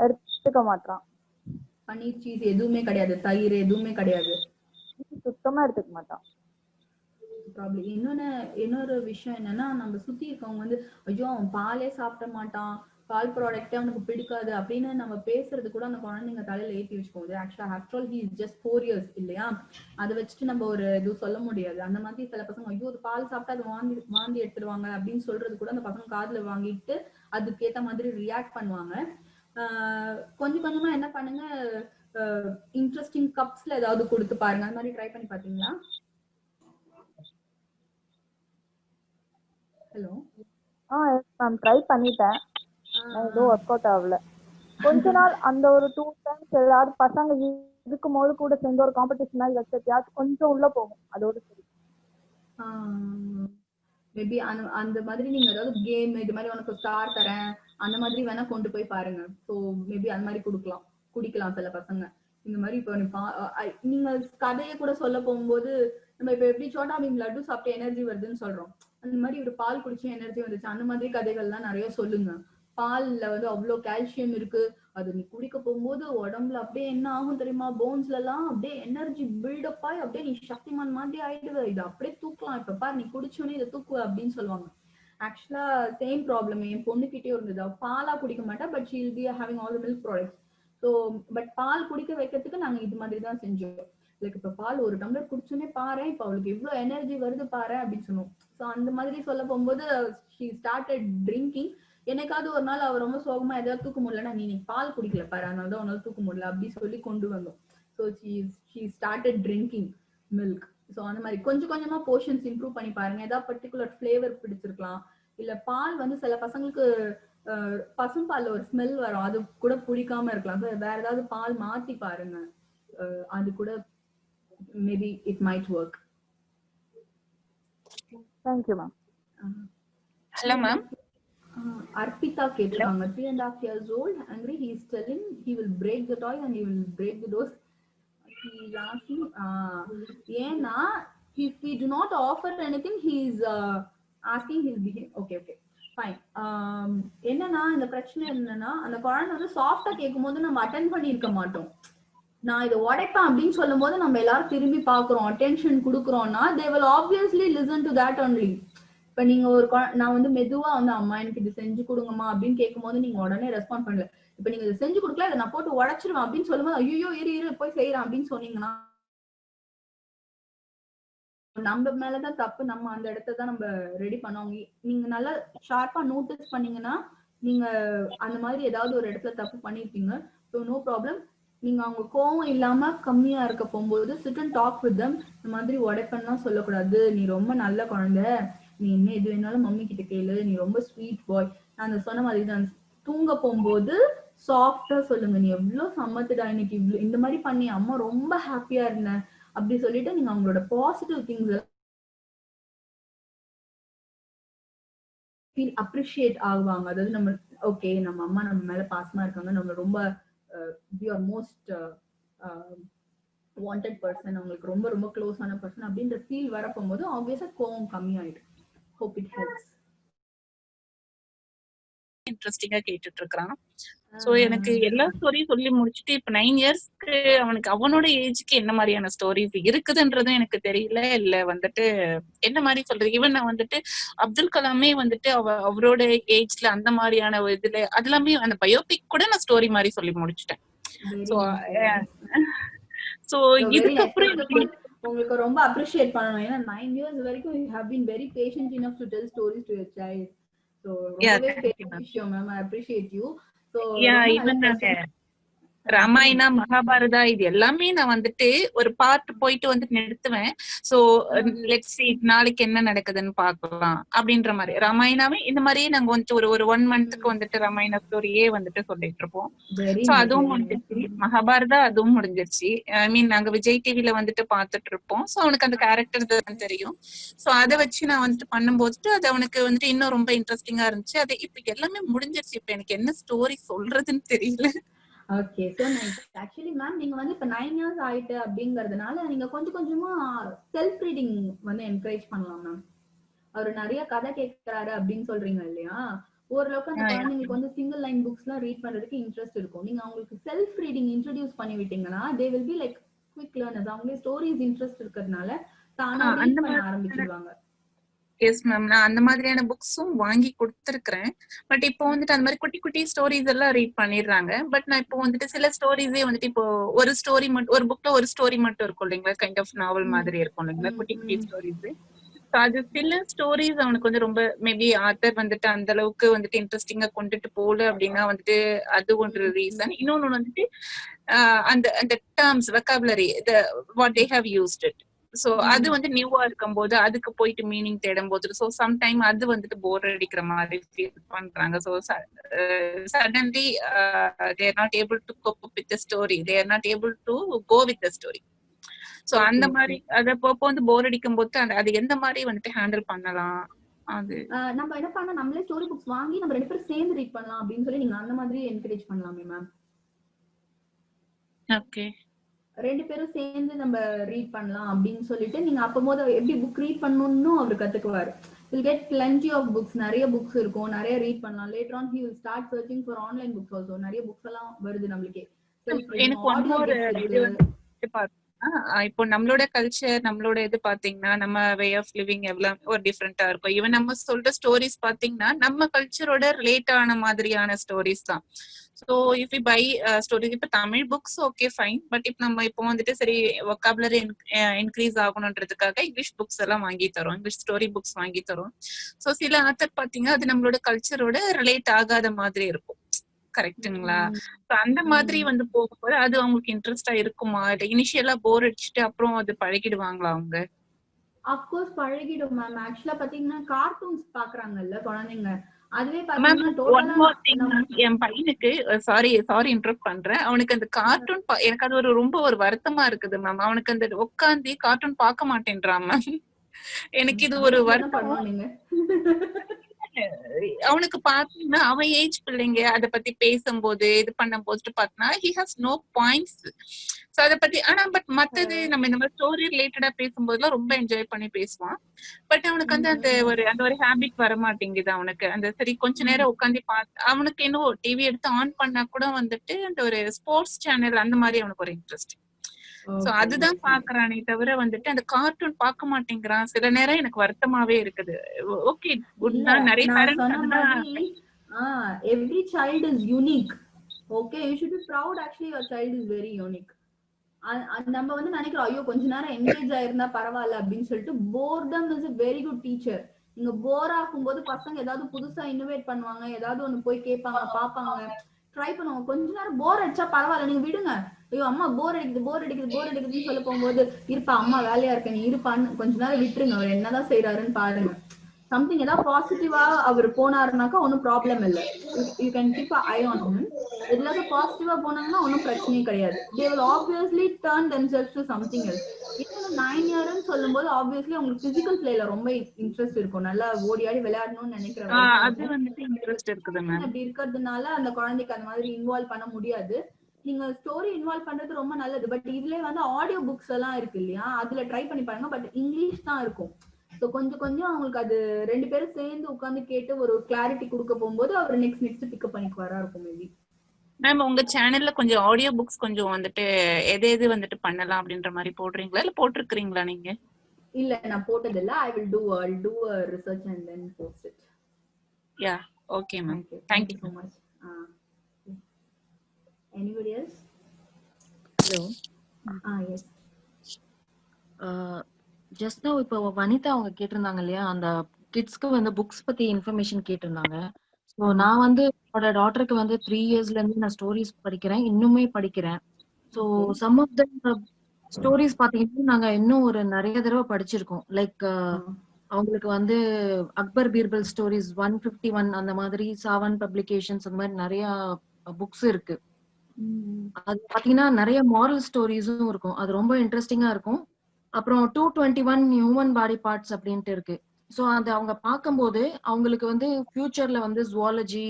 எடுத்துக்க மாட்டான். பன்னீர், சீஸ் எதுவுமே கிடையாது, தயிர் எதுவுமே கிடையாது, சுத்தமா எடுத்துக்க மாட்டான். இன்னொரு விஷயம் என்னன்னா, நம்ம சுத்தி இருக்கவங்க வந்து ஐயோ அவன் பாலே சாப்பிட மாட்டான், பால் ப்ராடக்ட் அவனுக்கு பிடிக்காது அப்படின்னு நம்ம பேசுறது கூட அந்த குழந்தைங்க தலையில ஏற்றி வச்சுக்கோங்க. ஆக்சுவலா after all he is just 4 years இல்லையா, அதை வச்சுட்டு நம்ம ஒரு இது சொல்ல முடியாது. அந்த மாதிரி சில பசங்க ஐயோ அது பால் சாப்பிட்டா அது வாந்தி எடுத்துருவாங்க அப்படின்னு சொல்றது கூட அந்த பசங்க காதுல வாங்கிட்டு அதுக்கேத்த மாதிரி ரியாக்ட் பண்ணுவாங்க. கொஞ்சம் கொஞ்சமா என்ன பண்ணுங்க, இன்ட்ரெஸ்டிங் கப்ஸ்ல ஏதாவது கொடுத்து பாருங்க. அந்த மாதிரி ட்ரை பண்ணி பாத்தீங்களா? ஹலோ. மேம் ட்ரை பண்ணிட்டேன், எதுவும் ஒர்க் அவுட் ஆகல. கொஞ்ச நாள் அந்த ஒரு 2 times எல்லாரும் பசங்க இருக்கும் போது கூட சேர்ந்து ஒரு காம்படிஷன் மாதிரி வச்சதையாச்சும் கொஞ்சம் உள்ள போகும், அதோட சரி. மேபி அந்த மாதிரி நீங்க ஏதாவது கேம் இது மாதிரி உனக்கு ஸ்டார் தரேன் அந்த மாதிரி வேணா கொண்டு போய் பாருங்க. ஸோ மேபி அந்த மாதிரி குடிக்கலாம் சில பசங்க. இந்த மாதிரி இப்போ நீங்க கதையை கூட சொல்ல போகும்போது நம்ம இப்ப எப்படி சோட்டா பீம் லட்டு சாப்பிட்டு எனர்ஜி வருதுன்னு சொல்றோம், அந்த மாதிரி ஒரு பால் குடிச்சு எனர்ஜி வந்துச்சு அந்த மாதிரி கதைகள்லாம் நிறைய சொல்லுங்க. பால்ல வந்து அவ்வளவு கால்சியம் இருக்கு, அது நீ குடிக்க போகும்போது உடம்புல அப்படியே என்ன ஆகும் தெரியுமா, போன்ஸ்ல எல்லாம் அப்படியே எனர்ஜி பில்டப் ஆகி அப்படியே நீ சக்திமான் மாதிரி ஆயிடுவ, இது அப்படியே தூக்கலாம், இப்ப பாரு நீ குடிச்சோன்னே இதை தூக்குவ அப்படின்னு சொல்லுவாங்க. ஆக்சுவலா சேம் ப்ராப்ளம் என் பொண்ணுகிட்டே இருந்தது. பாலா குடிக்க மாட்டா, but she will be having all the milk products. So but பால் குடிக்க வைக்கிறதுக்கு நாங்க இது மாதிரி தான் செஞ்சோம். லைக் இப்ப பால் ஒரு டம்ளர் குடிச்சோன்னே பாரு இப்ப அவளுக்கு எவ்வளவு எனர்ஜி வருது பாரு அப்படின்னு சொன்னோம். ஸோ அந்த மாதிரி சொல்ல போகும்போது ஷீ ஸ்டார்டட் ட்ரிங்கிங். எனக்காவது ஒரு நாள் அவர் ரொம்ப சோகமா ஏதாவது தூக்க முடியலன்னா நீ பால் குடிக்கல பாரு அதனாலதான் உன்னால தூக்க முடியல அப்படி சொல்லி கொண்டு வந்தோம். So she started drinking milk. So அந்த மாதிரி கொஞ்சம் கொஞ்சமா போர்ஷன்ஸ் இம்ப்ரூவ் பண்ணி பாருங்க. ஏதாவது பர்டிகுலர் ஃபிளேவர் பிடிச்சிருக்கலாம், இல்ல பால் வந்து சில பசங்களுக்கு பசும்பால்ல ஒரு ஸ்மெல் வரும், அது கூட பிடிக்காம இருக்கலாம். வேற ஏதாவது பால் மாத்தி பாருங்க, அது கூட maybe it might work. Thank you ma'am. Hello ma'am. Arpita கேட்றாங்க, 3.5 years old, angry. He is telling he will break the toy and he will break the doors. He is asking, ஏன்னா if we do not offer anything, he is asking his behavior. Okay, fine. என்னன்னா இந்த பிரச்சனை என்னன்னா அந்த குழந்தை வந்து சாஃப்டா கேட்கும் போது நம்ம அட்டென்ட் பண்ணிருக்க மாட்டோம். நான் இதை உடைப்பேன் அப்படின்னு சொல்லும் போது நம்ம எல்லாரும் திரும்பி பாக்குறோம், attention கொடுக்குறோம்னா they will obviously listen to that only. இப்ப நீங்க ஒரு நான் வந்து மெதுவா வந்து அம்மா எனக்கு இது செஞ்சு கொடுங்கம்மா அப்படின்னு கேட்கும் போது நீங்க உடனே ரெஸ்பாண்ட் பண்ணல. இப்ப நீங்க இதை செஞ்சு கொடுக்கல இதை நான் போட்டு உடைச்சிருவேன் அப்படின்னு சொல்லும்போது ஐயோ இரு போய் செய்யறேன் அப்படின்னு சொன்னீங்கன்னா நம்ம மேலதான் தப்பு, நம்ம அந்த இடத்தான் நம்ம ரெடி பண்ணுவோம். நீங்க நல்லா ஷார்ப்பா நோட்டீஸ் பண்ணீங்கன்னா நீங்க அந்த மாதிரி ஏதாவது ஒரு இடத்துல தப்பு பண்ணிருப்பீங்க. So no problem. நீங்க அவங்க கோவம் இல்லாம கம்மியா இருக்க போகும்போது sit and talk with them. இந்த மாதிரி உடைப்பெல்லாம் சொல்லக்கூடாது, நீ ரொம்ப நல்ல குழந்தை, நீ என்ன எது வேணாலும் மம்மி கிட்ட கேளு, நீ ரொம்ப ஸ்வீட் பாய். நான் சொன்ன மாதிரி தான் தூங்க போகும்போது சாஃப்டா சொல்லுங்க, நீ எவ்வளவு சம்மத்துடா இன்னைக்கு இவ்வளவு இந்த மாதிரி பண்ணி அம்மா ரொம்ப ஹாப்பியா இருந்தேன் அப்படி சொல்லிட்டு நீங்க அவங்களோட பாசிட்டிவ் திங்ஸ் ஃபீல் அப்ரிஷியேட் ஆகுவாங்க. அதாவது நம்ம ஓகே நம்ம அம்மா நம்ம மேல பாசமா இருக்காங்க, நம்ம ரொம்ப we are most wanted person, அவங்களுக்கு ரொம்ப ரொம்ப க்ளோஸ் ஆன பர்சன் அப்படின்ற ஃபீல் வர போகும்போது ஆப்வியஸா கோவம் கம்மியாயிடும். hope it helps. இன்ட்ரெஸ்டிங்கா கேட்டுட்டு இருக்கான். சோ எனக்கு எல்லா ஸ்டோரியும் சொல்லி முடிச்சுட்டு இப்ப 9 இயர்ஸ்க்கு அவனுக்கு அவனோட ஏஜ்க்கு என்ன மாதிரியான ஸ்டோரிஸ் இருக்குதுன்றதும் எனக்கு தெரியல. இல்ல வந்துட்டு என்ன மாதிரி சொல்றது, ஈவன் நான் வந்துட்டு அப்துல் கலாமே வந்துட்டு அவரோட ஏஜ்ல அந்த மாதிரியான இதுல அது எல்லாமே அந்த பயோபிக் கூட நான் ஸ்டோரி மாதிரி சொல்லி முடிச்சுட்டேன். சோ இதுக்கப்புறம் உங்களுக்கு ரொம்ப அப்ரிஷியேட் பண்ணணும். ஏன்னா 9 years வரைக்கும் you have been very patient enough to tell stories to your child. So ரொம்பவே பெரிய விஷயம் ma'am. I appreciate you. So Ramayana Mahabharata இது எல்லாமே நான் வந்துட்டு ஒரு பார்ட் போயிட்டு வந்து நிறுத்துவேன். சோ லெட்ஸ் சீ நாளைக்கு என்ன நடக்குதுன்னு பாக்கலாம் அப்படின்ற மாதிரி ராமாயணாவே இந்த மாதிரியே நாங்க வந்துட்டு ஒரு 1 monthக்கு வந்துட்டு ராமாயண ஸ்டோரியே வந்துட்டு சொல்லிட்டு இருப்போம். சோ அதுவும் முடிஞ்சிருச்சு. மகாபாரதா அதுவும் முடிஞ்சிருச்சு. ஐ மீன் நாங்க விஜய் டிவில வந்துட்டு பாத்துட்டு இருப்போம். சோ அவனுக்கு அந்த கேரக்டர் தான் தெரியும். சோ அதை வச்சு நான் வந்துட்டு பண்ணும்போது அது அவனுக்கு வந்துட்டு இன்னும் ரொம்ப இன்ட்ரெஸ்டிங்கா இருந்துச்சு. அது இப்ப எல்லாமே முடிஞ்சிருச்சு. இப்ப எனக்கு என்ன ஸ்டோரி சொல்றதுன்னு தெரியல. Okay so nice. Actually ma'am நீங்க வந்து இப்ப 9 years ஆயிட்டு அப்படிங்கறதுனால நீங்க கொஞ்சம் கொஞ்சமா செல்ஃப் ரீடிங் வந்து என்கரேஜ் பண்ணலாம் மேம். அவர் நிறைய கதை கேட்கிறாரு அப்படின்னு சொல்றீங்க இல்லையா, ஓரளவுக்கு அந்த குழந்தைங்களுக்கு வந்து சிங்கிள் லைன் புக்ஸ் எல்லாம் ரீட் பண்றதுக்கு இன்ட்ரெஸ்ட் இருக்கும். நீங்க அவங்களுக்கு செல்ஃப் ரீடிங் இன்ட்ரோடியூஸ் பண்ணி விட்டீங்கன்னா they will be like quick learners. அவங்களே ஸ்டோரிஸ் இன்ட்ரெஸ்ட் இருக்கிறதுனால தானா ரீட் பண்ண ஆரம்பிச்சிடுவாங்க. எஸ் மேம், நான் அந்த மாதிரியான புக்ஸும் வாங்கி கொடுத்துருக்கிறேன். பட் இப்போ வந்துட்டு அந்த மாதிரி குட்டி குட்டி ஸ்டோரிஸ் எல்லாம் ரீட் பண்ணிடுறாங்க. பட் நான் இப்போ வந்துட்டு சில ஸ்டோரிஸே வந்துட்டு இப்போ ஒரு ஸ்டோரி மட்டும், ஒரு புக்ல ஒரு ஸ்டோரி மட்டும் இருக்கும் இல்லைங்களா, கைண்ட் ஆஃப் நாவல் மாதிரி இருக்கும் இல்லைங்களா, குட்டி குட்டி ஸ்டோரிஸ். அது சில ஸ்டோரிஸ் அவனுக்கு வந்து ரொம்ப மேபி ஆத்தர் வந்துட்டு அந்த அளவுக்கு வந்துட்டு இன்ட்ரெஸ்டிங்கா கொண்டுட்டு போகல அப்படின்னா வந்துட்டு அது ஒரு ரீசன். இன்னொன்னு வந்துட்டு அந்த அந்த terms vocabulary what they have used it. So அது வந்து நியூவா இருக்கும்போது அதுக்கு போயிட்டு மீனிங் தேடும் போது சோ சம்டைம் அது வந்துட்டு போர் அடிக்கிற மாதிரி ஃபீல் பண்றாங்க. So suddenly they are not able to cope up with the story, they are not able to go with the story. So அந்த மாதிரி அத அப்போ வந்து போர் அடிக்கும் போது அது எந்த மாதிரி வந்துட்டு ஹேண்டில் பண்ணலாம்? அது நம்ம என்ன பண்ண, நம்மளே ஸ்டோரி புக்ஸ் வாங்கி நம்ம 2 பேரும் சேர்ந்து ரீட் பண்ணலாம் அப்படின்னு சொல்லி நீங்க அந்த மாதிரி என்கரேஜ் பண்ணலாமே மேம். ஓகே, 2 பேரும் சேர்ந்து நம்ம ரீட் பண்ணலாம் அப்படின்னு சொல்லிட்டு நீங்க அப்போது எப்படி புக் ரீட் பண்ணணும்னு அவர் கத்துக்குவாரு. You'll get plenty of books, நிறைய புக்ஸ் இருக்கும், நிறைய ரீட் பண்ணலாம். Later on he will start searching for online books also. நிறைய புக்ஸ் எல்லாம் வருது நம்மளுக்கே. எனக்கு ஒன்னொரு இது இப்போ நம்மளோட கல்ச்சர், நம்மளோட இது பாத்தீங்கன்னா நம்ம வே ஆஃப் லிவிங் எவ்வளவு ஒரு டிஃப்ரெண்டா இருக்கும். ஈவன் நம்ம சொல்ற ஸ்டோரிஸ் பாத்தீங்கன்னா நம்ம கல்ச்சரோட ரிலேட் ஆன மாதிரியான ஸ்டோரிஸ் தான். So if you buy stories, இப்போ Tamil books okay fine, but இப்போ நம்ம இப்போ வந்துட்டு சரி வொக்காபுலரி இன்க்ரீஸ் ஆகணுன்றதுக்காக இங்கிலீஷ் புக்ஸ் எல்லாம் வாங்கி தரோம், இங்கிலீஷ் ஸ்டோரி புக்ஸ் வாங்கி தரோம். ஸோ சில ஆத்தர் பாத்தீங்கன்னா அது நம்மளோட கல்ச்சரோட ரிலேட் ஆகாத மாதிரி இருக்கும். கரெக்ட்டுங்களா? அந்த மாதிரி வந்து போகும்போது அது அவங்களுக்கு இன்ட்ரெஸ்டா இருக்குமா, இல்ல இனிஷியலா போர் அடிச்சுட்டு அப்புறம் அது பழகிடுவாங்களா அவங்க? அஃப்கோர்ஸ் பழகிடும் மேம். ஆக்சுவலா பாத்தீங்கன்னா கார்ட்டூன்ஸ் பாக்குறாங்கல்ல குழந்தைங்க, அதுவே பாத்தீங்கன்னா என் பையனுக்கு சாரி இன்டரப்ட் பண்றேன், அவனுக்கு அந்த கார்ட்டூன் எனக்கு அது ஒரு ரொம்ப ஒரு வருத்தமா இருக்குது மேம். அவனுக்கு அந்த உட்காந்து கார்ட்டூன் பார்க்க மாட்டேன்றான் மேம். எனக்கு இது ஒரு வருத்தம். அவனுக்கு பாத்தீங்கன்னா அவன் ஏஜ் பிள்ளைங்க அத பத்தி பேசும்போது இது பண்ணும் போது பாத்தீங்கன்னா he has no points. So அத பத்தி பட் மத்தது நம்ம இந்த மாதிரி ஸ்டோரி ரிலேட்டடா பேசும்போதுலாம் ரொம்ப என்ஜாய் பண்ணி பேசுவான். பட் அவனுக்கு வந்து அந்த ஒரு ஹேபிட் வர மாட்டேங்குது அவனுக்கு. அந்த சரி கொஞ்ச நேரம் உட்காந்து அவனுக்கு இன்னும் டிவி எடுத்து ஆன் பண்ணா கூட வந்துட்டு அந்த ஒரு ஸ்போர்ட்ஸ் சேனல் அந்த மாதிரி அவனுக்கு ஒரு இன்ட்ரெஸ்ட். சோ அதுதான் பாக்குறானே தவிர வந்துட்டு அந்த கார்ட்டூன் பார்க்க மாட்டேங்கிறான். சில நேரம் எனக்கு வருத்தமாவே இருக்குது. ஓகே குட், நிறைய parents every child is unique. Okay, you should be proud actually your child is very unique. நம்ம வந்து நினைக்கிறோம் ஐயோ கொஞ்ச நேரம் என்கேஜ் ஆயிருந்தா பரவாயில்ல அப்படின்னு சொல்லிட்டு. Boredom is a very good teacher. நீங்க போர் ஆகும்போது பசங்க ஏதாவது புதுசா இன்னோவேட் பண்ணுவாங்க, ஏதாவது ஒண்ணு போய் கேட்பாங்க, பாப்பாங்க, ட்ரை பண்ணுவாங்க. கொஞ்ச நேரம் போர் அடிச்சா பரவாயில்ல, நீங்க விடுங்க. ஐயோ அம்மா போர் அடிக்குதுன்னு சொல்ல போகும்போது இருப்பா அம்மா வேலையா இருக்க நீ இருப்பான்னு கொஞ்ச நேரம் விட்டுருங்க, அவர் என்னதான் செய்யறாருன்னு பாருங்க. சம்திங் ஏதாவது பாசிட்டிவா அவர் போனாருனாக்கா ஒன்னும் ப்ராப்ளம் இல்லை. You can keep eye on him. எதுலாவது பாசிட்டிவா போனாங்கன்னா ஒன்னும் பிரச்சனையே கிடையாது. they will obviously turn themselves to something else. இப்போ 9 இயர்னு சொல்லும்போது ஆப்வியஸ்லி உங்களுக்கு பிசிக்கல் பிளேல ரொம்ப இன்ட்ரெஸ்ட் இருக்கும், நல்லா ஓடி ஆடி விளையாடணும்னு நினைக்கிறேன். அது வந்துட்டு இன்ட்ரெஸ்ட் இருக்குது மேம். அப்படி இருக்கிறதுனால அந்த குழந்தைக்கு அந்த மாதிரி இன்வால்வ் பண்ண முடியாது. நீங்க ஸ்டோரி இன்வால்வ் பண்றது ரொம்ப நல்லது. பட் இதுல வந்து ஆடியோ புக்ஸ் எல்லாம் இருக்கு இல்லையா, அதுல ட்ரை பண்ணி பாருங்க. பட் இங்கிலீஷ் தான் இருக்கும். ஸோ கொஞ்சம் அவங்களுக்கு அது 2 பேரும் சேர்ந்து உட்காந்து கேட்டு ஒரு கிளாரிட்டி கொடுக்க போகும்போது அவர் நெக்ஸ்ட் பிக்கப் பண்ணிக்குவாரா இருக்கும் மேபி. மேம் உங்க சேனல்ல கொஞ்சம் ஆடியோ புக்ஸ் கொஞ்சம் வந்துட்டு எது வந்துட்டு பண்ணலாம் அப்படின்ற மாதிரி போடுறீங்களா இல்ல போட்டிருக்கீங்களா நீங்க? இல்ல நான் போட்டது இல்ல. I'll do a research and then post it. Yeah, okay ma'am. Thank you so much. Anybody else? Hello. Yes. Just now இப்போ வனிதா அவங்க கேட்டிருந்தாங்க இல்லையா, அந்த கிட்ஸ்க்கு வந்து புக்ஸ் பத்தி இன்ஃபர்மேஷன் கேட்டிருந்தாங்க. ஸோ நான் வந்து என்னோட டாட்டருக்கு வந்து 3 இயர்ஸ்ல இருந்து நான் ஸ்டோரிஸ் படிக்கிறேன், இன்னுமே படிக்கிறேன். So some of the stories பாத்தீங்கன்னா நாங்க இன்னும் ஒரு நிறைய தடவை படிச்சிருக்கோம். லைக் அவங்களுக்கு வந்து அக்பர் பீர்பல் ஸ்டோரிஸ் 151 அந்த மாதிரி சாவன் பப்ளிகேஷன்ஸ் அந்த மாதிரி நிறைய புக்ஸ் இருக்கு. அது பாத்தீங்கன்னா நிறைய மாரல் ஸ்டோரிஸும் இருக்கும், அது ரொம்ப இன்ட்ரெஸ்டிங்கா இருக்கும். அப்புறம் 221 ஹியூமன் பாடி பார்ட்ஸ் அப்படின்ட்டு இருக்கு. ஸோ அது அவங்க பார்க்கும்போது அவங்களுக்கு வந்து ஃபியூச்சர்ல வந்து ஜுவாலஜி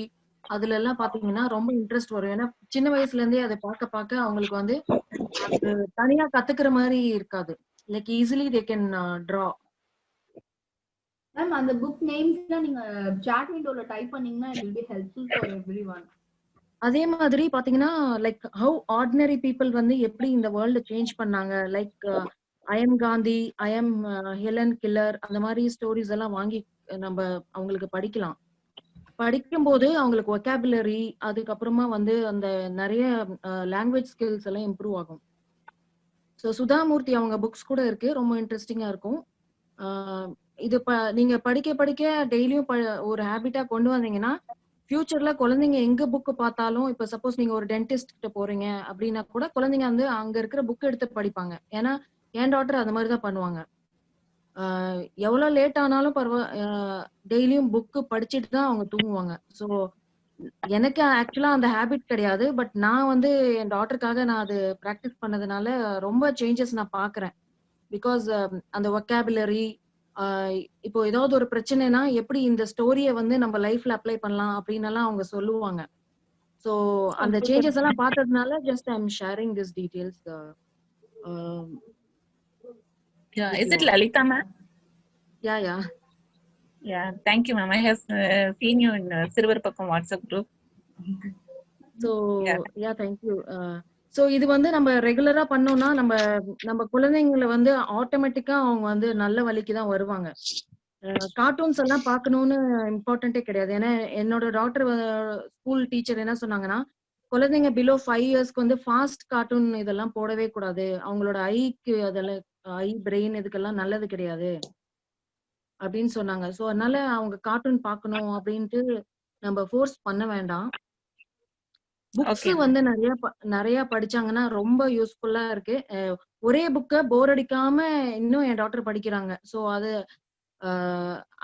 அதுல எல்லாம் பாத்தீங்கன்னா ரொம்ப இன்ட்ரெஸ்ட் வரும். ஏன்னா சின்ன வயசுல இருந்தே அதை பார்க்க அவங்களுக்கு வந்து அது தனியா கத்துக்கிற மாதிரி இருக்காது. Like easily they can draw. Ma'am அந்த புக் நேம்ஸ்லாம் நீங்க சாட் விண்டோல டைப் பண்ணீங்கன்னா it will be helpful for everyone. அதே மாதிரி பாத்தீங்கன்னா லைக் ஹவ் ஆர்டினரி பீப்புள் வந்து எப்படி இந்த வேர்ல்டு சேஞ்ச் பண்ணாங்க, like I am Gandhi, I am Helen killer, அந்த மாதிரி ஸ்டோரிஸ் எல்லாம் வாங்கி நம்ம அவங்களுக்கு படிக்கலாம். படிக்கும்போது அவங்களுக்கு ஒகாபுலரி, அதுக்கப்புறமா வந்து அந்த நிறைய லாங்குவேஜ் ஸ்கில்ஸ் எல்லாம் இம்ப்ரூவ் ஆகும். ஸோ சுதாமூர்த்தி அவங்க புக்ஸ் கூட இருக்கு, ரொம்ப இன்ட்ரெஸ்டிங்கா இருக்கும். இது நீங்க படிக்க படிக்க டெய்லியும் ஒரு ஹேபிட்டா கொண்டு வந்தீங்கன்னா ஃபியூச்சர்ல குழந்தைங்க எங்க புக் பார்த்தாலும், இப்ப சப்போஸ் நீங்க ஒரு டென்டிஸ்ட் கிட்ட போறீங்க அப்படின்னா கூட குழந்தைங்க வந்து அங்க இருக்கிற புக் எடுத்து படிப்பாங்க. ஏன்னா என் டாட்டர் அந்த மாதிரி தான் பண்ணுவாங்க. எவ்வளவு லேட் ஆனாலும் டெய்லியும் புக் படிச்சுட்டு தான் அவங்க தூங்குவாங்க. ஸோ எனக்கு ஆக்சுவலா அந்த ஹேபிட் கிடையாது. பட் நான் வந்து என் டாட்டருக்காக நான் அது ப்ராக்டிஸ் பண்ணதுனால ரொம்ப சேஞ்சஸ் நான் பாக்குறேன். பிகாஸ் அந்த ஒகாபுலரி, இப்போ ஏதாவது ஒரு பிரச்சனைனா எப்படி இந்த ஸ்டோரிய வந்து நம்ம லைஃப்ல அப்ளை பண்ணலாம் அப்படின்னு எல்லாம் அவங்க சொல்லுவாங்க. ஸோ அந்த சேஞ்சஸ் எல்லாம் பார்த்ததுனால just I am sharing this details. Is it Lalita ma'am? Yeah. Yeah, thank you ma'am. I have seen you in Silver Pakam WhatsApp group. So yeah, thank you. So இது வந்து நம்ம ரெகுலரா பண்ணோம்னா நம்ம குழந்தைங்களை வந்து ஆட்டோமேட்டிக்கா அவங்க வந்து நல்ல வழிக்கு தான் வருவாங்க. கார்ட்டூன்ஸ் எல்லாம் பார்க்கணும்னு இம்பார்ட்டன்ட்டே கிடையாது. ஏன்னா என்னோட டாக்டர் ஸ்கூல் டீச்சர் என்ன சொன்னாங்கன்னா, குழந்தைங்க பிலோ 5 இயர்ஸ்க்கு வந்து ஃபாஸ்ட் கார்ட்டூன் இதெல்லாம் போடவே கூடாது, அவங்களோட ஐக்கு அதெல்லாம் ஐ பிரெயின் இதுக்கெல்லாம் நல்லது கிடையாது அப்படின்னு சொன்னாங்க. ஸோ அதனால அவங்க கார்ட்டூன் பார்க்கணும் அப்படின்ட்டு நம்ம ஃபோர்ஸ் பண்ண வேண்டாம். புக்ஸ் வந்து நிறைய படிச்சாங்கன்னா ரொம்ப யூஸ்ஃபுல்லா இருக்கு. ஒரே புக்க போர் அடிக்காம இன்னும் என் டாக்டர் படிக்கிறாங்க. ஸோ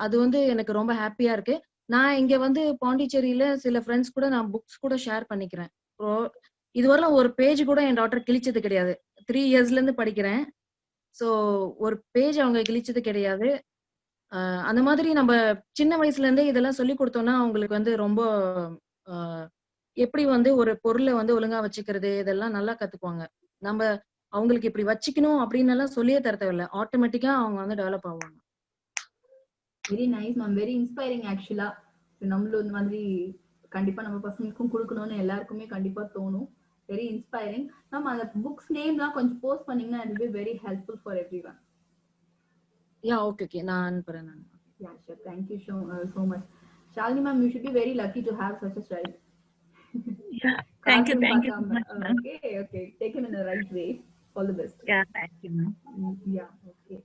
அது வந்து எனக்கு ரொம்ப ஹாப்பியா இருக்கு. நான் இங்க வந்து பாண்டிச்சேரியில சில ஃப்ரெண்ட்ஸ் கூட நான் புக்ஸ் கூட ஷேர் பண்ணிக்கிறேன். இதுவரையிலும் ஒரு பேஜ் கூட என் டாக்டர் கிழிச்சது கிடையாது. 3 இயர்ஸ்ல இருந்து படிக்கிறேன். ஸோ ஒரு பேஜ் அவங்க கிழிச்சது கிடையாது. அந்த மாதிரி நம்ம சின்ன வயசுல இருந்தே இதெல்லாம் சொல்லி கொடுத்தோம்னா அவங்களுக்கு வந்து ரொம்ப எப்படி வந்து ஒரு பொருளை வந்து ஒழுங்கா வச்சுக்கிறது இதெல்லாம் நல்லா கத்துக்குவாங்க. நம்ம அவங்களுக்கு இப்படி வச்சுக்கணும் அப்படின்னு எல்லாம் சொல்லியே தர தேவையில்ல, ஆட்டோமேட்டிக்கா அவங்க வந்து டெவலப் ஆவாங்க. Very nice ma'am, very inspiring. ஆக்சுவலா நம்மளும் இந்த மாதிரி கண்டிப்பா நம்ம பசங்களுக்கும் கொடுக்கணும்னு எல்லாருக்குமே கண்டிப்பா தோணும். Very inspiring ma'am. அந்த புக்ஸ் நேம்லாம் கொஞ்சம் போஸ்ட் பண்ணீங்கன்னா it will be very helpful for everyone. Yeah, okay, நான் அனுப்புறேன். Yeah, sure. Thank you so much. Shalini ma'am, you should be very lucky to have such a child. Yeah, thank you so much, ma'am. Okay. Take him in the right way. All the best. Yeah, thank you, ma'am. Yeah, okay.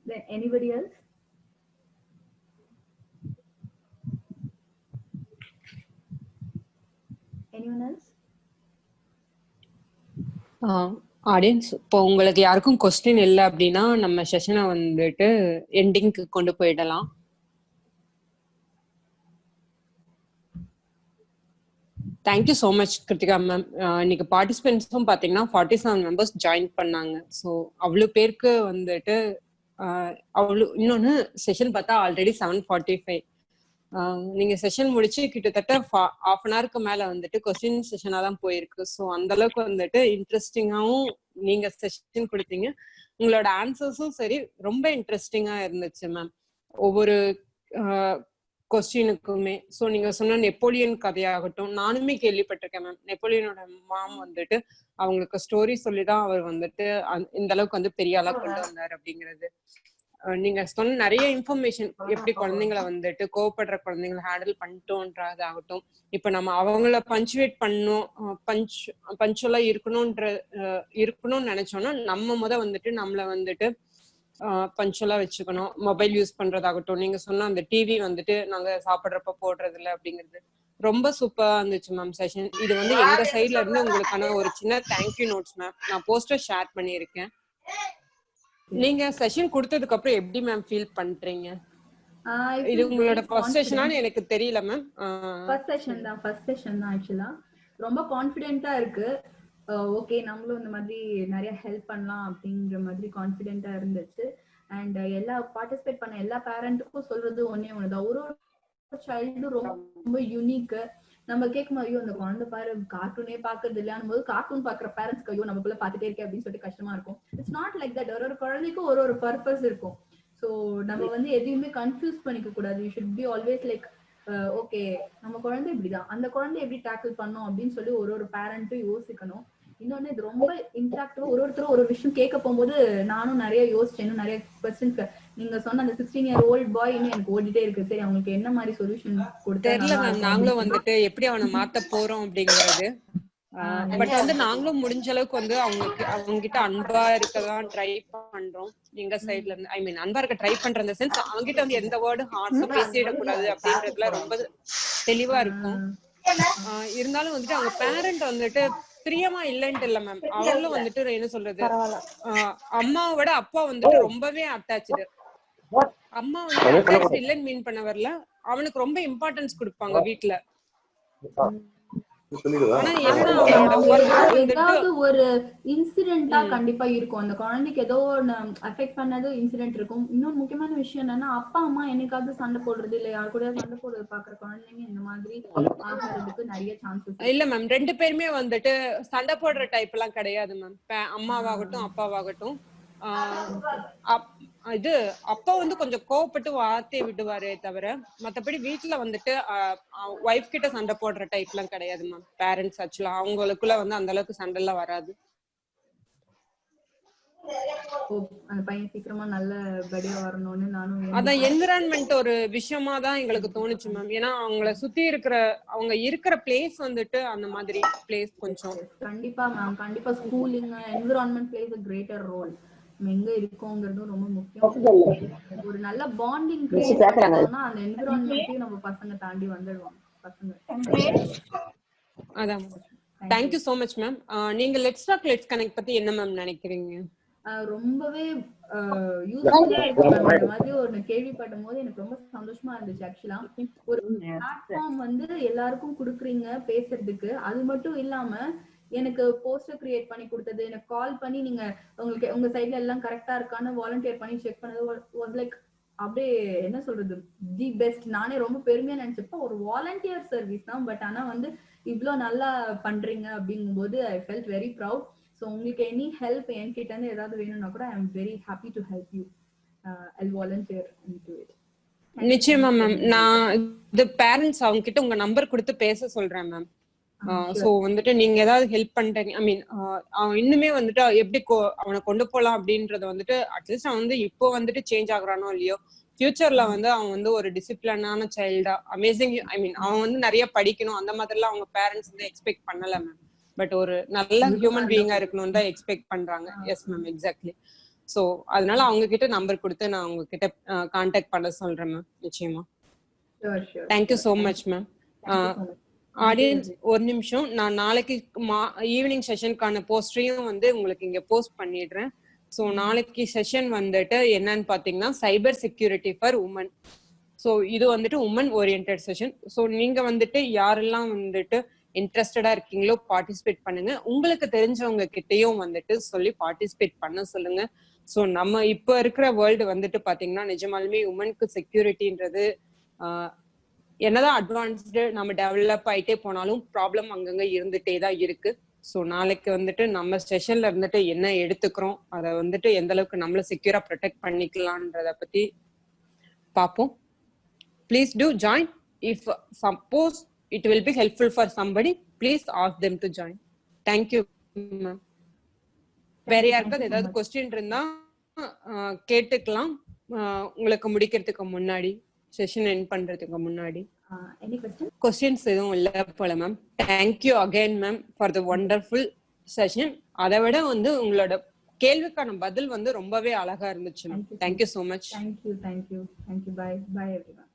Then anybody else? Anyone else? Audience, இப்போ உங்களுக்கு யாருக்கும் question இல்லை அப்படின்னா நம்ம செஷனை வந்துட்டு எண்டிங்க்கு கொண்டு போயிடலாம். Thank you so much Krithika ma'am. இன்னைக்கு பார்ட்டிசிபென்ட்ஸும் பார்த்தீங்கன்னா 47 மெம்பர்ஸ் ஜாயின் பண்ணாங்க. ஸோ அவ்வளோ பேருக்கு வந்துட்டு அவ்வளோ. இன்னொன்று செஷன் பார்த்தா ஆல்ரெடி 7:45. நீங்க செஷன் முடிச்சு கிட்டத்தட்ட 1/2 an hourக்கு மேல வந்துட்டு கொஸ்டின் செஷனா தான் போயிருக்கு. ஸோ அந்த அளவுக்கு வந்துட்டு இன்ட்ரெஸ்டிங்காவும் நீங்க செஷன் கொடுத்தீங்க. உங்களோட ஆன்சர்ஸும் சரி ரொம்ப இன்ட்ரெஸ்டிங்கா இருந்துச்சு மேம், ஒவ்வொரு கொஸ்டினுக்குமே. ஸோ நீங்க சொன்ன நெப்போலியன் கதையாகட்டும், நானுமே கேள்விப்பட்டிருக்கேன் மேம். நெப்போலியனோட மாம் வந்துட்டு அவங்களுக்கு ஸ்டோரி சொல்லிதான் அவர் வந்துட்டு இந்த அளவுக்கு வந்து பெரிய ஆளா கொண்டு வந்தார் அப்படிங்கிறது. நீங்க சொன்ன நிறைய இன்ஃபர்மேஷன், எப்படி குழந்தைங்களை வந்துட்டு கோவப்படுற குழந்தைங்களை ஹேண்டில் பண்ணிட்டோன்றது ஆகட்டும், இப்ப நம்ம அவங்கள பஞ்சுவேட் பண்ணணும், பஞ்சுவலா இருக்கணும்னு நினைச்சோம்னா நம்ம வந்துட்டு நம்மள வந்துட்டு பஞ்சுவலா வச்சுக்கணும். மொபைல் யூஸ் பண்றதாகட்டும், நீங்க சொன்ன அந்த டிவி வந்துட்டு நாங்க சாப்பிடுறப்ப போடுறது இல்லை அப்படிங்கிறது ரொம்ப சூப்பரா இருந்துச்சு மேம் செஷன். இது வந்து எங்க சைட்ல இருந்து உங்களுக்கான ஒரு சின்ன தேங்க்யூ நோட்ஸ் மேம். நான் போஸ்டர் ஷேர் பண்ணியிருக்கேன். நீங்க செஷன் கொடுத்ததுக்கு அப்புறம் எப்படி மேம் ஃபீல் பண்றீங்க? இது உங்களோட ஃபர்ஸ்ட் செஷனான்னு எனக்கு தெரியல மேம். ஃபர்ஸ்ட் செஷன் தான் ஆக்சுவலா. ரொம்ப கான்ஃபிடென்ட்டா இருக்கு. ஓகே, நம்மளும் இந்த மாதிரி நிறைய ஹெல்ப் பண்ணலாம் அப்படிங்கிற மாதிரி கான்ஃபிடென்ட்டா இருந்துச்சு. அண்ட் எல்லா பார்ட்டிசிபேட் பண்ண எல்லா பேரண்ட்டுக்கும் சொல்றது ஒண்ணுதான், ஒரு சைல்டும் ரொம்ப யூனிக். நம்ம கேட்கும் ஐயோ அந்த குழந்தை பாரு கார்ட்டூனே பாக்குறது இல்லையான்னு போது, கார்ட்டூன் பாக்குற பேரண்ட்ஸ்க்கு ஐயோ நம்ம பிள்ளை பாத்துட்டே இருக்கேன் அப்படின்னு சொல்லிட்டு கஷ்டமா இருக்கும். It's not like that. ஒரு குழந்தைக்கும் ஒரு பர்பஸ் இருக்கும். ஸோ நம்ம வந்து எதையுமே கன்ஃபியூஸ் பண்ணிக்க கூடாது. You should be always like okay நம்ம குழந்தை இப்படிதான், அந்த குழந்தை எப்படி டேக்கிள் பண்ணோம் அப்படின்னு சொல்லி ஒரு பேரண்ட்டும் யோசிக்கணும். இன்னொன்னு இது ரொம்ப இன்ட்ராக்டிவா ஒருத்தரும் ஒரு விஷயம் கேட்க போகும்போது நானும் நிறைய யோசிச்சேன், இன்னும் நிறைய கொஸ்டின்ஸ். நீங்க சொன்ன அந்த 16-year-old பாய் இன்னும் எனக்கு ஓடிட்டே இருக்கு. சரி அவங்களுக்கு என்ன மாதிரி சொல்யூஷன் கொடுத்தா தெரியல மேம். நாங்களும் வந்துட்டு எப்படி அவனை மாத்த போறோம் அப்படிங்கிறது. பட் வந்து நாங்களும் முடிஞ்ச அளவுக்கு வந்து அவங்க கிட்ட அன்பா இருக்கதான் ட்ரை பண்றோம் எங்க சைட்ல இருந்து. ஐ மீன் அன்பா இருக்க ட்ரை பண்ற இந்த சென்ஸ் அவங்க கிட்ட வந்து எந்த வேர்டு ஹார்ட்ஸும் பேசிடக்கூடாது அப்படின்றதுல ரொம்ப தெளிவா இருக்கும். இருந்தாலும் வந்துட்டு அவங்க பேரண்ட் வந்துட்டு பிரியமா இல்லைன்ட்டு இல்ல மேம். அவங்களும் வந்துட்டு என்ன சொல்றது, அம்மாவோட அப்பா வந்துட்டு ரொம்பவே அட்டாச்சு. அம்மா வந்து அட்டாச் இல்லைன்னு மீன் பண்ண வரல, அவனுக்கு ரொம்ப இம்பார்ட்டன்ஸ் கொடுப்பாங்க வீட்டுல. ஏதாவது ஒரு இன்சிடென்ட்டா கண்டிப்பா இருக்கும், அந்த குழந்தைக்கு ஏதோ ஒன்னு அஃபெக்ட் பண்ணது இன்சிடென்ட் இருக்கும். இன்னொரு முக்கியமான விஷயம் என்னன்னா, அப்பா அம்மா என்னைக்காவது சண்டை போடுறது இல்ல யாரு கூட சண்டை போடுறது பாக்குற குழந்தைங்க இந்த மாதிரி ஆகிறதுக்கு நிறைய சான்சஸ் இல்ல மேம். 2 பேருமே வந்துட்டு சண்டை போடுற டைப் எல்லாம் கிடையாது மேம். அம்மாவாகட்டும் அப்பாவாகட்டும். இது அப்பா வந்து கொஞ்சம் கோவப்பட்டு வார்த்தையை விடுவாரே தவிர மத்தபடி வீட்டுல வந்துட்டு ஒய்ஃப் கிட்ட சண்டை போடுற டைப் எல்லாம் கிடையாது மேம். பேரண்ட்ஸ் ஆக்சுவலா அவங்களுக்குள்ள வந்து அந்த அளவுக்கு சண்டை எல்லாம் வராது. அந்த பையன் சீக்கிரமா நல்ல படியா வரணும்னு நானும் அதான் என்விரான்மெண்ட் ஒரு விஷயமா தான் எங்களுக்கு தோணுச்சு மேம். ஏன்னா அவங்கள சுத்தி இருக்கிற அவங்க இருக்கிற பிளேஸ் வந்துட்டு அந்த மாதிரி பிளேஸ் கொஞ்சம். கண்டிப்பா மேம், கண்டிப்பா schooling environment place a greater role. எங்க இருக்கோங்கிறது ரொம்ப முக்கியம். ஒரு நல்ல பாண்டிங் கிரியேட் பண்ணா அந்த என்விரான்மெண்ட்டையும் நம்ம பசங்க தாண்டி வந்துடுவாங்க பசங்க. அதான். Thank you so much ma'am. நீங்க லெட்ஸ் டாக் லெட்ஸ் கனெக்ட் பத்தி என்ன மேம் நினைக்கிறீங்க? ரொம்பவே யூஸ்ஃபுல்லா இருக்கு மேம். இந்த மாதிரி ஒரு கேள்விப்படும் போது எனக்கு ரொம்ப சந்தோஷமா இருந்துச்சு. ஆக்சுவலா ஒரு பிளாட்ஃபார்ம் வந்து எல்லாருக்கும் கொடுக்குறீங்க பேசுறதுக்கு. அது மட்டும் இல்லாம எனக்கு போஸ்டர் கிரியேட் பண்ணி கொடுத்தது, எனக்கு கால் பண்ணி நீங்க உங்களுக்கு உங்க சைட்ல எல்லாம் கரெக்டா இருக்கான்னு வாலண்டியர் பண்ணி செக் பண்ணது வாஸ் லைக் அப்படியே என்ன சொல்றது தி பெஸ்ட். நானே ரொம்ப பெருமையா நினைச்சப்ப ஒரு வாலண்டியர் சர்வீஸ் தான், பட் ஆனா வந்து இவ்ளோ நல்லா பண்றீங்க அப்படிங்கும்போது I felt very proud. So உங்களுக்கு எனி ஹெல்ப் என்கிட்ட இருந்து ஏதாவது வேணும்னா கூட I am very happy to help you. I volunteer into it. நிச்சயமா மேம். நான் இது பேரண்ட்ஸ் அவங்க கிட்ட உங்க நம்பர் கொடுத்து பேச சொல்றேன் மேம். சோ வந்துட்டு நீங்க ஏதாவது ஹெல்ப் பண்றீங்க, ஐ மீன் அவன் இன்னுமே வந்துட்டு எப்படி அவனை கொண்டு போலாம் அப்படின்றத வந்துட்டு அட்லீஸ்ட் அவன் வந்து இப்போ வந்துட்டு சேஞ்ச் ஆகுறானோ இல்லையோ, ஃபியூச்சர்ல வந்து அவன் வந்து ஒரு டிசிப்ளினான சைல்டா அமேசிங், ஐ மீன் அவன் வந்து நிறைய படிக்கணும் அந்த மாதிரிலாம் அவங்க பேரண்ட்ஸ் வந்து எக்ஸ்பெக்ட் பண்ணல மேம். பட் ஒரு நல்ல ஹியூமன் பீயிங்கா இருக்கணும்னு தான் எக்ஸ்பெக்ட் பண்றாங்க. Yes ma'am, exactly. சோ அதனால அவங்க கிட்ட நம்பர் கொடுத்து நான் அவங்க கிட்ட கான்டாக்ட் பண்ண சொல்றேன் மேம். நிச்சயமா. Thank you so much ma'am. Audience ஒரு நிமிஷம், நான் நாளைக்கு ஈவினிங் செஷனுக்கான போஸ்டரையும் வந்து உங்களுக்கு இங்க போஸ்ட் பண்ணிடுறேன். ஸோ நாளைக்கு செஷன் வந்துட்டு என்னன்னு பாத்தீங்கன்னா cyber security for woman. So இது வந்துட்டு உமன் ஓரியன்டட் செஷன். ஸோ நீங்க வந்துட்டு யாரெல்லாம் வந்துட்டு இன்ட்ரெஸ்டடா இருக்கீங்களோ பார்ட்டிசிபேட் பண்ணுங்க. உங்களுக்கு தெரிஞ்சவங்க கிட்டையும் வந்துட்டு சொல்லி பார்ட்டிசிபேட் பண்ண சொல்லுங்க. ஸோ நம்ம இப்ப இருக்கிற வேர்ல்டு வந்துட்டு பாத்தீங்கன்னா நிஜமாலுமே உமனுக்கு செக்யூரிட்டின்றது என்னதான் அட்வான்ஸ்டு நம்ம டெவலப் ஆயிட்டே போனாலும் ப்ராப்ளம் அங்கங்க இருந்துட்டே தான் இருக்கு. ஸோ நாளைக்கு வந்துட்டு நம்ம செஷன்ல இருந்துட்டு என்ன எடுத்துக்கிறோம், அதை வந்துட்டு எந்த அளவுக்கு நம்மள செக்யூரா ப்ரொடெக்ட் பண்ணிக்கலான்றத பத்தி பார்ப்போம். Please do join. If suppose it will be helpful for somebody, please ask them to join. Thank you ma'am. வேற யாருக்காவது ஏதாவது கொஸ்டின் இருந்தா கேட்டுக்கலாம் உங்களுக்கு முடிக்கிறதுக்கு முன்னாடி, செஷன் எண்ட் பண்றதுக்கு முன்னாடி. எனி கொஸ்டின்ஸ் எதுவும் இல்ல போல ma'am. Thank you again ma'am for the wonderful session. அதை விட வந்து உங்களோட கேள்விக்கான பதில் வந்து ரொம்பவே அழகா இருந்துச்சு ma'am. Thank you so much. Thank you. Bye everyone.